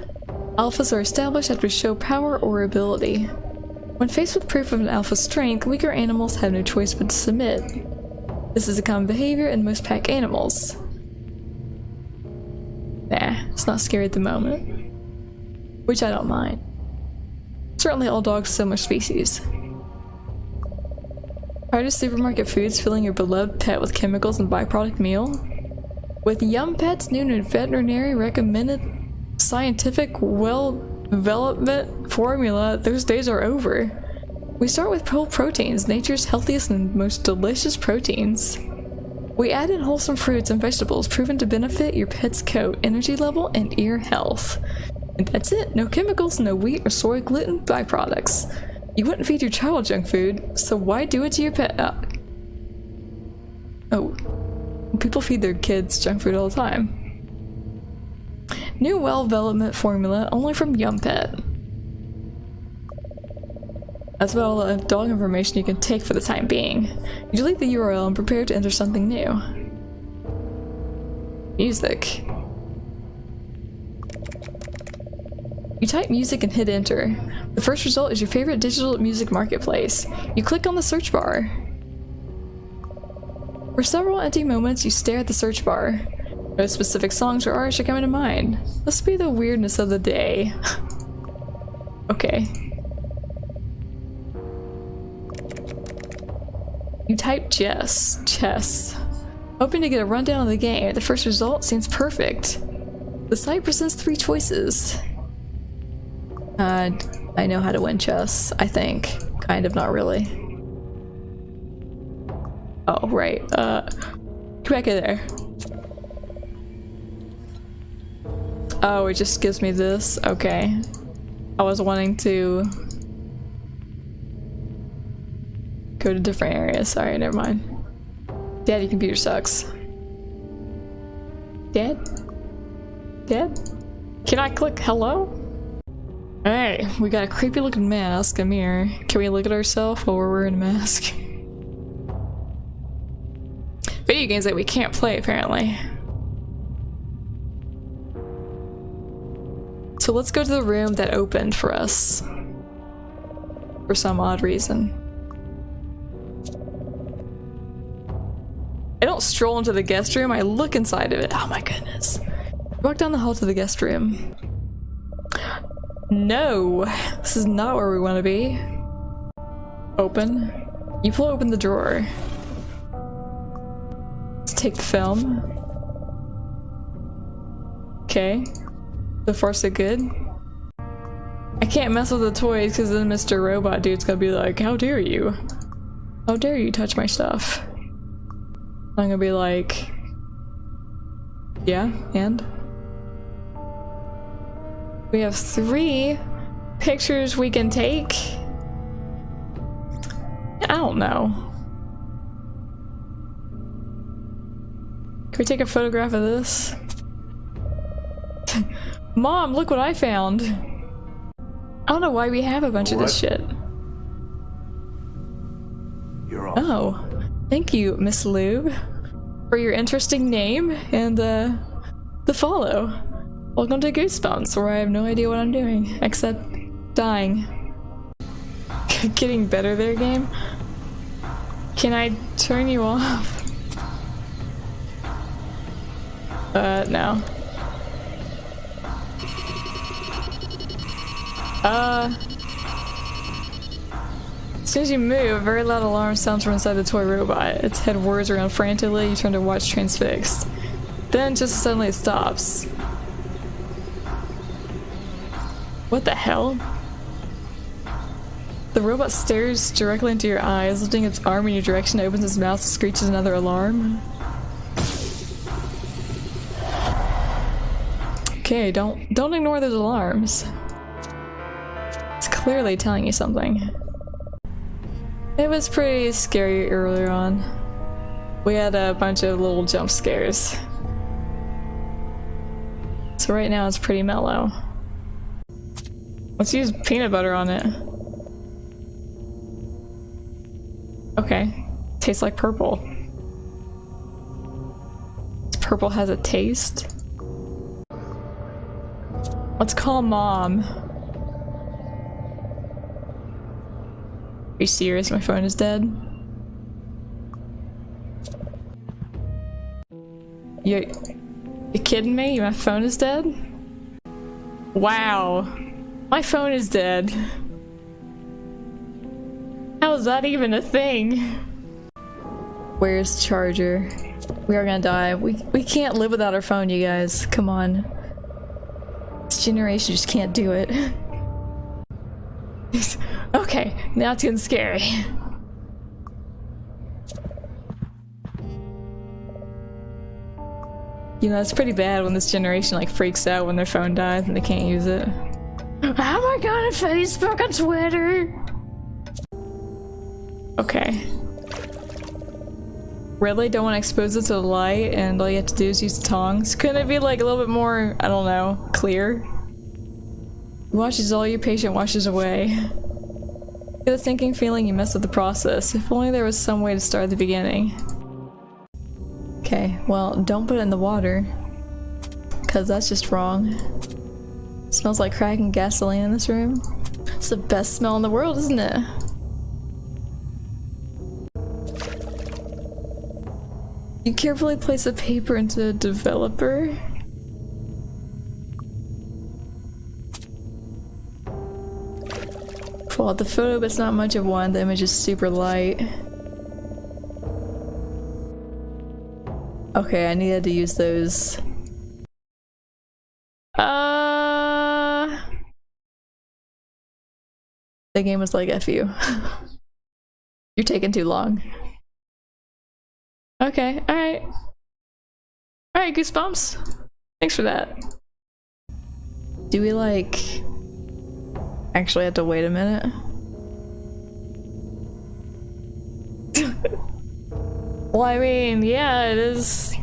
Alphas are established after show power or ability. When faced with proof of an alpha's strength, weaker animals have no choice but to submit. This is a common behavior in most pack animals. Nah, it's not scary at the moment. Which I don't mind. Certainly all dogs similar species. Prior to supermarket foods filling your beloved pet with chemicals and byproduct meal? With Yum Pet's new veterinary recommended scientific well-development formula, those days are over. We start with whole proteins, nature's healthiest and most delicious proteins. We add in wholesome fruits and vegetables proven to benefit your pet's coat, energy level, and ear health. And that's it. No chemicals, no wheat or soy, gluten, byproducts. You wouldn't feed your child junk food, so why do it to your pet? Oh. People feed their kids junk food all the time. New well-development formula only from Yum Pet. That's about all the dog information you can take for the time being. You delete the URL and prepare to enter something new. Music. You type music and hit enter. The first result is your favorite digital music marketplace. You click on the search bar. For several empty moments, you stare at the search bar. No specific songs or artists are coming to mind. Must be the weirdness of the day. Okay. You type chess. Hoping to get a rundown of the game, the first result seems perfect. The site presents 3 choices. I know how to win chess, I think. Kind of, not really. Oh, right. Get back in there. Oh, it just gives me this? Okay. I was wanting to go to different areas. Sorry, never mind. Dad, your computer sucks. Dad? Dad? Can I click hello? Alright, we got a creepy looking mask, a mirror. Can we look at ourselves while we're wearing a mask? Video games that we can't play, apparently. So let's go to the room that opened for us. For some odd reason. I don't stroll into the guest room, I look inside of it. Oh my goodness. Walk down the hall to the guest room. No! This is not where we want to be. Open. You pull open the drawer. Let's take the film. Okay. So far so good. I can't mess with the toys because then Mr. Robot Dude's gonna be like, how dare you? How dare you touch my stuff? I'm gonna be like, yeah, and? We have 3 pictures we can take? I don't know. Can we take a photograph of this? Mom, look what I found! I don't know why we have a bunch of this shit.
You're awesome.
Oh, thank you, Miss Lube, for your interesting name and the follow. Welcome to Goosebumps, where I have no idea what I'm doing, except dying. Getting better there, game? Can I turn you off? No. As soon as you move, a very loud alarm sounds from inside the toy robot. Its head whirs around frantically, you turn to watch transfixed. Then, just suddenly it stops. What the hell? The robot stares directly into your eyes, lifting its arm in your direction, opens its mouth, screeches another alarm. Okay, don't ignore those alarms. It's clearly telling you something. It was pretty scary earlier on. We had a bunch of little jump scares. So right now it's pretty mellow. Let's use peanut butter on it. Okay. Tastes like purple. Purple has a taste. Let's call Mom. Are you serious? My phone is dead? You kidding me? My phone is dead? Wow. My phone is dead. How is that even a thing? Where's the charger? We are gonna die. We can't live without our phone, you guys. Come on. This generation just can't do it. Okay, now it's getting scary. You know, it's pretty bad when this generation like freaks out when their phone dies and they can't use it. How am I going to Facebook and Twitter? Okay. Really? Don't want to expose it to the light and all you have to do is use the tongs? Couldn't it be like a little bit more, I don't know, clear? Washes all your patient washes away. Get a sinking feeling you messed up the process. If only there was some way to start at the beginning. Okay, well, don't put it in the water. Cause that's just wrong. Smells like crack and gasoline in this room. It's the best smell in the world, isn't it? You carefully place a paper into a developer. Well, the photo, but it's not much of one. The image is super light. Okay, I needed to use those. The game was like, F you. You're taking too long. Okay, alright. Alright, Goosebumps. Thanks for that. Do we like... actually have to wait a minute? Well, I mean, yeah, it is...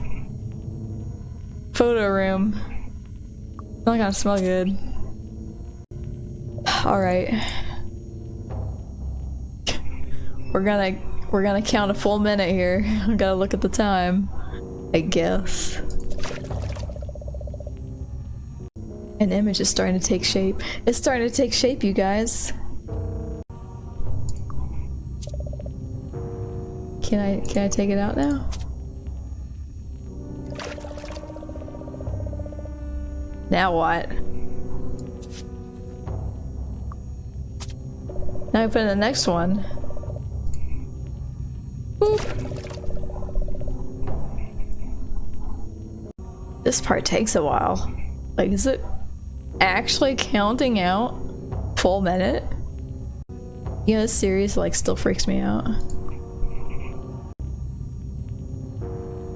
photo room. It's not gonna smell good. Alright. We're gonna count a full minute here. I gotta look at the time, I guess. An image is starting to take shape. It's starting to take shape, you guys. Can I take it out now? Now what? Now I put in the next one. Boop. This part takes a while. Like, is it actually counting out full minute? You know, this series like still freaks me out.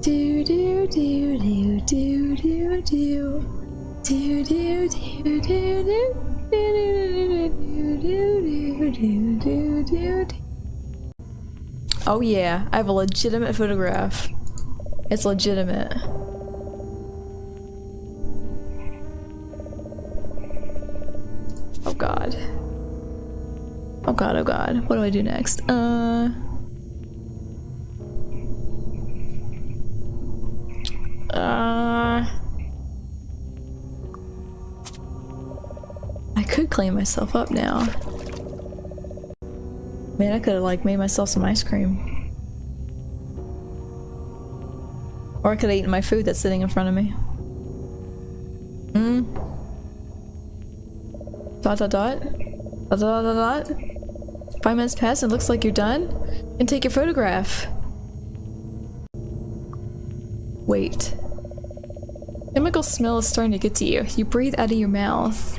Do do do do do do do do do do do do. Oh yeah, I have a legitimate photograph. It's legitimate. Oh god. Oh god, oh god. What do I do next? I could clean myself up now. Man, I could have like made myself some ice cream. Or I could have eaten my food that's sitting in front of me. Dot dot dot. Dot dot dot dot. 5 minutes pass and it looks like you're done. And take your photograph. Wait. Chemical smell is starting to get to you. You breathe out of your mouth.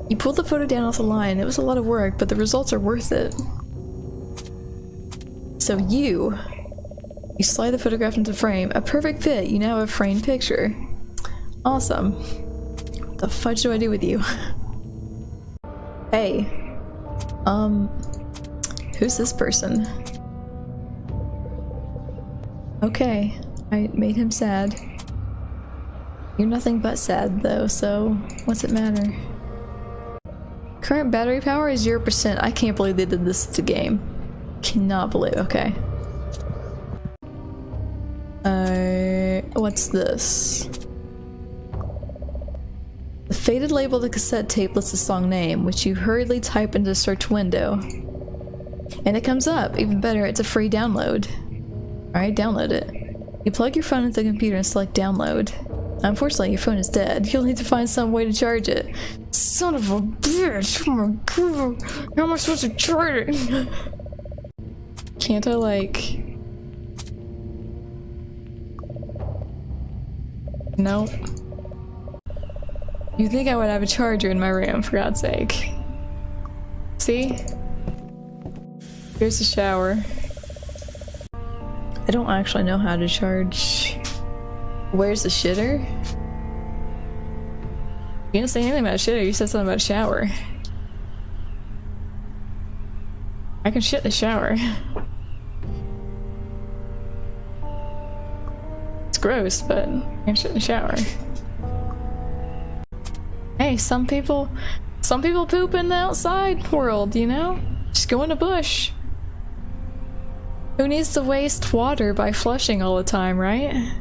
You You pulled the photo down off the line. It was a lot of work, but the results are worth it. So you slide the photograph into frame. A perfect fit. You now have a framed picture. Awesome. What the fudge do I do with you? Hey. Who's this person? Okay. I made him sad. You're nothing but sad though, so what's it matter? Current battery power is 0%. I can't believe they did this to the game. Cannot believe. Okay. What's this? The faded label of the cassette tape lists the song name, which you hurriedly type into the search window. And it comes up. Even better, it's a free download. Alright, download it. You plug your phone into the computer and select download. Unfortunately, your phone is dead. You'll need to find some way to charge it. Son of a bitch! Oh my god! How am I supposed to charge it? Can't I, like... No. You'd think I would have a charger in my room, for God's sake. See? Here's the shower. I don't actually know how to charge. Where's the shitter? You didn't say anything about a shitter, you said something about a shower. I can shit in the shower. It's gross, but I can shit in the shower. Hey, some people poop in the outside world, you know? Just go in the bush. Who needs to waste water by flushing all the time, right?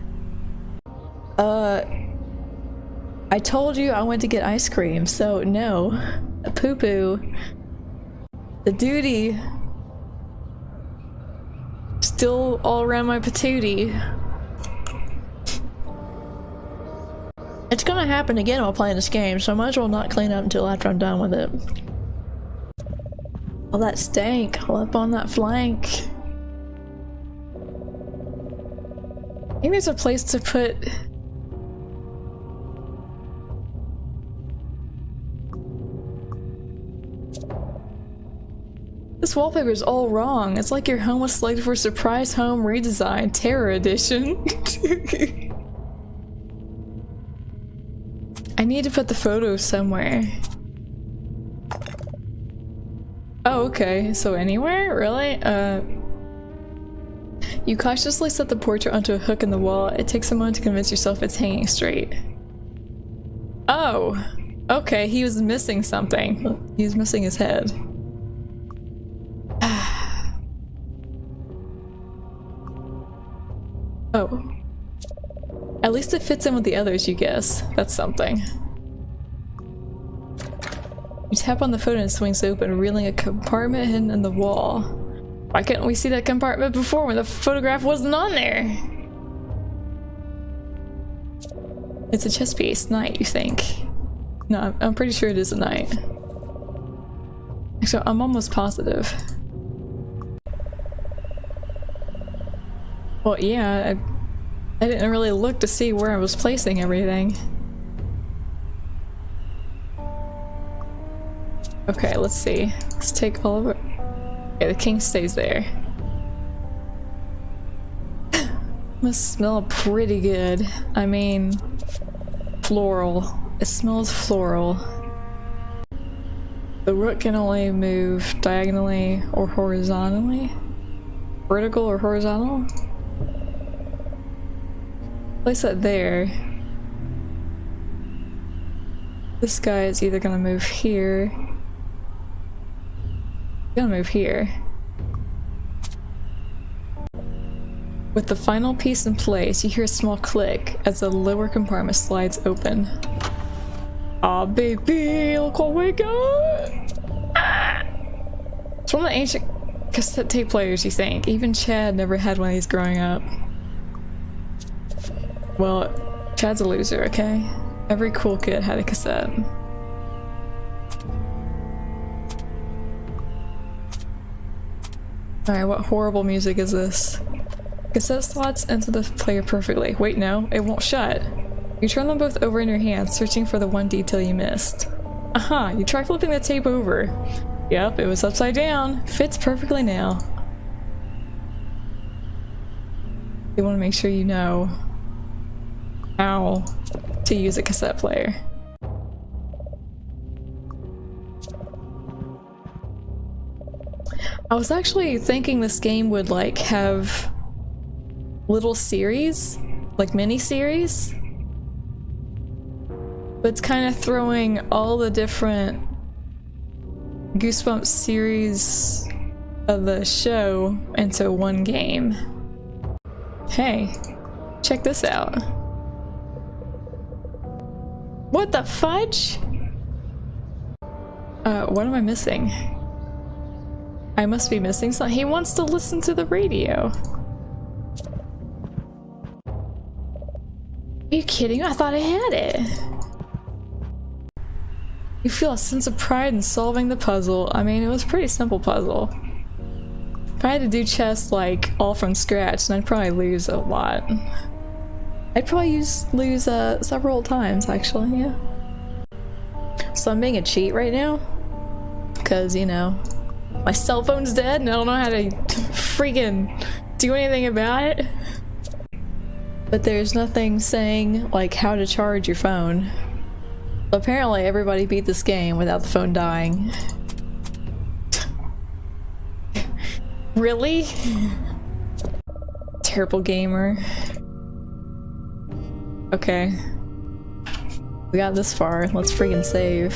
I told you I went to get ice cream, so no. A poo-poo. The duty. Still all around my patootie. It's gonna happen again while playing this game, so I might as well not clean up until after I'm done with it. All that stank all up on that flank. I think there's a place to put... This wallpaper is all wrong. It's like your home was selected for Surprise Home Redesign Terror Edition. I need to put the photo somewhere. Oh, okay. So anywhere? Really? You cautiously set the portrait onto a hook in the wall. It takes a moment to convince yourself it's hanging straight. Oh! Okay, he was missing something. He was missing his head. Oh. At least it fits in with the others, you guess. That's something. You tap on the photo and it swings open, revealing a compartment hidden in the wall. Why couldn't we see that compartment before when the photograph wasn't on there? It's a chess piece. Knight, you think? No, I'm pretty sure it is a knight. Actually, I'm almost positive. Well, yeah, I didn't really look to see where I was placing everything. Okay, let's see. Let's take all of it. Okay, the king stays there. Must smell pretty good. I mean, floral. It smells floral. The rook can only move diagonally or horizontally. Vertical or horizontal? Place that there. This guy is either gonna move here. Gonna move here. With the final piece in place, you hear a small click as the lower compartment slides open. Aw, baby, look what we got! It's one of the ancient cassette tape players, you think. Even Chad never had one of these growing up. Well, Chad's a loser, okay? Every cool kid had a cassette. Alright, what horrible music is this? Cassette slots into the player perfectly. Wait, no, it won't shut. You turn them both over in your hands, searching for the one detail you missed. Aha, you try flipping the tape over. Yep, it was upside down. Fits perfectly now. You want to make sure you know how to use a cassette player. I was actually thinking this game would like have little series, like mini-series. But it's kind of throwing all the different Goosebumps series of the show into one game. Hey, check this out. What the fudge? What am I missing? I must be missing something. He wants to listen to the radio. Are you kidding? I thought I had it. You feel a sense of pride in solving the puzzle. I mean, it was a pretty simple puzzle. If I had to do chess like all from scratch, then I'd probably lose a lot. I'd probably lose several times actually, yeah. So I'm being a cheat right now, because you know, my cell phone's dead and I don't know how to freaking do anything about it. But there's nothing saying like how to charge your phone. Apparently everybody beat this game without the phone dying. Really? Terrible gamer. Okay. We got this far. Let's freaking save.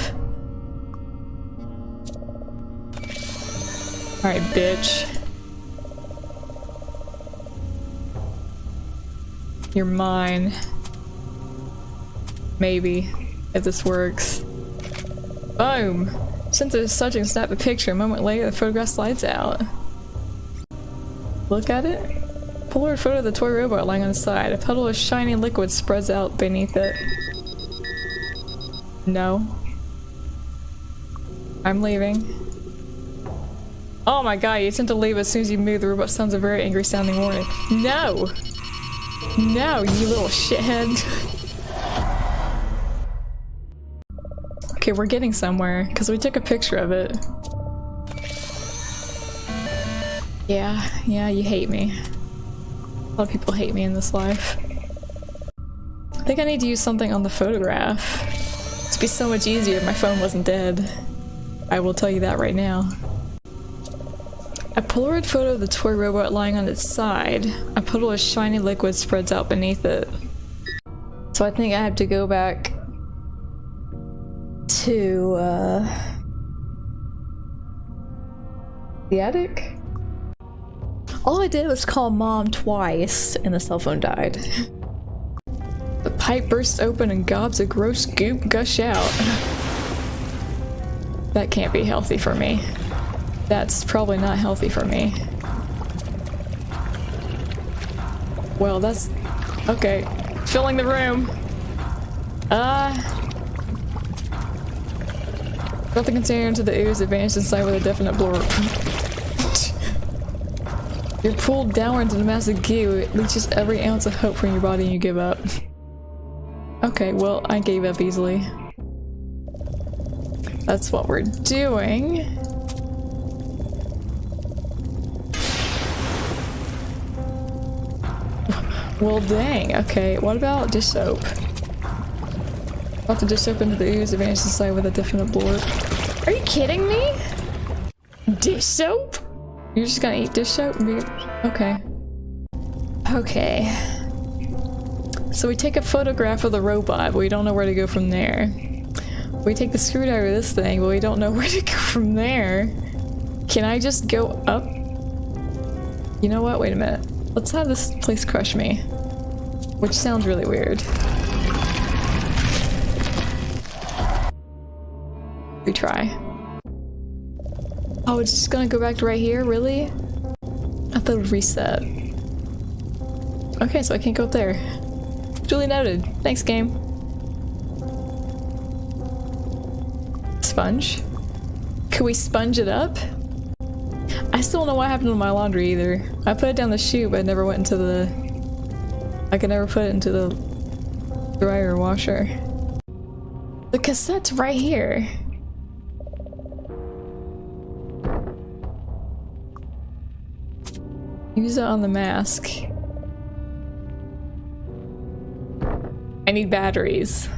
Alright, bitch. You're mine. Maybe. If this works. Boom! Sensor is such and snap a picture. A moment later, the photograph slides out. Look at it. Polaroid photo of the toy robot lying on its side. A puddle of shiny liquid spreads out beneath it. No. I'm leaving. Oh my god, you attempt to leave as soon as you move. The robot sounds a very angry sounding warning. No! No, you little shithead. Okay, we're getting somewhere, because we took a picture of it. Yeah, you hate me. A lot of people hate me in this life. I think I need to use something on the photograph. It'd be so much easier if my phone wasn't dead. I will tell you that right now. A Polaroid photo of the toy robot lying on its side. A puddle of shiny liquid spreads out beneath it. So I think I have to go back to the attic? All I did was call mom twice and the cell phone died. The pipe bursts open and gobs of gross goop gush out. That can't be healthy for me. That's probably not healthy for me. Well, that's... okay. Filling the room. Got the container into the ooze that vanished inside with a definite blurb. You're pulled downward into the massive goo. It leaches every ounce of hope from your body and you give up. Okay, well, I gave up easily. That's what we're doing. Well, dang. Okay, what about dish soap? About to dish soap into the ooze, advance inside with a definite blurb. Are you kidding me? Dish soap? You're just gonna eat dish soap? Okay. Okay. So we take a photograph of the robot, but we don't know where to go from there. We take the screwdriver of this thing, but we don't know where to go from there. Can I just go up? You know what? Wait a minute. Let's have this place crush me. Which sounds really weird. Retry. Oh, it's just gonna go back to right here? Really? I thought it would reset. Okay, so I can't go up there. Duly noted. Thanks, game. Sponge? Could we sponge it up? I still don't know what happened to my laundry either. I put it down the chute, but it never went into the... I could never put it into the dryer or washer. The cassette's right here. Use it on the mask. I need batteries.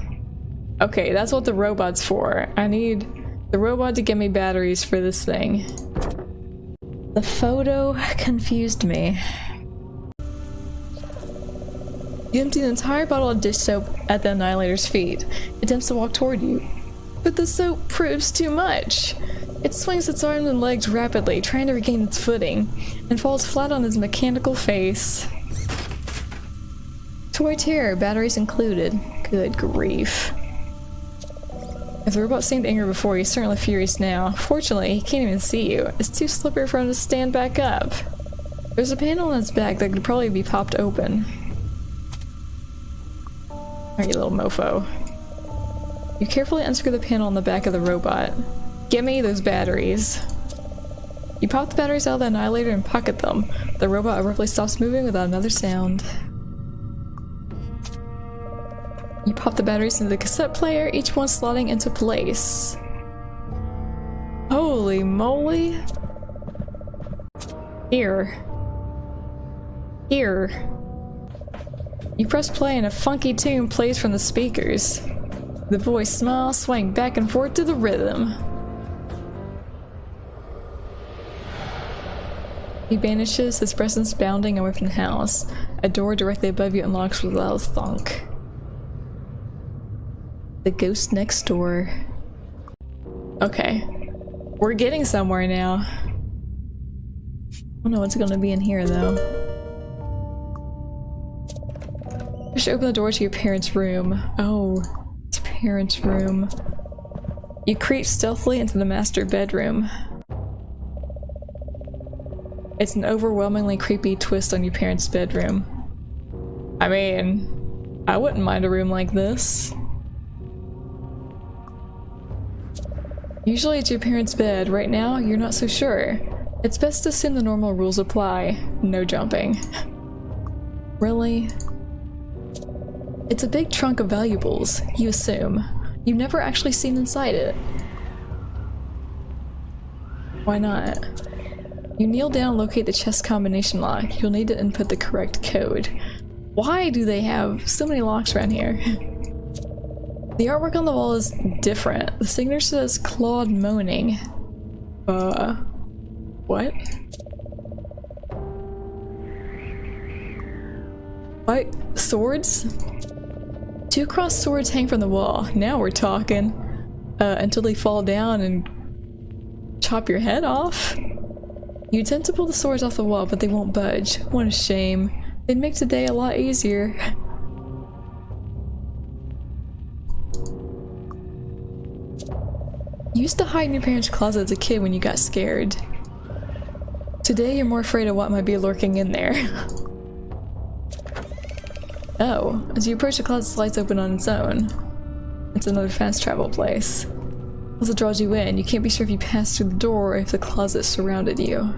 Okay, that's what the robot's for. I need the robot to give me batteries for this thing. The photo confused me. You empty an entire bottle of dish soap at the Annihilator's feet. It attempts to walk toward you, but the soap proves too much. It swings its arms and legs rapidly, trying to regain its footing, and falls flat on his mechanical face. Toy terror, batteries included. Good grief. If the robot seemed angry before, he's certainly furious now. Fortunately, he can't even see you. It's too slippery for him to stand back up. There's a panel on his back that could probably be popped open. Alright, you little mofo. You carefully unscrew the panel on the back of the robot. Give me those batteries. You pop the batteries out of the Annihilator and pocket them. The robot abruptly stops moving without another sound. You pop the batteries into the cassette player, each one slotting into place. Holy moly! Here. Here. You press play and a funky tune plays from the speakers. The boys smile, swaying back and forth to the rhythm. He vanishes, his presence bounding away from the house. A door directly above you unlocks with a loud thunk. The ghost next door. Okay. We're getting somewhere now. I don't know what's gonna be in here though. Push open the door to your parents' room. Oh, it's parents' room. You creep stealthily into the master bedroom. It's an overwhelmingly creepy twist on your parents' bedroom. I mean, I wouldn't mind a room like this. Usually it's your parents' bed. Right now, you're not so sure. It's best to assume the normal rules apply. No jumping. Really? It's a big trunk of valuables, you assume. You've never actually seen inside it. Why not? You kneel down and locate the chest combination lock. You'll need to input the correct code. Why do they have so many locks around here? The artwork on the wall is different. The signature says clawed moaning. What? What? Swords? 2 crossed swords hang from the wall. Now we're talking. Until they fall down and chop your head off? You attempt to pull the swords off the wall, but they won't budge. What a shame. They'd make today a lot easier. You used to hide in your parents' closet as a kid when you got scared. Today you're more afraid of what might be lurking in there. Oh, as you approach the closet, slides open on its own. It's another fast travel place. As it draws you in, you can't be sure if you passed through the door or if the closet surrounded you.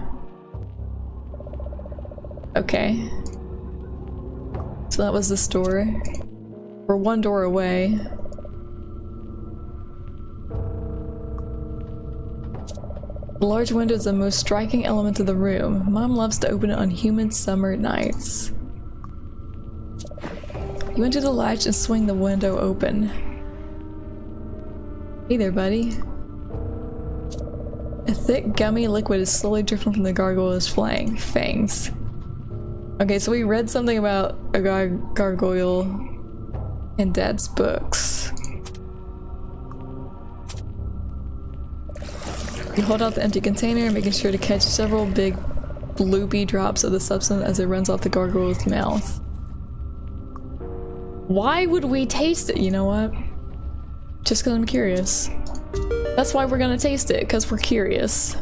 Okay. So that was this door. We're one door away. The large window is the most striking element of the room. Mom loves to open it on humid summer nights. You enter the latch and swing the window open. Hey there, buddy. A thick, gummy liquid is slowly drifting from the gargoyle's fangs. Okay, so we read something about a gargoyle in Dad's books. You hold out the empty container, making sure to catch several big bloopy drops of the substance as it runs off the gargoyle's mouth. Why would we taste it? You know what? Just because I'm curious. That's why we're gonna taste it, because we're curious.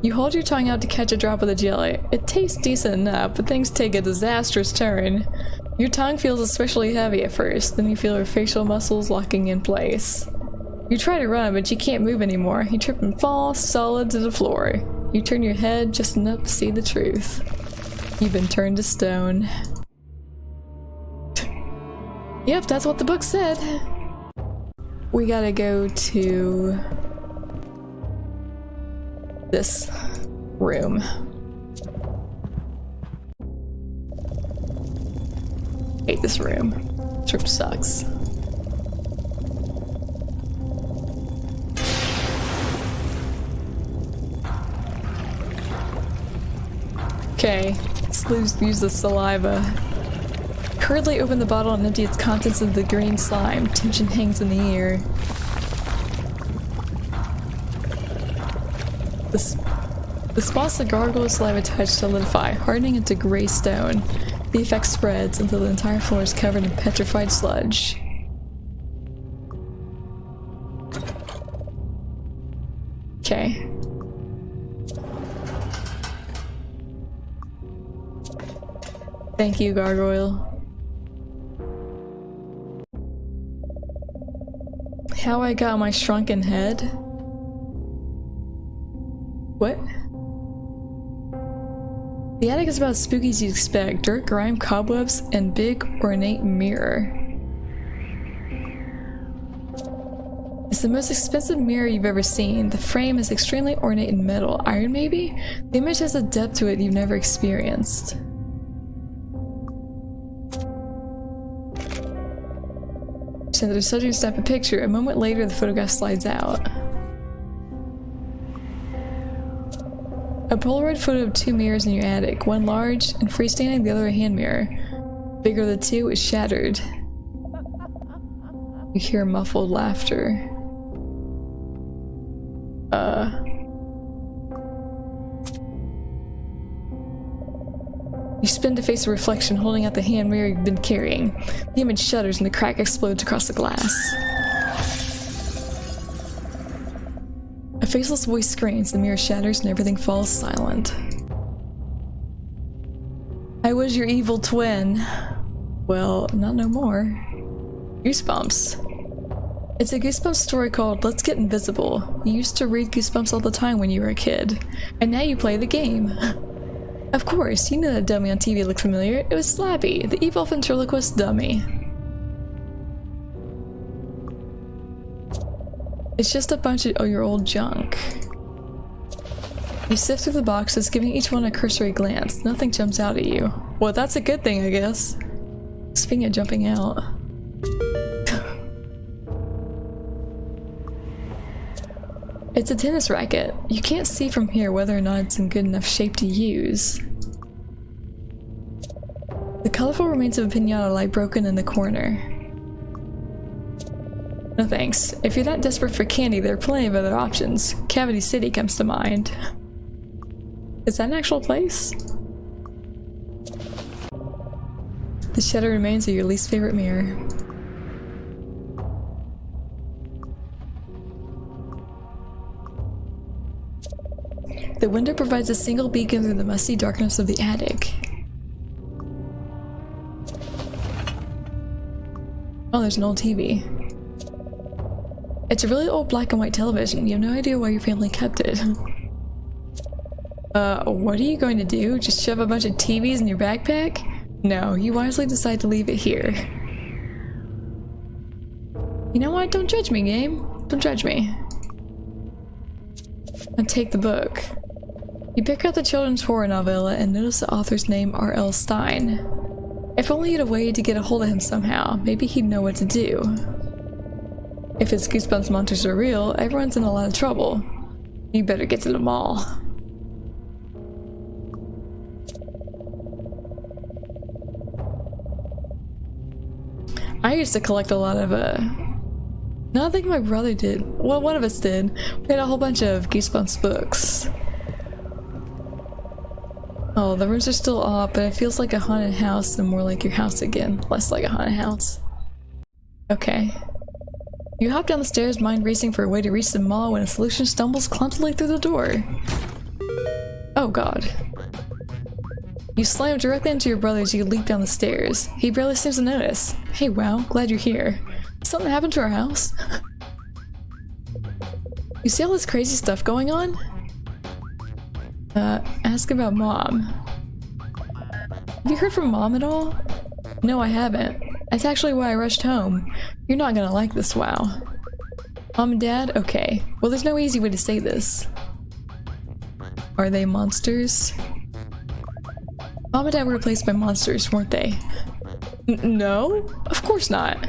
You hold your tongue out to catch a drop of the jelly. It tastes decent enough, but things take a disastrous turn. Your tongue feels especially heavy at first, then you feel your facial muscles locking in place. You try to run, but you can't move anymore. You trip and fall, solid to the floor. You turn your head just enough to see the truth. You've been turned to stone. Yep, that's what the book said. We gotta go to this room. Hate this room. This room sucks. Okay, let's use the saliva. Hurriedly open the bottle and empty its contents into the green slime. Tension hangs in the air. The spots the gargoyle saliva touch solidify, hardening into gray stone. The effect spreads until the entire floor is covered in petrified sludge. Okay. Thank you, gargoyle. How I got my shrunken head? What? The attic is about as spooky as you'd expect. Dirt, grime, cobwebs, and big ornate mirror. It's the most expensive mirror you've ever seen. The frame is extremely ornate in metal. Iron, maybe? The image has a depth to it you've never experienced. So the subject snapped a picture. A moment later, the photograph slides out. A Polaroid photo of two mirrors in your attic. One large and freestanding, the other a hand mirror. Bigger of the two is shattered. You hear muffled laughter. You spin to face a reflection holding out the hand mirror you've been carrying. The image shudders and the crack explodes across the glass. A faceless voice screams, the mirror shatters and everything falls silent. I was your evil twin. Well, not no more. Goosebumps. It's a Goosebumps story called Let's Get Invisible. You used to read Goosebumps all the time when you were a kid. And now you play the game. Of course, you knew that dummy on TV looked familiar. It was Slappy, the evil ventriloquist dummy. It's just a bunch of your old junk. You sift through the boxes, giving each one a cursory glance. Nothing jumps out at you. Well, that's a good thing, I guess. Speaking of jumping out. It's a tennis racket. You can't see from here whether or not it's in good enough shape to use. The colorful remains of a pinata lie broken in the corner. No thanks. If you're that desperate for candy, there are plenty of other options. Cavity City comes to mind. Is that an actual place? The shattered remains of your least favorite mirror. The window provides a single beacon through the musty darkness of the attic. Oh, there's an old TV. It's a really old black and white television. You have no idea why your family kept it. What are you going to do? Just shove a bunch of TVs in your backpack? No, you wisely decide to leave it here. You know what? Don't judge me, game. Don't judge me. And take the book. You pick out the children's horror novella and notice the author's name, R.L. Stine. If only you'd a way to get a hold of him somehow, maybe he'd know what to do. If his Goosebumps monsters are real, everyone's in a lot of trouble. You better get to the mall. I used to collect a lot of, no, I think my brother did. Well, one of us did. We had a whole bunch of Goosebumps books. Oh, the rooms are still off, but it feels like a haunted house and more like your house again. Less like a haunted house. Okay. You hop down the stairs, mind racing for a way to reach the mall when a solution stumbles clumsily through the door. Oh god. You slam directly into your brother as you leap down the stairs. He barely seems to notice. Hey, wow, glad you're here. Something happened to our house? You see all this crazy stuff going on? Ask about Mom. Have you heard from Mom at all? No, I haven't. That's actually why I rushed home. You're not gonna like this, wow. Mom and Dad? Okay. Well, there's no easy way to say this. Are they monsters? Mom and Dad were replaced by monsters, weren't they? No, of course not.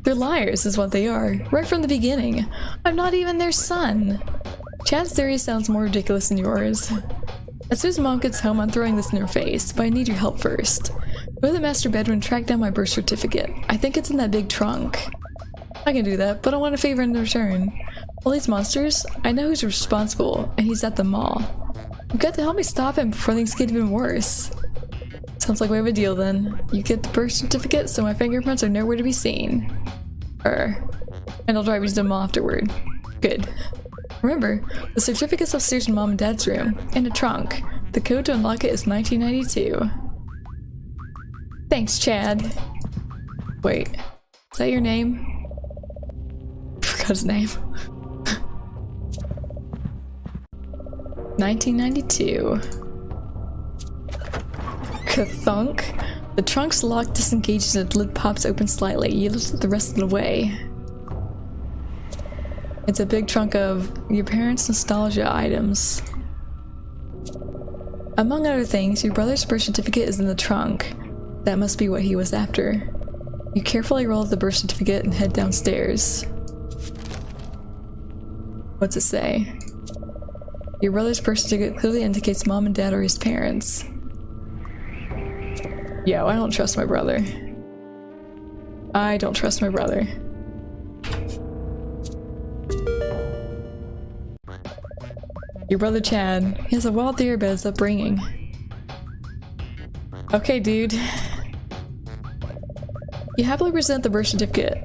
They're liars is what they are, right from the beginning. I'm not even their son. Chad's theory sounds more ridiculous than yours. As soon as Mom gets home, I'm throwing this in her face, but I need your help first. Go to the master bedroom and track down my birth certificate. I think it's in that big trunk. I can do that, but I want a favor in return. All these monsters, I know who's responsible, and he's at the mall. You've got to help me stop him before things get even worse. Sounds like we have a deal then. You get the birth certificate so my fingerprints are nowhere to be seen. And I'll drive you to the mall afterward. Good. Remember, the certificate's upstairs in Mom and Dad's room, in a trunk. The code to unlock it is 1992. Thanks, Chad. Wait, is that your name? I forgot his name. 1992. Ka-thunk. The trunk's lock disengages and the lid pops open slightly. You lift it the rest of the way. It's a big trunk of your parents' nostalgia items. Among other things, your brother's birth certificate is in the trunk. That must be what he was after. You carefully roll up the birth certificate and head downstairs. What's it say? Your brother's birth certificate clearly indicates Mom and Dad are his parents. Yo, I don't trust my brother. I don't trust my brother. Your brother Chad. He has a wild theory about his upbringing. Okay, dude. You happily present the birth certificate,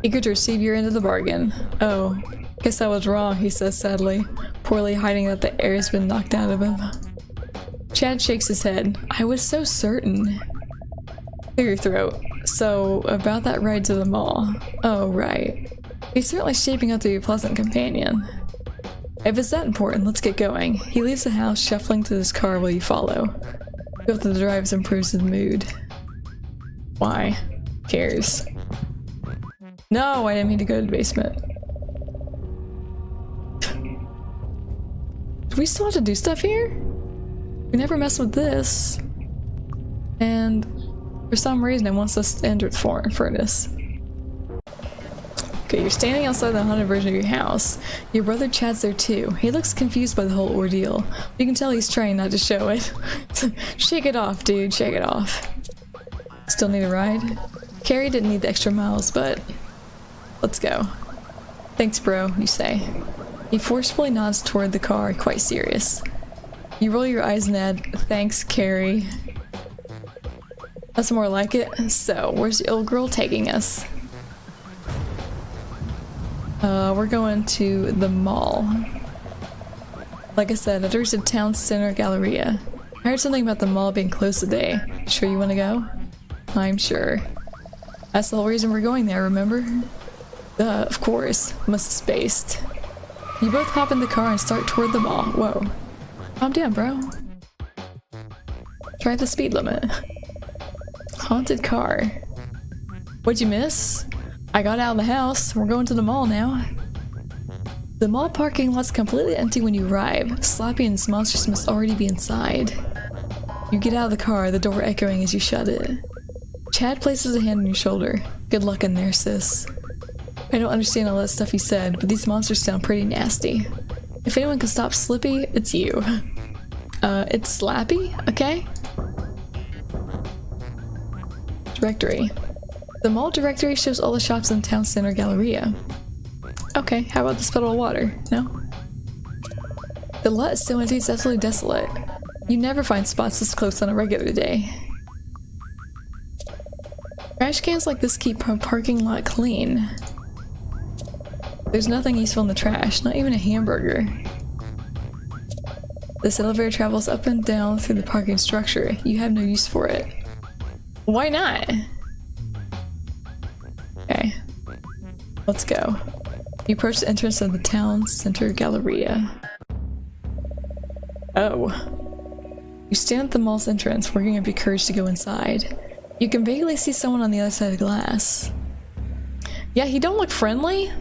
eager to receive your end of the bargain. Oh, guess I was wrong, he says sadly, poorly hiding that the air has been knocked out of him. Chad shakes his head. I was so certain. Clear your throat. So, about that ride to the mall. Oh, right. He's certainly shaping up to be a pleasant companion. If it's that important, let's get going. He leaves the house, shuffling to his car while you follow. Go to the drive improves his mood. Why? Who cares? No, I didn't mean to go to the basement. Do we still have to do stuff here? We never messed with this. And for some reason it wants us to enter the furnace. Okay, you're standing outside the haunted version of your house. Your brother Chad's there too. He looks confused by the whole ordeal. You can tell he's trying not to show it. Shake it off, dude. Shake it off. Still need a ride? Carrie didn't need the extra miles, but let's go. Thanks, bro, you say. He forcefully nods toward the car, quite serious. You roll your eyes and add, thanks, Carrie. That's more like it. So, where's the old girl taking us? We're going to the mall. Like I said, there's a town center galleria. I heard something about the mall being closed today. Sure you want to go? I'm sure. That's the whole reason we're going there, remember? Duh, of course. Must have spaced. You both hop in the car and start toward the mall. Whoa. Calm down, bro. Drive the speed limit. Haunted car. What'd you miss? I got out of the house. We're going to the mall now. The mall parking lot's completely empty when you arrive. Slappy and his monsters must already be inside. You get out of the car, the door echoing as you shut it. Chad places a hand on your shoulder. Good luck in there, sis. I don't understand all that stuff you said, but these monsters sound pretty nasty. If anyone can stop Slippy, it's you. It's Slappy? Okay? Directory. The mall directory shows all the shops in Town Center Galleria. Okay, how about this puddle of water? No? The lot is so empty it's absolutely desolate. You never find spots this close on a regular day. Trash cans like this keep our parking lot clean. There's nothing useful in the trash, not even a hamburger. This elevator travels up and down through the parking structure. You have no use for it. Why not? Okay. Let's go. You approach the entrance of the Town Center Galleria. Oh. You stand at the mall's entrance, working up your courage to go inside. You can vaguely see someone on the other side of the glass. Yeah, he don't look friendly.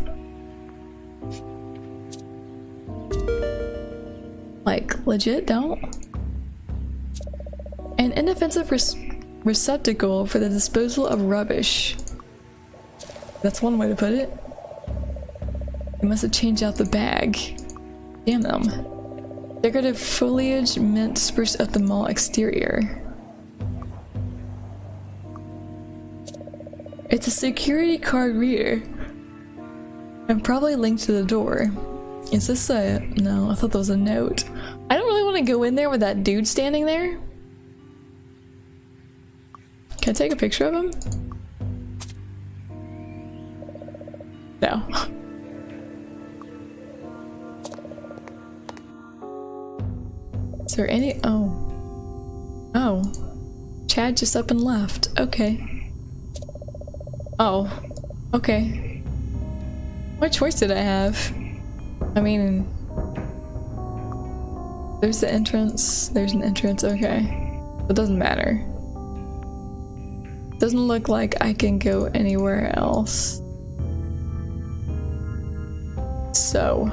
Like, legit don't. An inoffensive receptacle for the disposal of rubbish. That's one way to put it. They must have changed out the bag. Damn them. Decorative foliage meant to spruce up the mall exterior. It's a security card reader. And probably linked to the door. Is this a... no, I thought that was a note. I don't really want to go in there with that dude standing there. Can I take a picture of him? No. Is there any... oh. Oh. Chad just up and left. Okay. Oh. Okay. What choice did I have? I mean... there's the entrance. There's an entrance. Okay. It doesn't matter. Doesn't look like I can go anywhere else. So...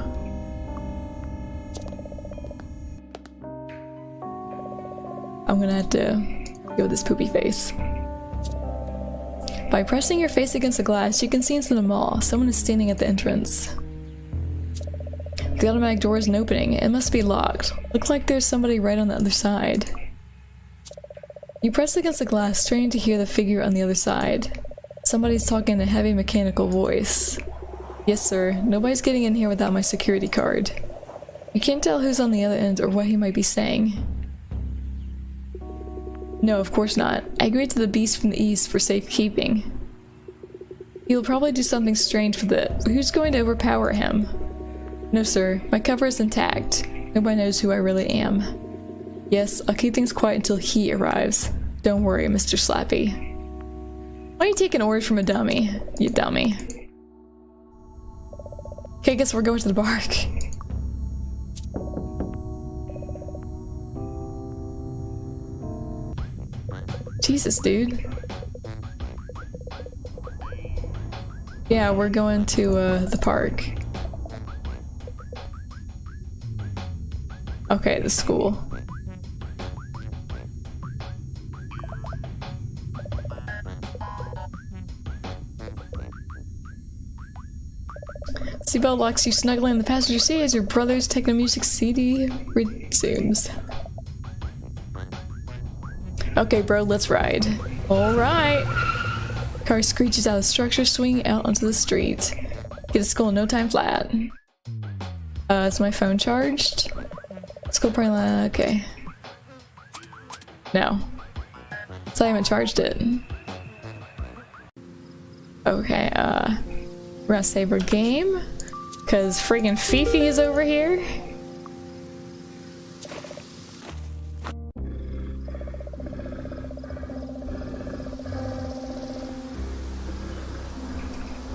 I'm gonna have to go with this poopy face. By pressing your face against the glass, you can see into the mall. Someone is standing at the entrance. The automatic door isn't opening. It must be locked. Looks like there's somebody right on the other side. You press against the glass, straining to hear the figure on the other side. Somebody's talking in a heavy mechanical voice. Yes, sir. Nobody's getting in here without my security card. You can't tell who's on the other end or what he might be saying. No, of course not. I agreed to the beast from the east for safekeeping. He'll probably do something strange with it. Who's going to overpower him? No, sir. My cover is intact. Nobody knows who I really am. Yes, I'll keep things quiet until he arrives. Don't worry, Mr. Slappy. Why are you taking orders from a dummy? You dummy. Okay, I guess we're going to the park. Jesus, dude. Yeah, we're going to the park. Okay, the school. Seatbelt locks you snugly in the passenger seat as your brother's techno music CD resumes. Okay, bro, let's ride. Alright! Car screeches out of the structure, swinging out onto the street. Get to school in no time flat. Is my phone charged? School parking lot, okay. No. So I haven't charged it. Okay, we're gonna save our game. Cause friggin' Fifi is over here.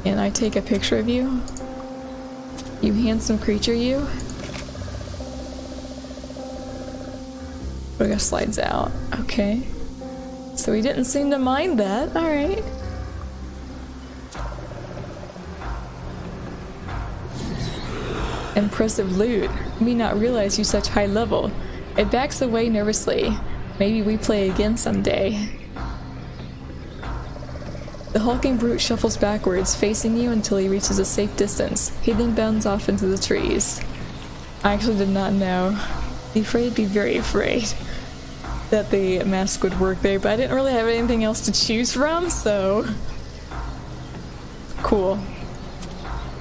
And I take a picture of you? You handsome creature, you? We got slides out. Okay. So he didn't seem to mind that. Alright. Impressive loot. You may not realize you such high level. It backs away nervously. Maybe we play again someday. The hulking brute shuffles backwards, facing you until he reaches a safe distance. He then bounds off into the trees. I actually did not know. Be very afraid that the mask would work there, but I didn't really have anything else to choose from, so... Cool.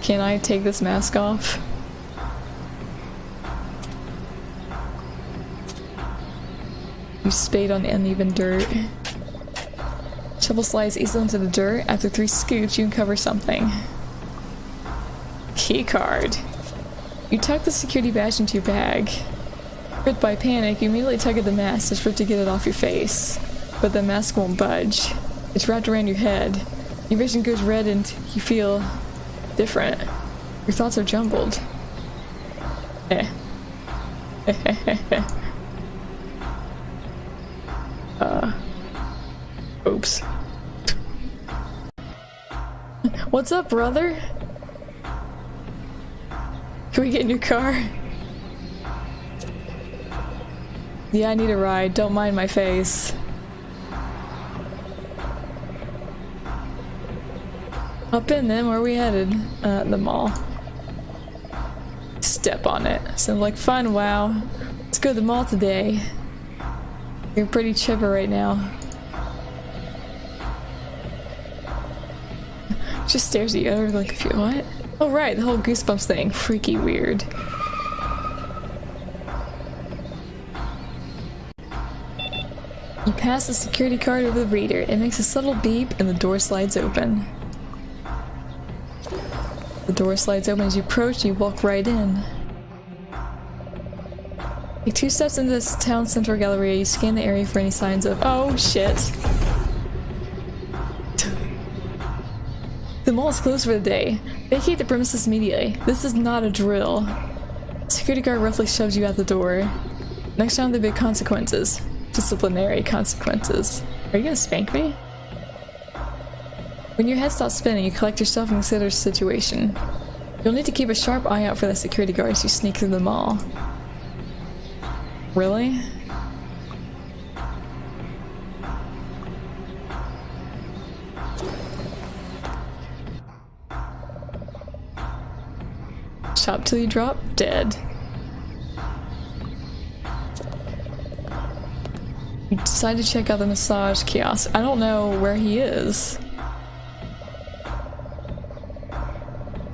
Can I take this mask off? You spade on uneven dirt. Shovel slides easily into the dirt. After 3 scoops, you uncover something. Key card. You tuck the security badge into your bag. Gripped by panic, you immediately tug at the mask, desperate to get it off your face. But the mask won't budge. It's wrapped around your head. Your vision goes red and you feel different. Your thoughts are jumbled. Oops. What's up, brother? Can we get in your car? Yeah, I need a ride. Don't mind my face. Up in then, where are we headed? The mall. Step on it. Sounds like fun, wow. Let's go to the mall today. You're pretty chipper right now. Just stares at you like, what? Oh right, the whole Goosebumps thing. Freaky weird. You pass the security card over the reader. It makes a subtle beep and the door slides open. The door slides open as you approach and you walk right in. Take 2 steps into this town center gallery. You scan the area for any signs of— oh shit. The mall is closed for the day. Vacate the premises immediately. This is not a drill. The security guard roughly shoves you out the door. Next time there'll be consequences. Disciplinary consequences. Are you gonna spank me? When your head stops spinning, you collect yourself and consider the situation. You'll need to keep a sharp eye out for the security guard as you sneak through the mall. Really? Shop till you drop dead. You decide to check out the massage kiosk. I don't know where he is.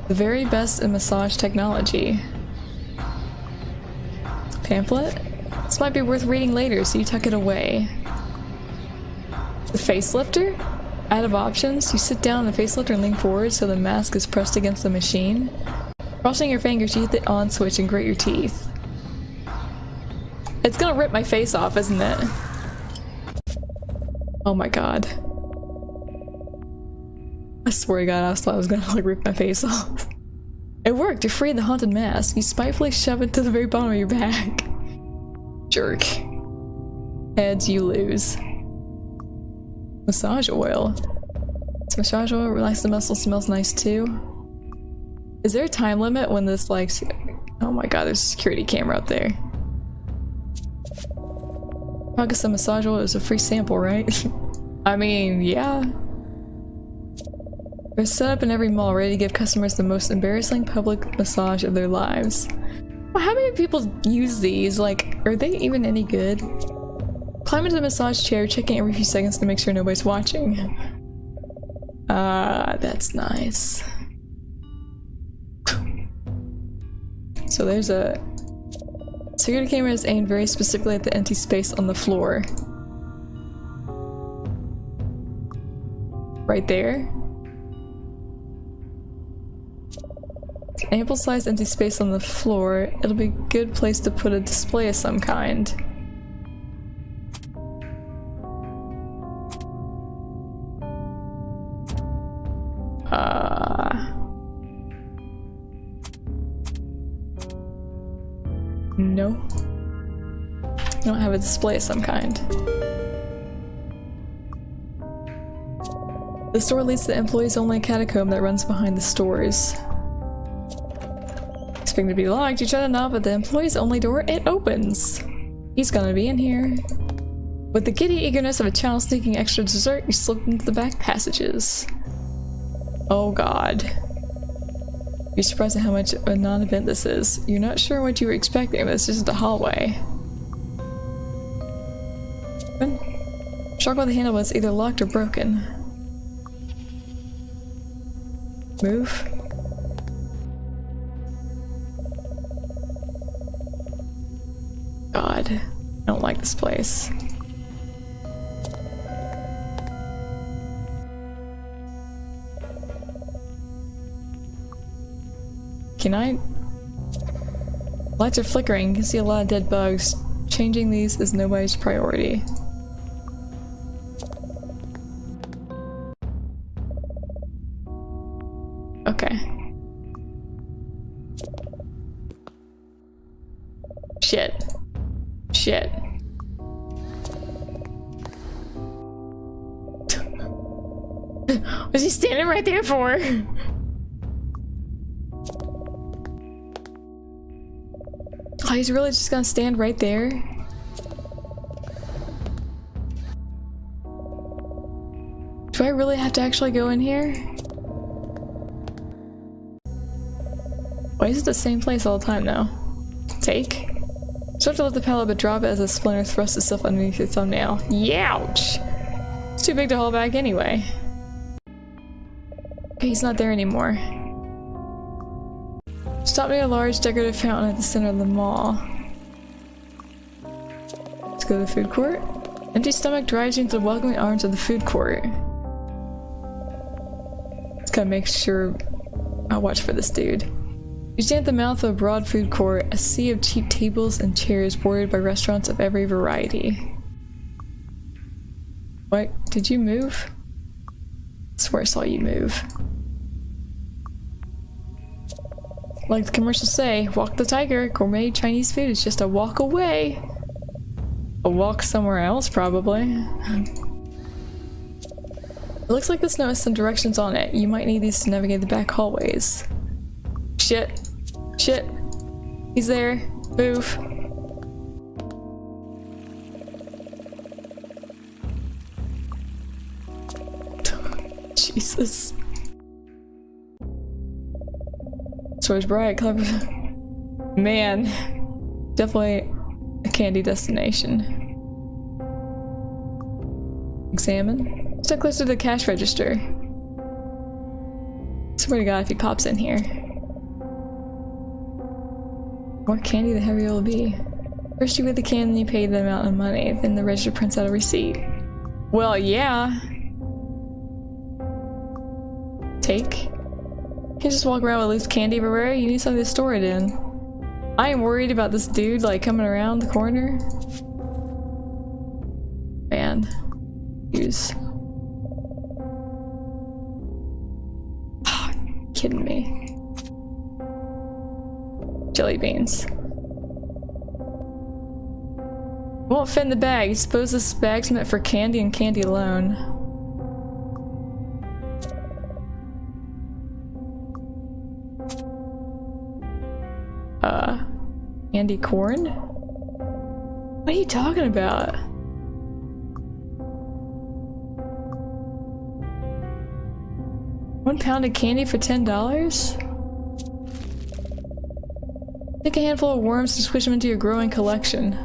The very best in massage technology. Pamphlet? This might be worth reading later, so you tuck it away. The facelifter? Out of options, you sit down in the facelifter and lean forward so the mask is pressed against the machine. Crossing your fingers, you hit the on switch and grit your teeth. It's gonna rip my face off, isn't it? Oh my god. I swear to god, I thought I was gonna like rip my face off. It worked! You're free of the haunted mask. You spitefully shove it to the very bottom of your back. Jerk. Heads, you lose. Massage oil. It's massage oil, relax the muscles, smells nice too. Is there a time limit when this like— oh my god, there's a security camera up there. Probably some massage oil is a free sample, right? I mean, yeah. They're set up in every mall, ready to give customers the most embarrassing public massage of their lives. Well, how many people use these? Like, are they even any good? Climb into the massage chair, checking every few seconds to make sure nobody's watching. That's nice. So there's a— security camera is aimed very specifically at the empty space on the floor. Right there. Ample sized empty space on the floor. It'll be a good place to put a display of some kind. No. I don't have a display of some kind. The store leads to the employees only catacomb that runs behind the stores. Expecting to be locked, you try to knock at the employees only door, it opens. He's gonna be in here. With the giddy eagerness of a child sneaking extra dessert, you slip into the back passages. Oh god. You're surprised at how much of a non-event this is. You're not sure what you were expecting, but it's just a hallway. Struck by the handle, but it's either locked or broken. Move. God, I don't like this place. Can I? Lights are flickering. You can see a lot of dead bugs. Changing these is nobody's priority. Okay. Shit. Shit. What's he standing right there for? Oh, he's really just gonna stand right there? Do I really have to actually go in here? Why is it the same place all the time now? Take? Start to lift the pallet but drop it as a splinter thrusts itself underneath your thumbnail. Youch! It's too big to haul back anyway. Okay, he's not there anymore. Stop near a large decorative fountain at the center of the mall. Let's go to the food court. Empty stomach drives you into the welcoming arms of the food court. Just gotta make sure I'll watch for this dude. You stand at the mouth of a broad food court, a sea of cheap tables and chairs bordered by restaurants of every variety. What? Did you move? I swear I saw you move. Like the commercials say, walk the tiger, gourmet Chinese food is just a walk away. A walk somewhere else, probably. It looks like this note has some directions on it. You might need these to navigate the back hallways. Shit. Shit. He's there. Move. Jesus. Storage bright, clever. Man. Definitely a candy destination. Examine. Step closer to the cash register. Swear to God if he pops in here. More candy, the heavier it will be. First you weigh the candy and you pay the amount of money, then the register prints out a receipt. Well, yeah. Take. You can't just walk around with loose candy everywhere, you need something to store it in. I am worried about this dude like coming around the corner. Man. Use. Kidding me. Jelly beans. Won't fit in the bag. You suppose this bag's meant for candy and candy alone. Candy corn? What are you talking about? £1 of candy for $10? Take a handful of worms and squish them into your growing collection.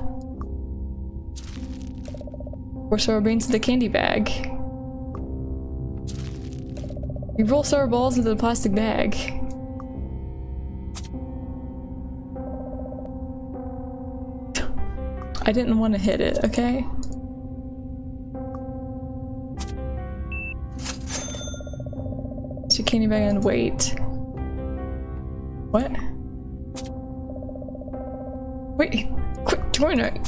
Pour sour beans into the candy bag. You roll sour balls into the plastic bag. I didn't want to hit it, okay? Put your candy bag and wait. What? Wait, quick, join it.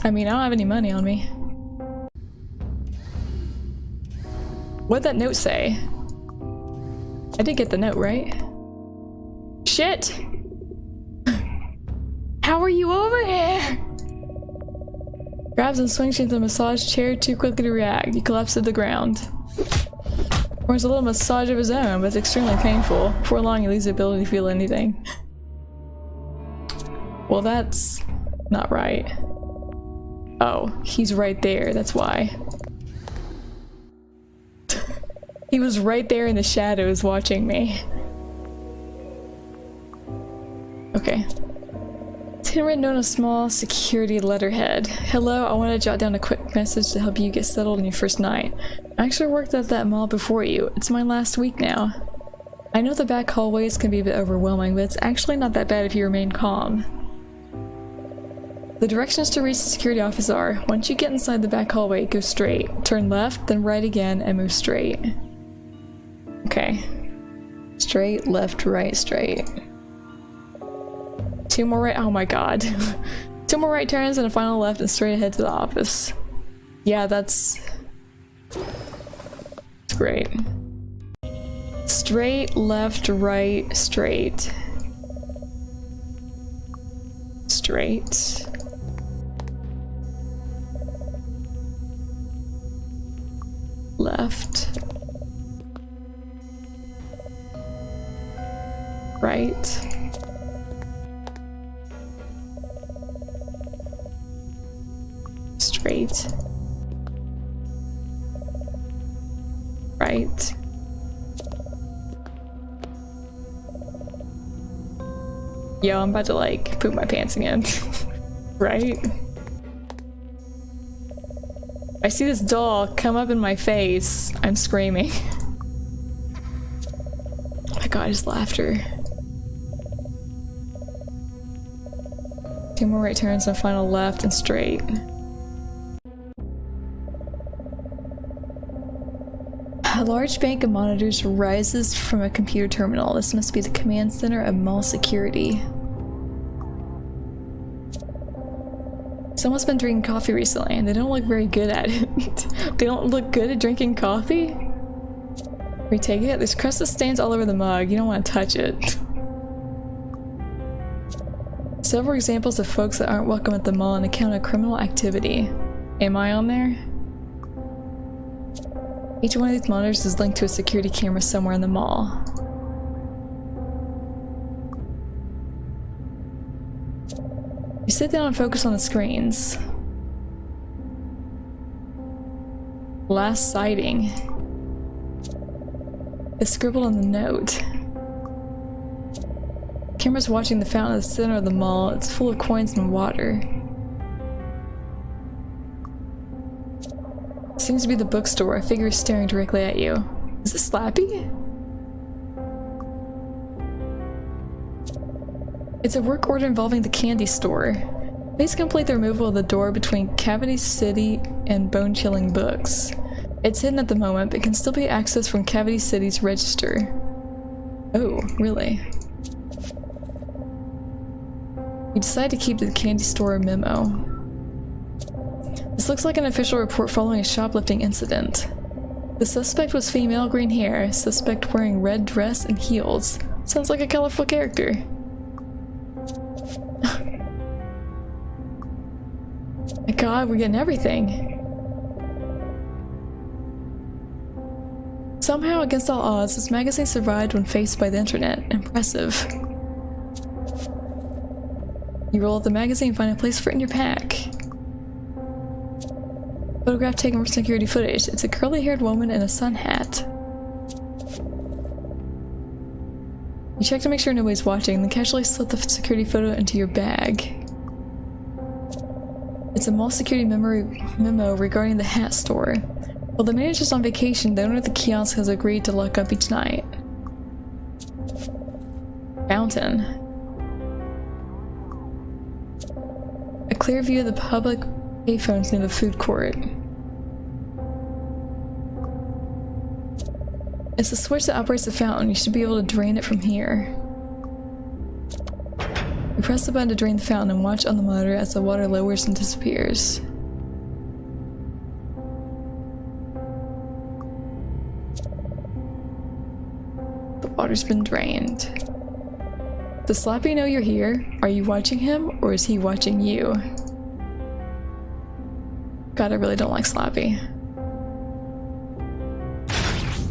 I mean, I don't have any money on me. What'd that note say? I did get the note, right? Shit! How are you over here? Grabs and swings you into the massage chair too quickly to react. You collapse to the ground. Wants a little massage of his own, but it's extremely painful. Before long, he loses the ability to feel anything. Well, that's not right. Oh, he's right there, that's why. He was right there in the shadows watching me. Okay. It's handwritten on a small security letterhead. Hello, I want to jot down a quick message to help you get settled on your first night. I actually worked at that mall before you. It's my last week now. I know the back hallways can be a bit overwhelming, but it's actually not that bad if you remain calm. The directions to reach the security office are, once you get inside the back hallway, go straight. Turn left, then right again, and move straight. Okay. Straight, left, right, straight. Two more right- oh my god. Two more right turns and a final left and straight ahead to the office. Yeah, that's great. Straight, left, right, straight. Straight. Left. Right. Straight. Right. Yo, I'm about to like poop my pants again. Right? I see this doll come up in my face. I'm screaming. Oh my god, his laughter. 2 more right turns and a final left and straight. A large bank of monitors rises from a computer terminal. This must be the command center of mall security. Someone's been drinking coffee recently and they don't look very good at it. They don't look good at drinking coffee? Retake it? There's crusted stains all over the mug. You don't want to touch it. Several examples of folks that aren't welcome at the mall on account of criminal activity. Am I on there? Each one of these monitors is linked to a security camera somewhere in the mall. You sit down and focus on the screens. Last sighting. It's scribbled on the note. Camera's watching the fountain at the center of the mall. It's full of coins and water. It seems to be the bookstore. A figure is staring directly at you. Is it Slappy? It's a work order involving the candy store. Please complete the removal of the door between Cavity City and Bone-Chilling Books. It's hidden at the moment, but can still be accessed from Cavity City's register. Oh, really? You decide to keep the candy store memo. This looks like an official report following a shoplifting incident. The suspect was female, green hair. Suspect wearing red dress and heels. Sounds like a colorful character. My god, we're getting everything. Somehow, against all odds, this magazine survived when faced by the internet. Impressive. You roll up the magazine and find a place for it in your pack. Photograph taken from security footage. It's a curly-haired woman in a sun hat. You check to make sure nobody's watching, then casually slip the security photo into your bag. It's a mall security memo regarding the hat store. While the manager's on vacation, the owner of the kiosk has agreed to lock up each night. Fountain. A clear view of the public payphones near the food court. It's the switch that operates the fountain. You should be able to drain it from here. You press the button to drain the fountain and watch on the monitor as the water lowers and disappears. The water's been drained. Does Slappy know you're here? Are you watching him, or is he watching you? God, I really don't like Slappy.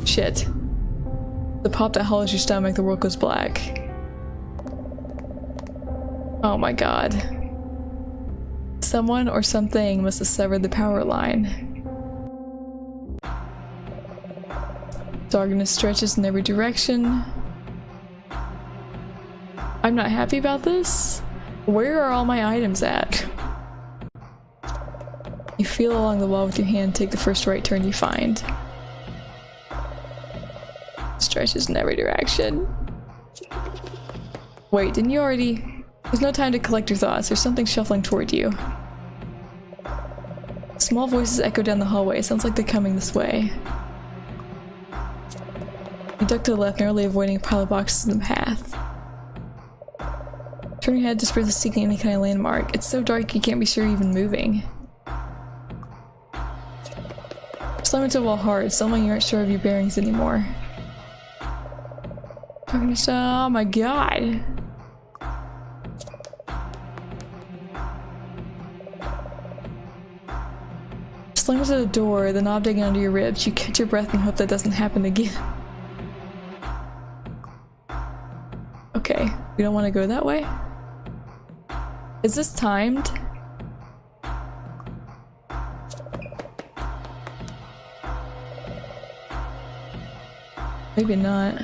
Shit. The pop that hollows your stomach, the world goes black. Oh my god. Someone or something must have severed the power line. Darkness stretches in every direction. I'm not happy about this. Where are all my items at? You feel along the wall with your hand, take the first right turn you find. Stretches in every direction. Wait, didn't you already... There's no time to collect your thoughts. There's something shuffling toward you. Small voices echo down the hallway. It sounds like they're coming this way. You duck to the left, narrowly avoiding a pile of boxes in the path. Turn your head, desperately seeking any kind of landmark. It's so dark you can't be sure you're even moving. Slam into a wall hard, suddenly you aren't sure of your bearings anymore. Oh my god. Slam into the door, the knob digging under your ribs. You catch your breath and hope that doesn't happen again. Okay, we don't want to go that way? Is this timed? Maybe not.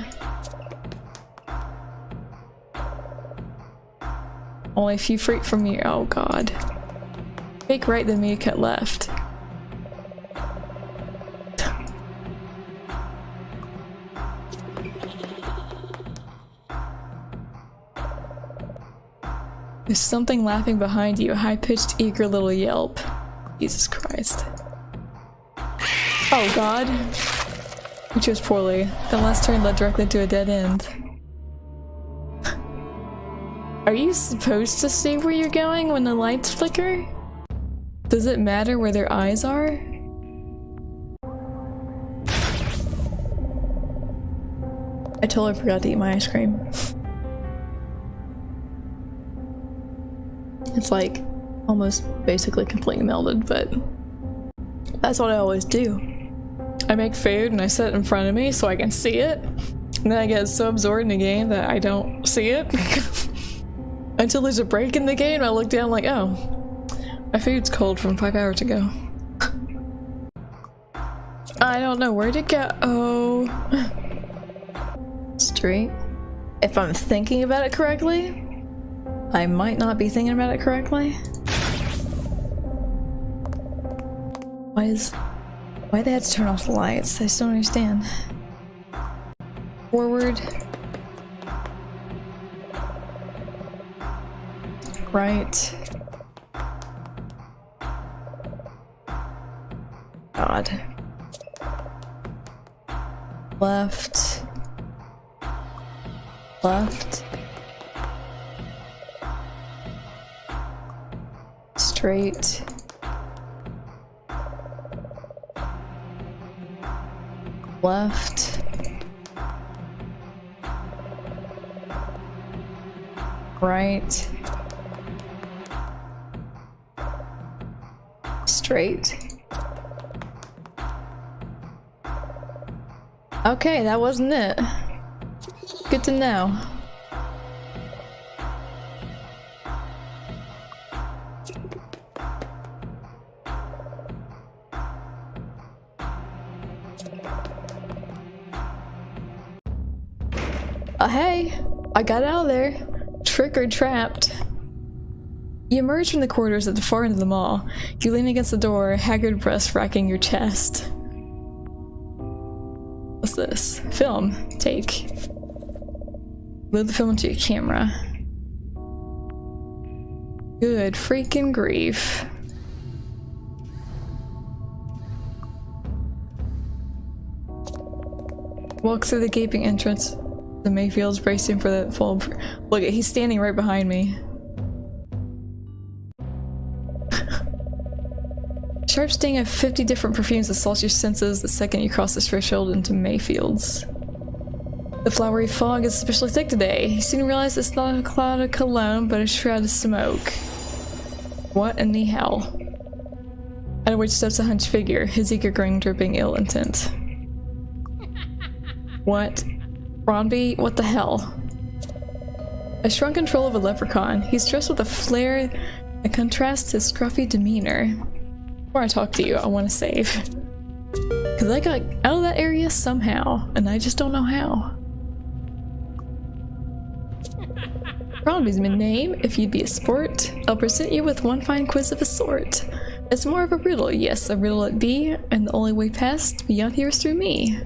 Only a few feet from you. Oh god. Take right, then me cut left. There's something laughing behind you, a high-pitched, eager little yelp. Jesus Christ. Oh god. You chose poorly. The last turn led directly to a dead end. Are you supposed to see where you're going when the lights flicker? Does it matter where their eyes are? I totally forgot to eat my ice cream. It's like almost basically completely melted, but that's what I always do. I make food and I set it in front of me so I can see it, and then I get so absorbed in the game that I don't see it. Until there's a break in the game, I look down like, oh, my food's cold from 5 hours ago. I don't know where to go. Oh. Straight. If I'm thinking about it correctly, I might not be thinking about it correctly. Why they had to turn off the lights? I just don't understand. Forward. Right. God. Left. Left. Straight. Left. Right. Straight. Okay, that wasn't it. Good to know. Hey, I got out of there. Trick or trapped. You emerge from the corridors at the far end of the mall. You lean against the door, haggard breath racking your chest. What's this? Film. Take. Load the film into your camera. Good freaking grief. Walk through the gaping entrance. The Mayfield's bracing for the full. Look, he's standing right behind me. Sharp sting of 50 different perfumes assaults your senses the second you cross the threshold into Mayfield's. The flowery fog is especially thick today. You soon realize it's not a cloud of cologne, but a shroud of smoke. What in the hell? Out of which steps a hunched figure, his eager grin dripping ill intent. What? Ronby, what the hell? A shrunken troll of a leprechaun. He's dressed with a flair that contrasts his scruffy demeanor. Before I talk to you, I want to save. Because I got out of that area somehow, and I just don't know how. Ronby's my name. If you'd be a sport, I'll present you with one fine quiz of a sort. It's more of a riddle, yes, a riddle it be, and the only way past beyond here is through me.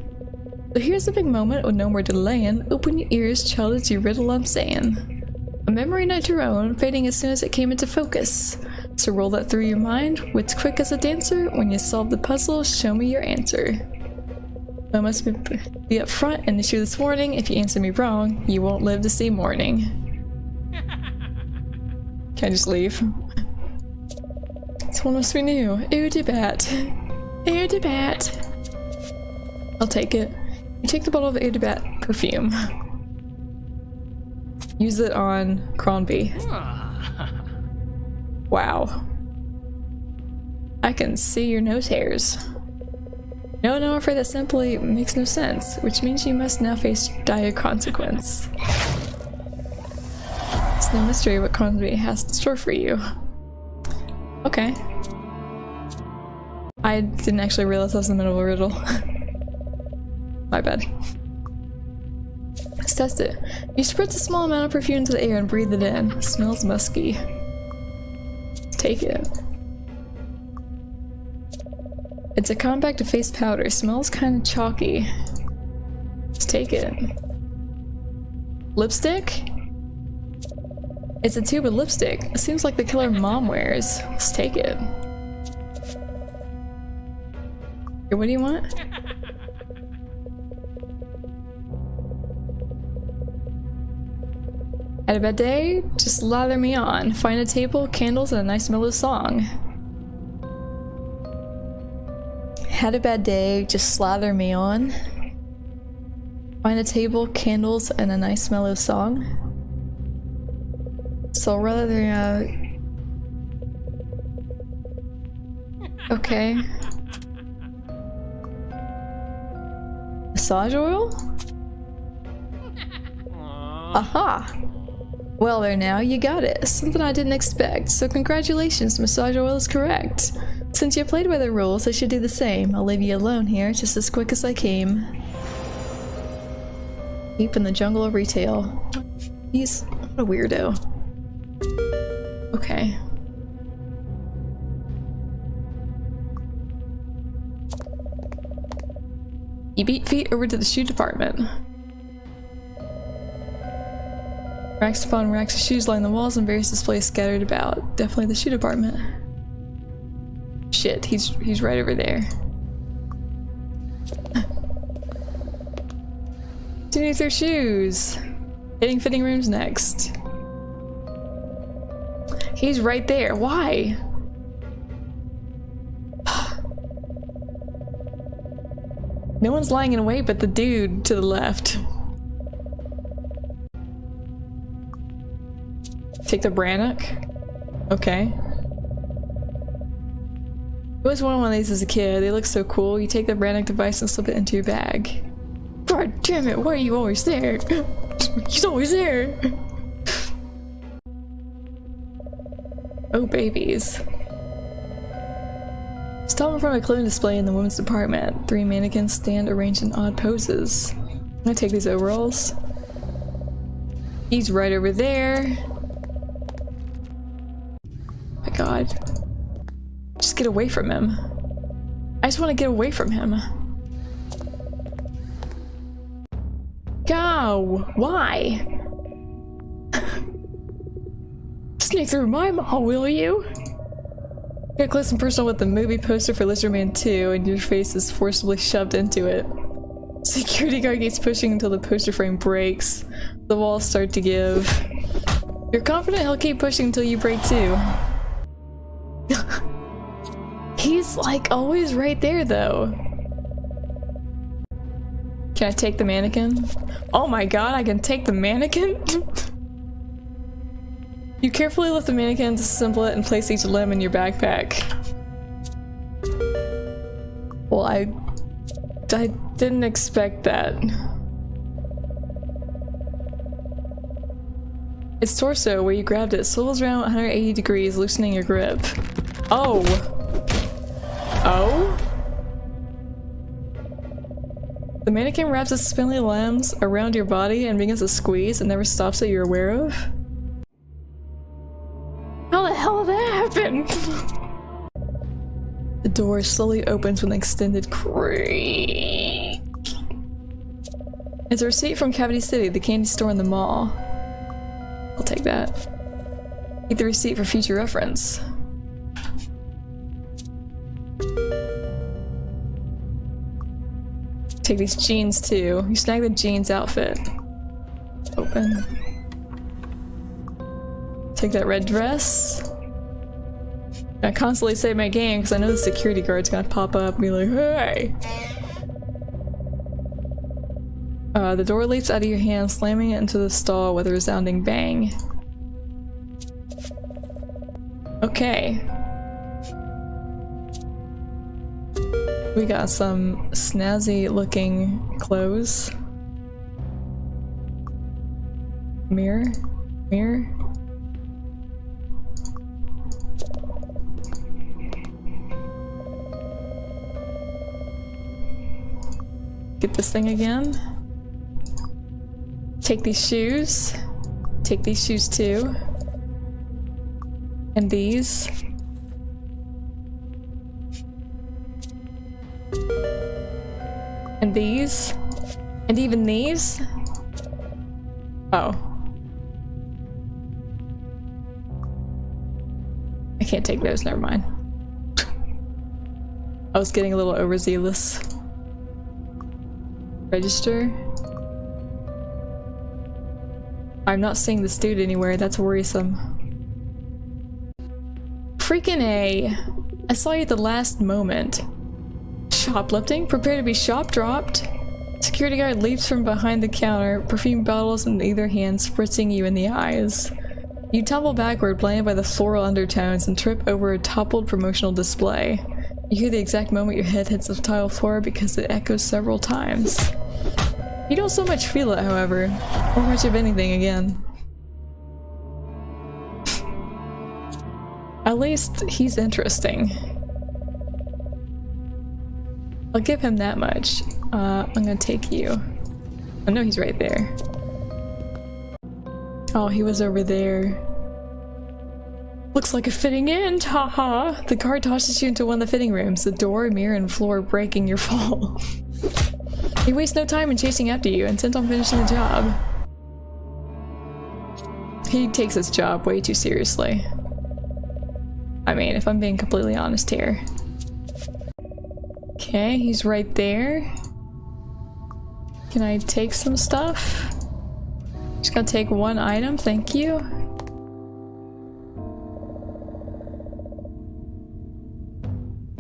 So here's a big moment with no more delaying. Open your ears, child, it's your riddle I'm saying. A memory not your own, fading as soon as it came into focus. So roll that through your mind, wits quick as a dancer. When you solve the puzzle, show me your answer. I must be up front and issue this warning. If you answer me wrong, you won't live to see morning. Can I just leave? This one must be new. Eau de bat. Eau de bat. I'll take it. You take the bottle of Eau de bat perfume. Use it on Cronby. Wow. I can see your nose hairs. No, I'm afraid that simply makes no sense, which means you must now face dire consequence. It's no mystery what Cronby has in store for you. Okay. I didn't actually realize I was in the middle of a riddle. My bad. Let's test it. You spritz a small amount of perfume into the air and breathe it in. It smells musky. Take it. It's a compact face powder. Smells kind of chalky. Let's take it. Lipstick? It's a tube of lipstick. It seems like the color Mom wears. Let's take it. Here, what do you want? Had a bad day? Just lather me on. Find a table, candles, and a nice mellow song. Had a bad day? Just slather me on. Find a table, candles, and a nice mellow song. So rather than okay. Massage oil? Aha! Well there now, you got it. Something I didn't expect. So congratulations, massage oil is correct. Since you played by the rules, I should do the same. I'll leave you alone here, just as quick as I came. Deep in the jungle of retail. He's what a weirdo. Okay. You beat feet over to the shoe department. Racks upon racks of shoes line the walls and various displays scattered about. Definitely the shoe department. Shit, he's right over there. Tuning their shoes. Hitting fitting rooms next. He's right there. Why? No one's lying in wait but the dude to the left. Take the Brannock. Okay. I always wanted one of these as a kid. They look so cool. You take the Brannock device and slip it into your bag. God damn it, why are you always there? He's always there! Oh, babies. Stop in front of a clothing display in the women's department. 3 mannequins stand arranged in odd poses. I'm gonna take these overalls. He's right over there. Oh my god. Just get away from him. I just want to get away from him. Go! Why? Sneak through my mall, will you? Get close and personal with the movie poster for Lizard Man 2 and your face is forcibly shoved into it. Security guard keeps pushing until the poster frame breaks. The walls start to give. You're confident he'll keep pushing until you break too. He's like always right there though. Can I take the mannequin? Oh my god, I can take the mannequin? You carefully lift the mannequin, disassemble it, and place each limb in your backpack. Well, I didn't expect that. Its torso, where you grabbed it, swivels around 180 degrees, loosening your grip. Oh! Oh? The mannequin wraps its spindly limbs around your body and begins to squeeze and never stops that you're aware of. How the hell did that happen? The door slowly opens with an extended creak. It's a receipt from Cavity City, the candy store in the mall. I'll take that. Keep the receipt for future reference. Take these jeans too. You snag the jeans outfit. Open. Take that red dress. I constantly save my game because I know the security guard's gonna pop up and be like, hey! The door leaps out of your hand, slamming it into the stall with a resounding bang. Okay. We got some snazzy looking clothes. Mirror? Mirror? Get this thing again. Take these shoes. Take these shoes too. And these. And these. And even these. Oh. I can't take those, never mind. I was getting a little overzealous. Register. I'm not seeing this dude anywhere, that's worrisome. Freaking A! I saw you at the last moment. Shoplifting? Prepare to be shop dropped. Security guard leaps from behind the counter, perfume bottles in either hand, spritzing you in the eyes. You tumble backward, blinded by the floral undertones, and trip over a toppled promotional display. You hear the exact moment your head hits the tile floor because it echoes several times. You don't so much feel it, however, or much of anything again. At least, he's interesting. I'll give him that much. I'm gonna take you. I know he's right there. Oh, he was over there. Looks like a fitting end, haha! The guard tosses you into one of the fitting rooms, the door, mirror, and floor breaking your fall. He wastes no time in chasing after you, intent on finishing the job. He takes his job way too seriously. I mean, if I'm being completely honest here. Okay, he's right there. Can I take some stuff? Just gonna take one item, thank you.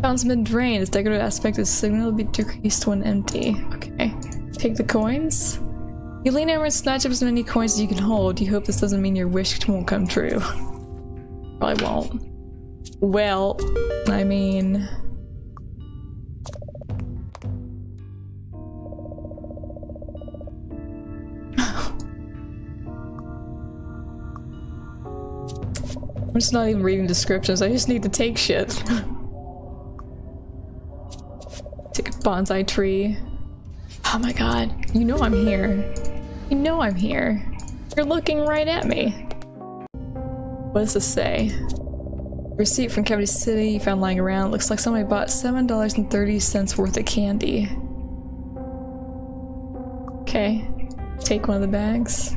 Fountain's been drained. Its decorative aspect is signal to be decreased when empty. Okay. Take the coins. You lean over and snatch up as many coins as you can hold. You hope this doesn't mean your wish won't come true. Probably won't. Well, I mean... I'm just not even reading descriptions, I just need to take shit. Take a bonsai tree. Oh my god, you know I'm here. You know I'm here. You're looking right at me. What does this say? Receipt from Cavity City you found lying around. Looks like somebody bought $7.30 worth of candy. Okay, take one of the bags.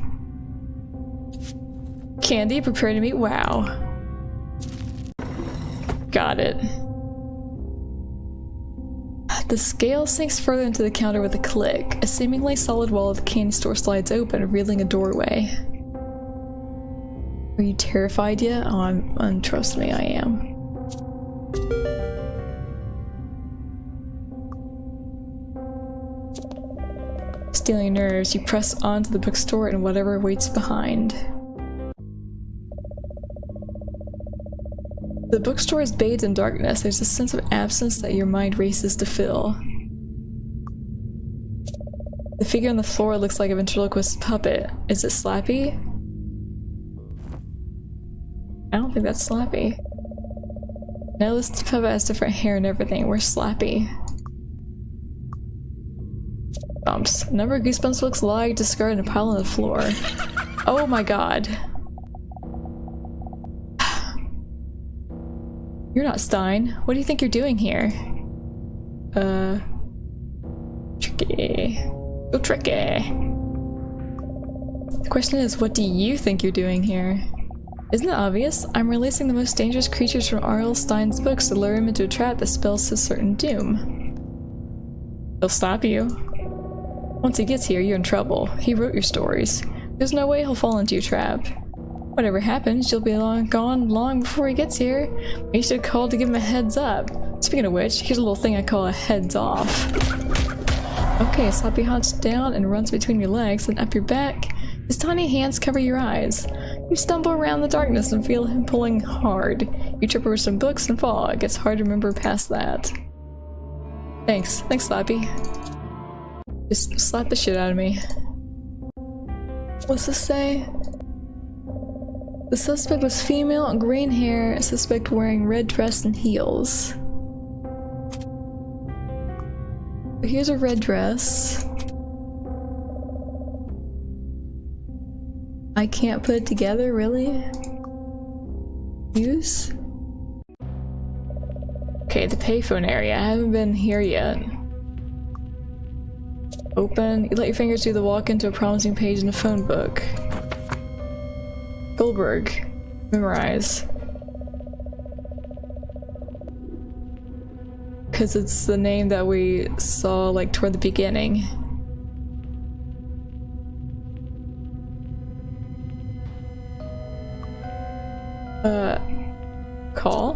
Candy, prepare to meet wow. Got it. The scale sinks further into the counter with a click. A seemingly solid wall of the candy store slides open, revealing a doorway. Are you terrified yet? Oh, trust me, I am. Stealing nerves, you press on to the bookstore and whatever waits behind. The bookstore is bathed in darkness. There's a sense of absence that your mind races to fill. The figure on the floor looks like a ventriloquist puppet. Is it Slappy? I don't think that's Slappy. Now this puppet has different hair and everything. Where's Slappy? Bumps. A number of Goosebumps looks like discarded and a pile on the floor. Oh my god. You're not Stein. What do you think you're doing here? Tricky. So tricky. The question is, what do you think you're doing here? Isn't it obvious? I'm releasing the most dangerous creatures from R.L. Stein's books to lure him into a trap that spells his certain doom. He'll stop you. Once he gets here, you're in trouble. He wrote your stories. There's no way he'll fall into your trap. Whatever happens, you'll be gone long before he gets here. You should call to give him a heads up. Speaking of which, here's a little thing I call a heads off. Okay, Slappy hops down and runs between your legs and up your back. His tiny hands cover your eyes. You stumble around the darkness and feel him pulling hard. You trip over some books and fall. It gets hard to remember past that. Thanks. Thanks, Slappy. Just slap the shit out of me. What's this say? The suspect was female, green hair, a suspect wearing red dress and heels. Here's a red dress. I can't put it together, really? Use? Okay, the payphone area. I haven't been here yet. Open. You let your fingers do the walk into a promising page in a phone book. Goldberg. Memorize. Because it's the name that we saw like toward the beginning. Call?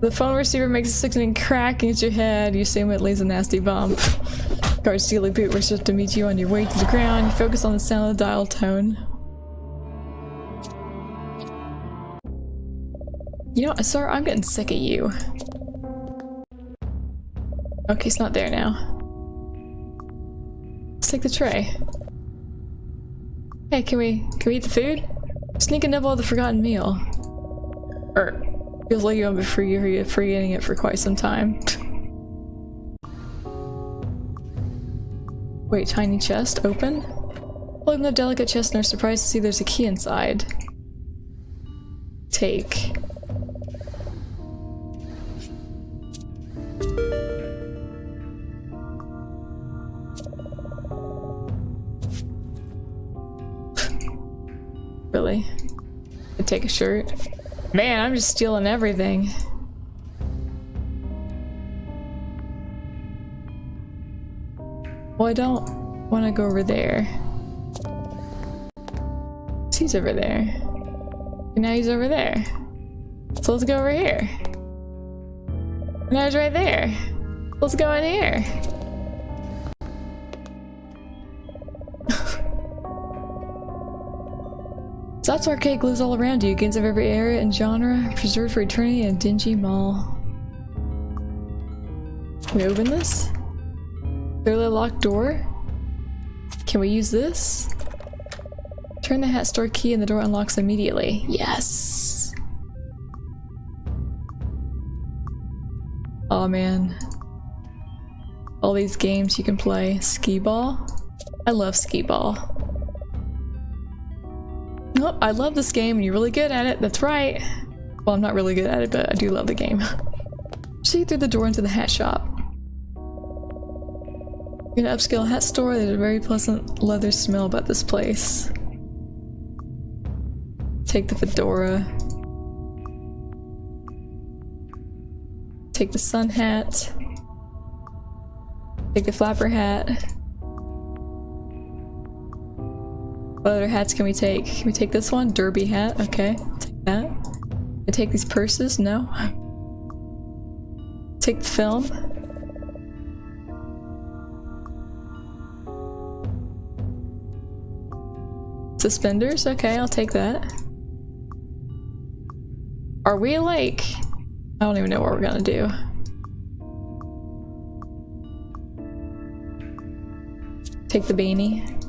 The phone receiver makes a sickening crack against your head. You assume it leaves a nasty bump. Guards steely boot rushes to meet you on your way to the ground. You focus on the sound of the dial tone. You know, sir, I'm getting sick of you. Okay, it's not there now. Let's take the tray. Hey, can we eat the food? Sneak a nibble of the forgotten meal. Or, feels like you've been forgetting it for quite some time. Wait, tiny chest, open? Open the delicate chest and are surprised to see there's a key inside. Take. Really? I'd take a shirt. Man, I'm just stealing everything. Well, I don't want to go over there. He's over there. And now he's over there. So let's go over here. Now he's right there. Let's go in here. That's arcade glues all around you, games of every area and genre, preserved for eternity in a dingy mall. Can we open this? Clearly a locked door? Can we use this? Turn the hat store key and the door unlocks immediately. Yes! Oh man. All these games you can play. Skee ball? I love skee ball. Oh, I love this game and you're really good at it, that's right. Well, I'm not really good at it, but I do love the game. See through the door into the hat shop. In an upscale hat store, there's a very pleasant leather smell about this place. Take the fedora. Take the sun hat. Take the flapper hat. What other hats can we take? Can we take this one? Derby hat? Okay, I'll take that. Can I take these purses? No. Take the film. Suspenders? Okay, I'll take that. Are we like... I don't even know what we're gonna do. Take the beanie.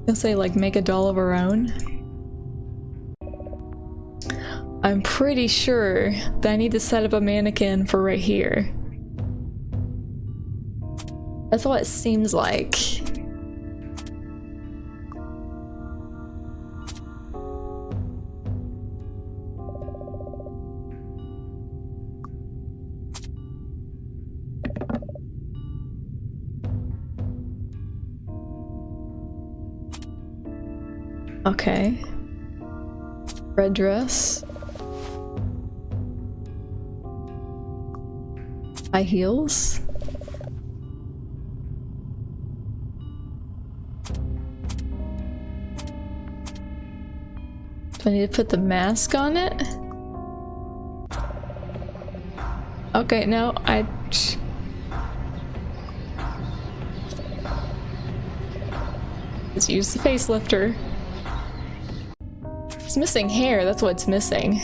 I'll say like make a doll of our own. I'm pretty sure that I need to set up a mannequin for right here. That's what it seems like. Okay. Red dress. High heels. Do I need to put the mask on it? Okay, no, let's use the facelifter. It's missing hair, that's what's missing.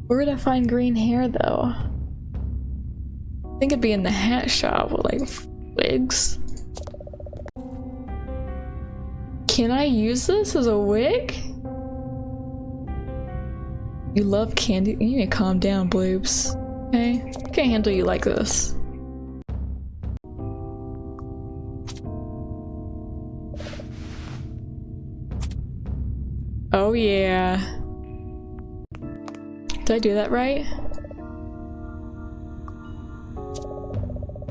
Where would I find green hair though? I think it'd be in the hat shop with like wigs. Can I use this as a wig? You love candy. You need to calm down, Bloobs. Okay, can't handle you like this. Oh yeah. Did I do that right?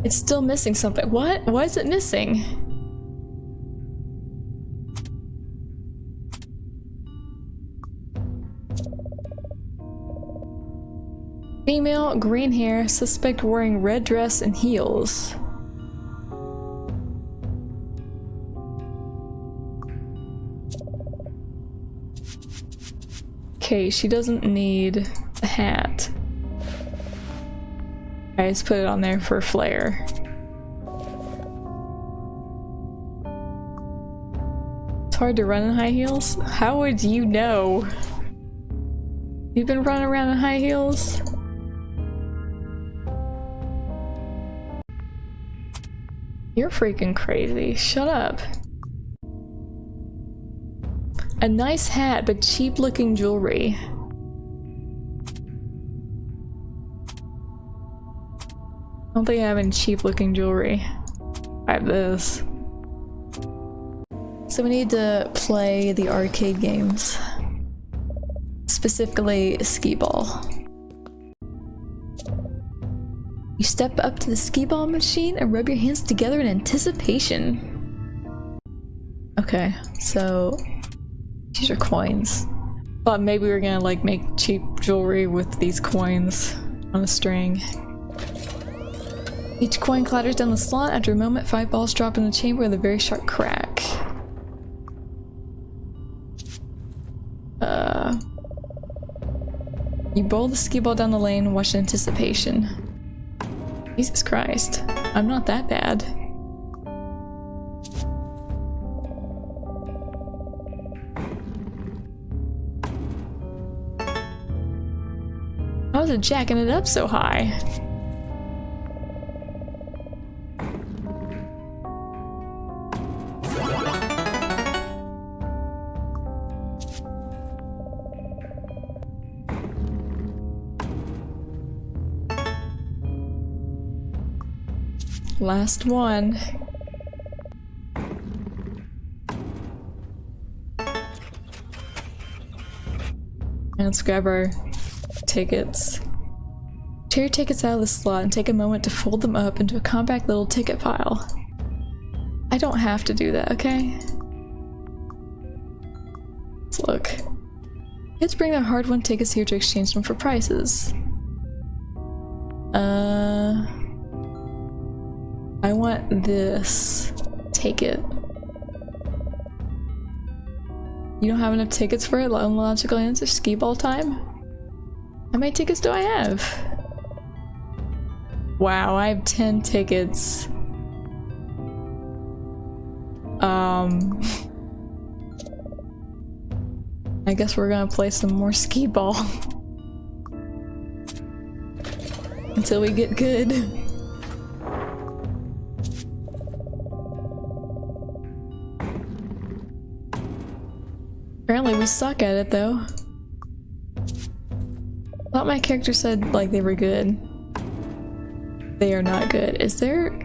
It's still missing something. What? Why is it missing? Female, green hair, suspect wearing red dress and heels. Okay, she doesn't need a hat. I just put it on there for flair. It's hard to run in high heels? How would you know? You've been running around in high heels? You're freaking crazy. Shut up. A nice hat, but cheap looking jewelry. I don't think I have any cheap looking jewelry. I have this. So we need to play the arcade games. Specifically, skee ball. You step up to the skee ball machine and rub your hands together in anticipation. Okay, so these are coins. Thought maybe we were gonna like make cheap jewelry with these coins on a string. Each coin clatters down the slot. After a moment, 5 balls drop in the chamber with a very sharp crack. You bowl the skee ball down the lane and watch in anticipation. Jesus Christ, I'm not that bad. How is it jacking it up so high? Last one. And let's grab our tickets. Tear your tickets out of the slot and take a moment to fold them up into a compact little ticket pile. I don't have to do that, okay? Let's look. Kids bring their hard-won tickets here to exchange them for prizes. I want this. Take it. You don't have enough tickets for it? Logical answer. Skee ball time? How many tickets do I have? Wow, I have 10 tickets. I guess we're gonna play some more skee ball. Until we get good. Apparently we suck at it though. I thought my character said like they were good. They are not good. Is there...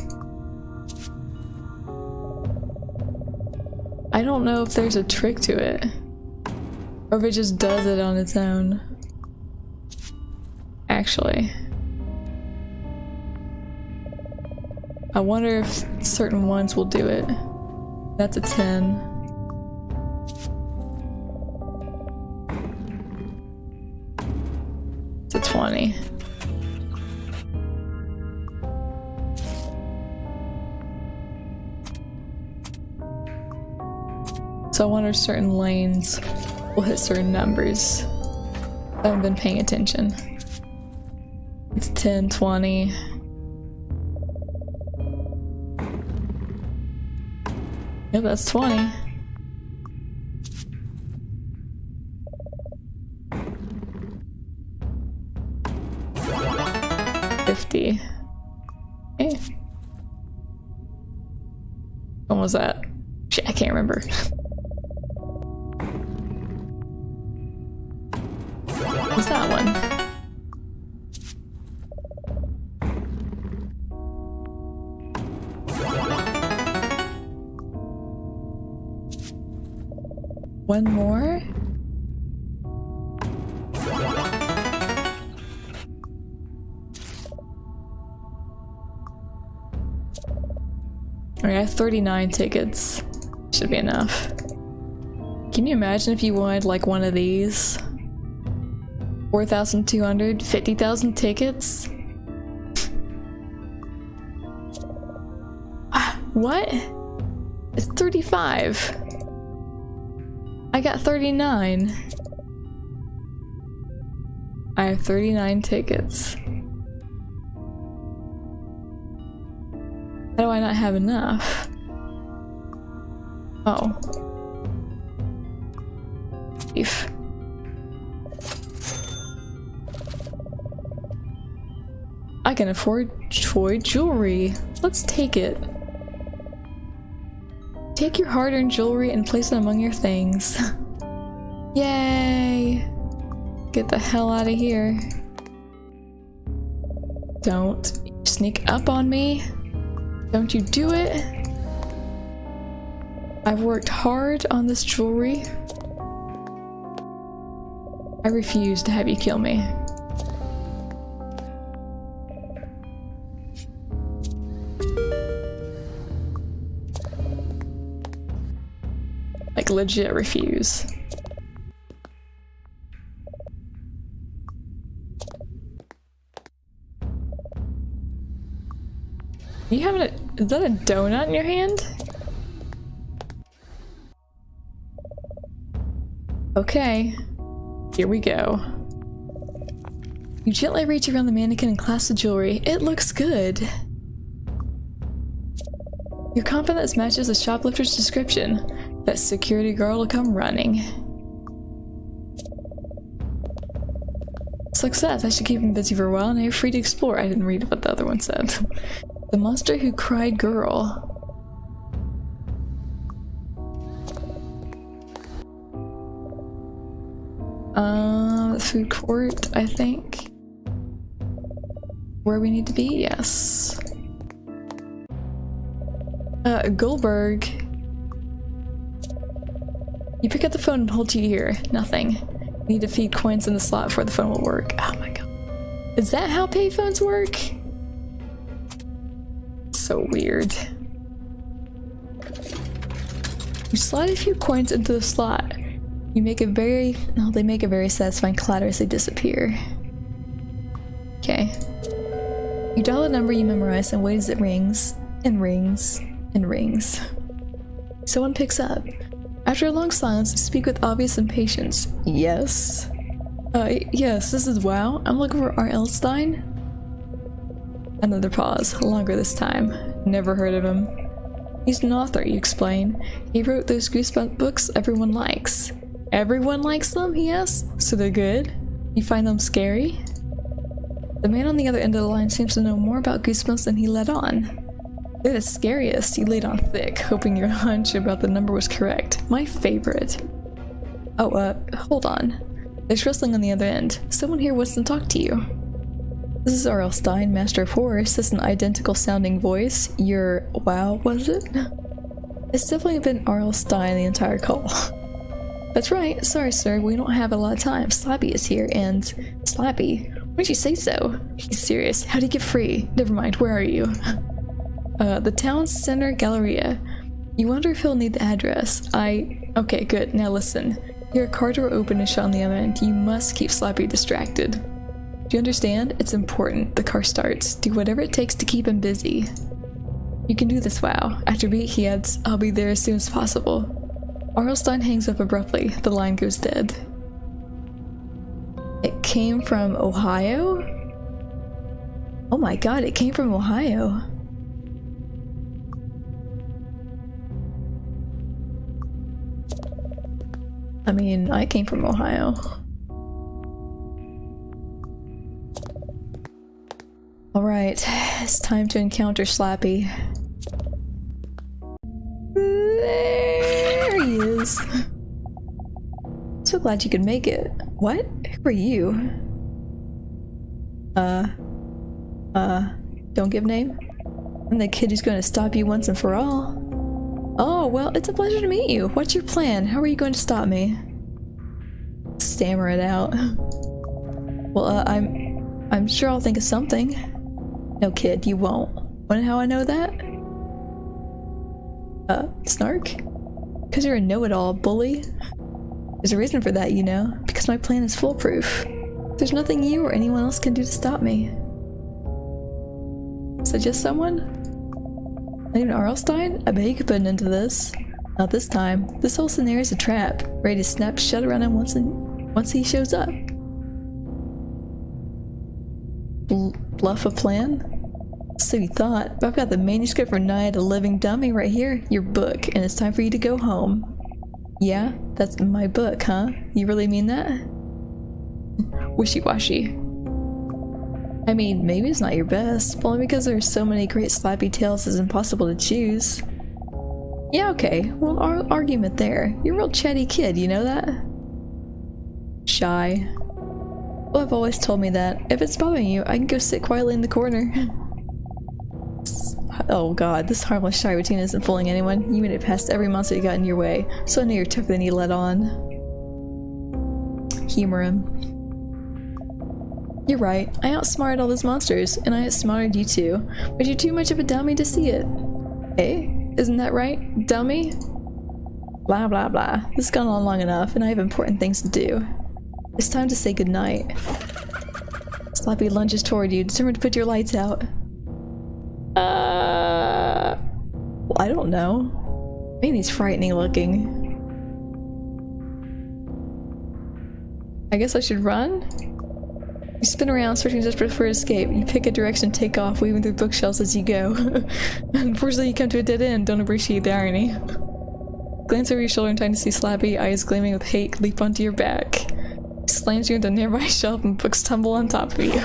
I don't know if there's a trick to it. Or if it just does it on its own. Actually. I wonder if certain ones will do it. That's a 10. It's a 20. So I wonder if certain lanes will hit certain numbers. I haven't been paying attention. It's 10, 20. Yep, that's 20. $50. Okay. When was that? Shit, I can't remember. What's that one? One more? I have 39 tickets. Should be enough. Can you imagine if you wanted like one of these? 4,200, 50,000 tickets? What? It's 35. I got 39. I have 39 tickets. How do I not have enough? Oh. Beef. I can afford toy jewelry. Let's take it. Take your hard-earned jewelry and place it among your things. Yay! Get the hell out of here. Don't sneak up on me. Don't you do it. I've worked hard on this jewelry. I refuse to have you kill me. Like legit refuse. You having a— is that a donut in your hand? Okay, here we go. You gently reach around the mannequin and clasp the jewelry. It looks good. You're confident this matches the shoplifter's description. That security girl will come running. Success! I should keep him busy for a while and you're free to explore. I didn't read what the other one said. The monster who cried girl. Food court, I think. Where we need to be? Yes. Goldberg. You pick up the phone and hold to your ear. Nothing. You need to feed coins in the slot before the phone will work. Oh my god. Is that how payphones work? So weird. You slide a few coins into the slot. You make a very— no, they make a very satisfying clatter as they disappear. Okay. You dial a number you memorize and wait as it rings, and rings, and rings. Someone picks up. After a long silence, you speak with obvious impatience. Yes? Yes, this is WoW. I'm looking for R.L. Stine. Another pause, longer this time. Never heard of him. He's an author, you explain. He wrote those Goosebumps books everyone likes. Everyone likes them, he asks? So they're good? You find them scary? The man on the other end of the line seems to know more about Goosebumps than he let on. They're the scariest, you laid on thick, hoping your hunch about the number was correct. My favorite. Oh, hold on. There's rustling on the other end. Someone here wants to talk to you. This is R.L. Stine, Master of Horror, says an identical sounding voice. Your— wow, was it? It's definitely been R.L. Stine the entire call. That's right. Sorry, sir. We don't have a lot of time. Slappy is here, and— Slappy? Why did you say so? He's serious. How do you get free? Never mind. Where are you? The town center Galleria. You wonder if he'll need the address. Okay, good. Now listen. Your car door open and shut on the other end. You must keep Slappy distracted. Do you understand? It's important. The car starts. Do whatever it takes to keep him busy. You can do this, wow. After beat, he adds, I'll be there as soon as possible. R.L. Stine hangs up abruptly. The line goes dead. It came from Ohio? Oh my god, it came from Ohio. I mean, I came from Ohio. Alright, it's time to encounter Slappy. There he is. So glad you could make it. What? Who are you? Don't give name? I'm the kid who's gonna stop you once and for all. Oh, well, it's a pleasure to meet you. What's your plan? How are you going to stop me? Stammer it out. Well, I'm sure I'll think of something. No, kid, you won't. Wanna know how I know that? Snark? Because you're a know-it-all, bully. There's a reason for that, you know. Because my plan is foolproof. There's nothing you or anyone else can do to stop me. Suggest someone? Not even Arlstein? I bet you could put an end to this. Not this time. This whole scenario is a trap, ready to snap shut around him once he shows up. Bluff a plan? So you thought, but I've got the manuscript for Night, a Living Dummy right here, your book, and it's time for you to go home. Yeah, that's my book, huh? You really mean that? Wishy-washy. I mean, maybe it's not your best, but only because there's so many great slappy tales it's impossible to choose. Yeah, okay, well, our argument there. You're a real chatty kid, you know that? Shy. Well, I've always told me that. If it's bothering you, I can go sit quietly in the corner. Oh god, this harmless shy routine isn't fooling anyone. You made it past every monster you got in your way, so I know you're tougher than you let on. Humor him. You're right, I outsmarted all those monsters, and I outsmarted you too, but you're too much of a dummy to see it. Hey, isn't that right, dummy? Blah blah blah. This has gone on long enough, and I have important things to do. It's time to say goodnight. Slappy lunges toward you, determined to put your lights out. Well, I don't know. Man, he's frightening looking. I guess I should run? You spin around, searching desperate for escape. You pick a direction, take off, weaving through bookshelves as you go. Unfortunately, you come to a dead end. Don't appreciate the irony. Glance over your shoulder in time to see Slappy, eyes gleaming with hate, leap onto your back. He slams you into a nearby shelf and books tumble on top of you.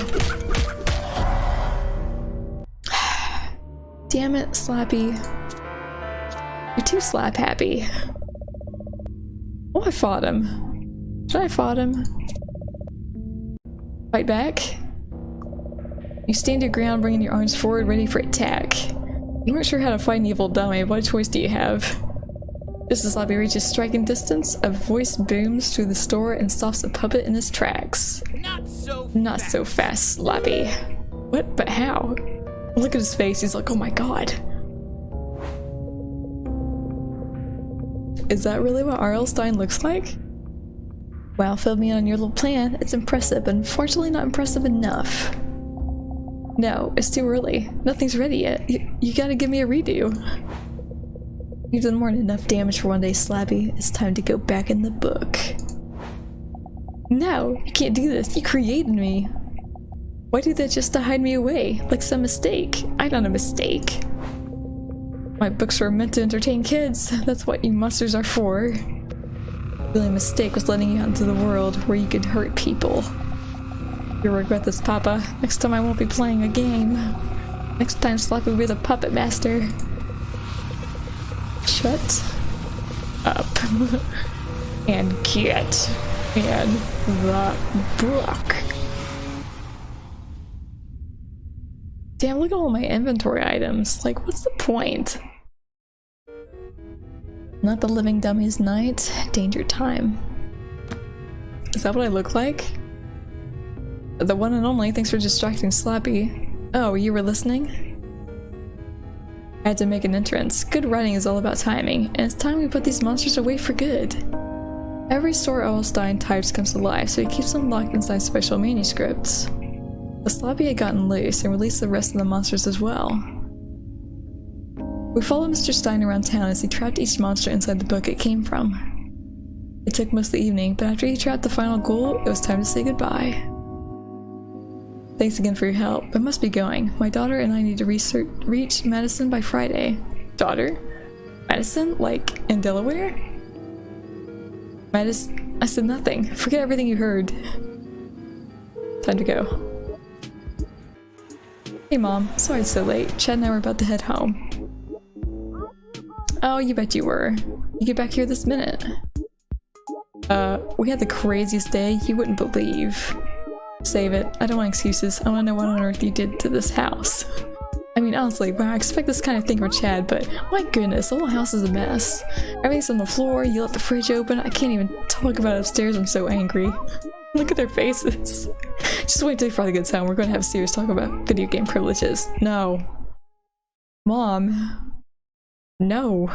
Damn it, Slappy. You're too slap happy. Oh, I fought him. Did I fight him? Fight back? You stand your ground, bringing your arms forward, ready for attack. You weren't sure how to fight an evil dummy. What choice do you have? Just as Slappy reaches striking distance, a voice booms through the store and stops the puppet in his tracks. Not so fast, Slappy. What? But how? Look at his face, he's like, oh my god. Is that really what Arlstein looks like? Wow, filled me in on your little plan. It's impressive, but unfortunately not impressive enough. No, it's too early. Nothing's ready yet. You gotta give me a redo. You've done more than enough damage for one day, Slappy. It's time to go back in the book. No, you can't do this. You created me. Why do that just to hide me away? Like some mistake. I'm not a mistake. My books were meant to entertain kids. That's what you monsters are for. The only mistake was letting you out into the world where you could hurt people. You'll regret this, Papa. Next time I won't be playing a game. Next time Slappy will be the puppet master. Shut up. And get in the book. Damn, look at all my inventory items. Like, what's the point? Not the living dummy's night. Danger time. Is that what I look like? The one and only. Thanks for distracting Slappy. Oh, you were listening? I had to make an entrance. Good writing is all about timing, and it's time we put these monsters away for good. Every story Arlstein types comes to life, so he keeps them locked inside special manuscripts. The Slappy had gotten loose and released the rest of the monsters as well. We followed Mr. Stein around town as he trapped each monster inside the book it came from. It took most of the evening, but after he trapped the final ghoul, it was time to say goodbye. Thanks again for your help. I must be going. My daughter and I need to reach Madison by Friday. Daughter? Madison? Like, in Delaware? Madison? I said nothing. Forget everything you heard. Time to go. Hey Mom, sorry it's so late. Chad and I were about to head home. Oh, you bet you were. You get back here this minute. We had the craziest day you wouldn't believe. Save it. I don't want excuses. I want to know what on earth you did to this house. I mean, honestly, wow, I expect this kind of thing from Chad, but my goodness, the whole house is a mess. Everything's on the floor, you left the fridge open, I can't even talk about it upstairs, I'm so angry. Look at their faces. Just wait till Friday gets home, we're gonna have a serious talk about video game privileges. No. Mom. No.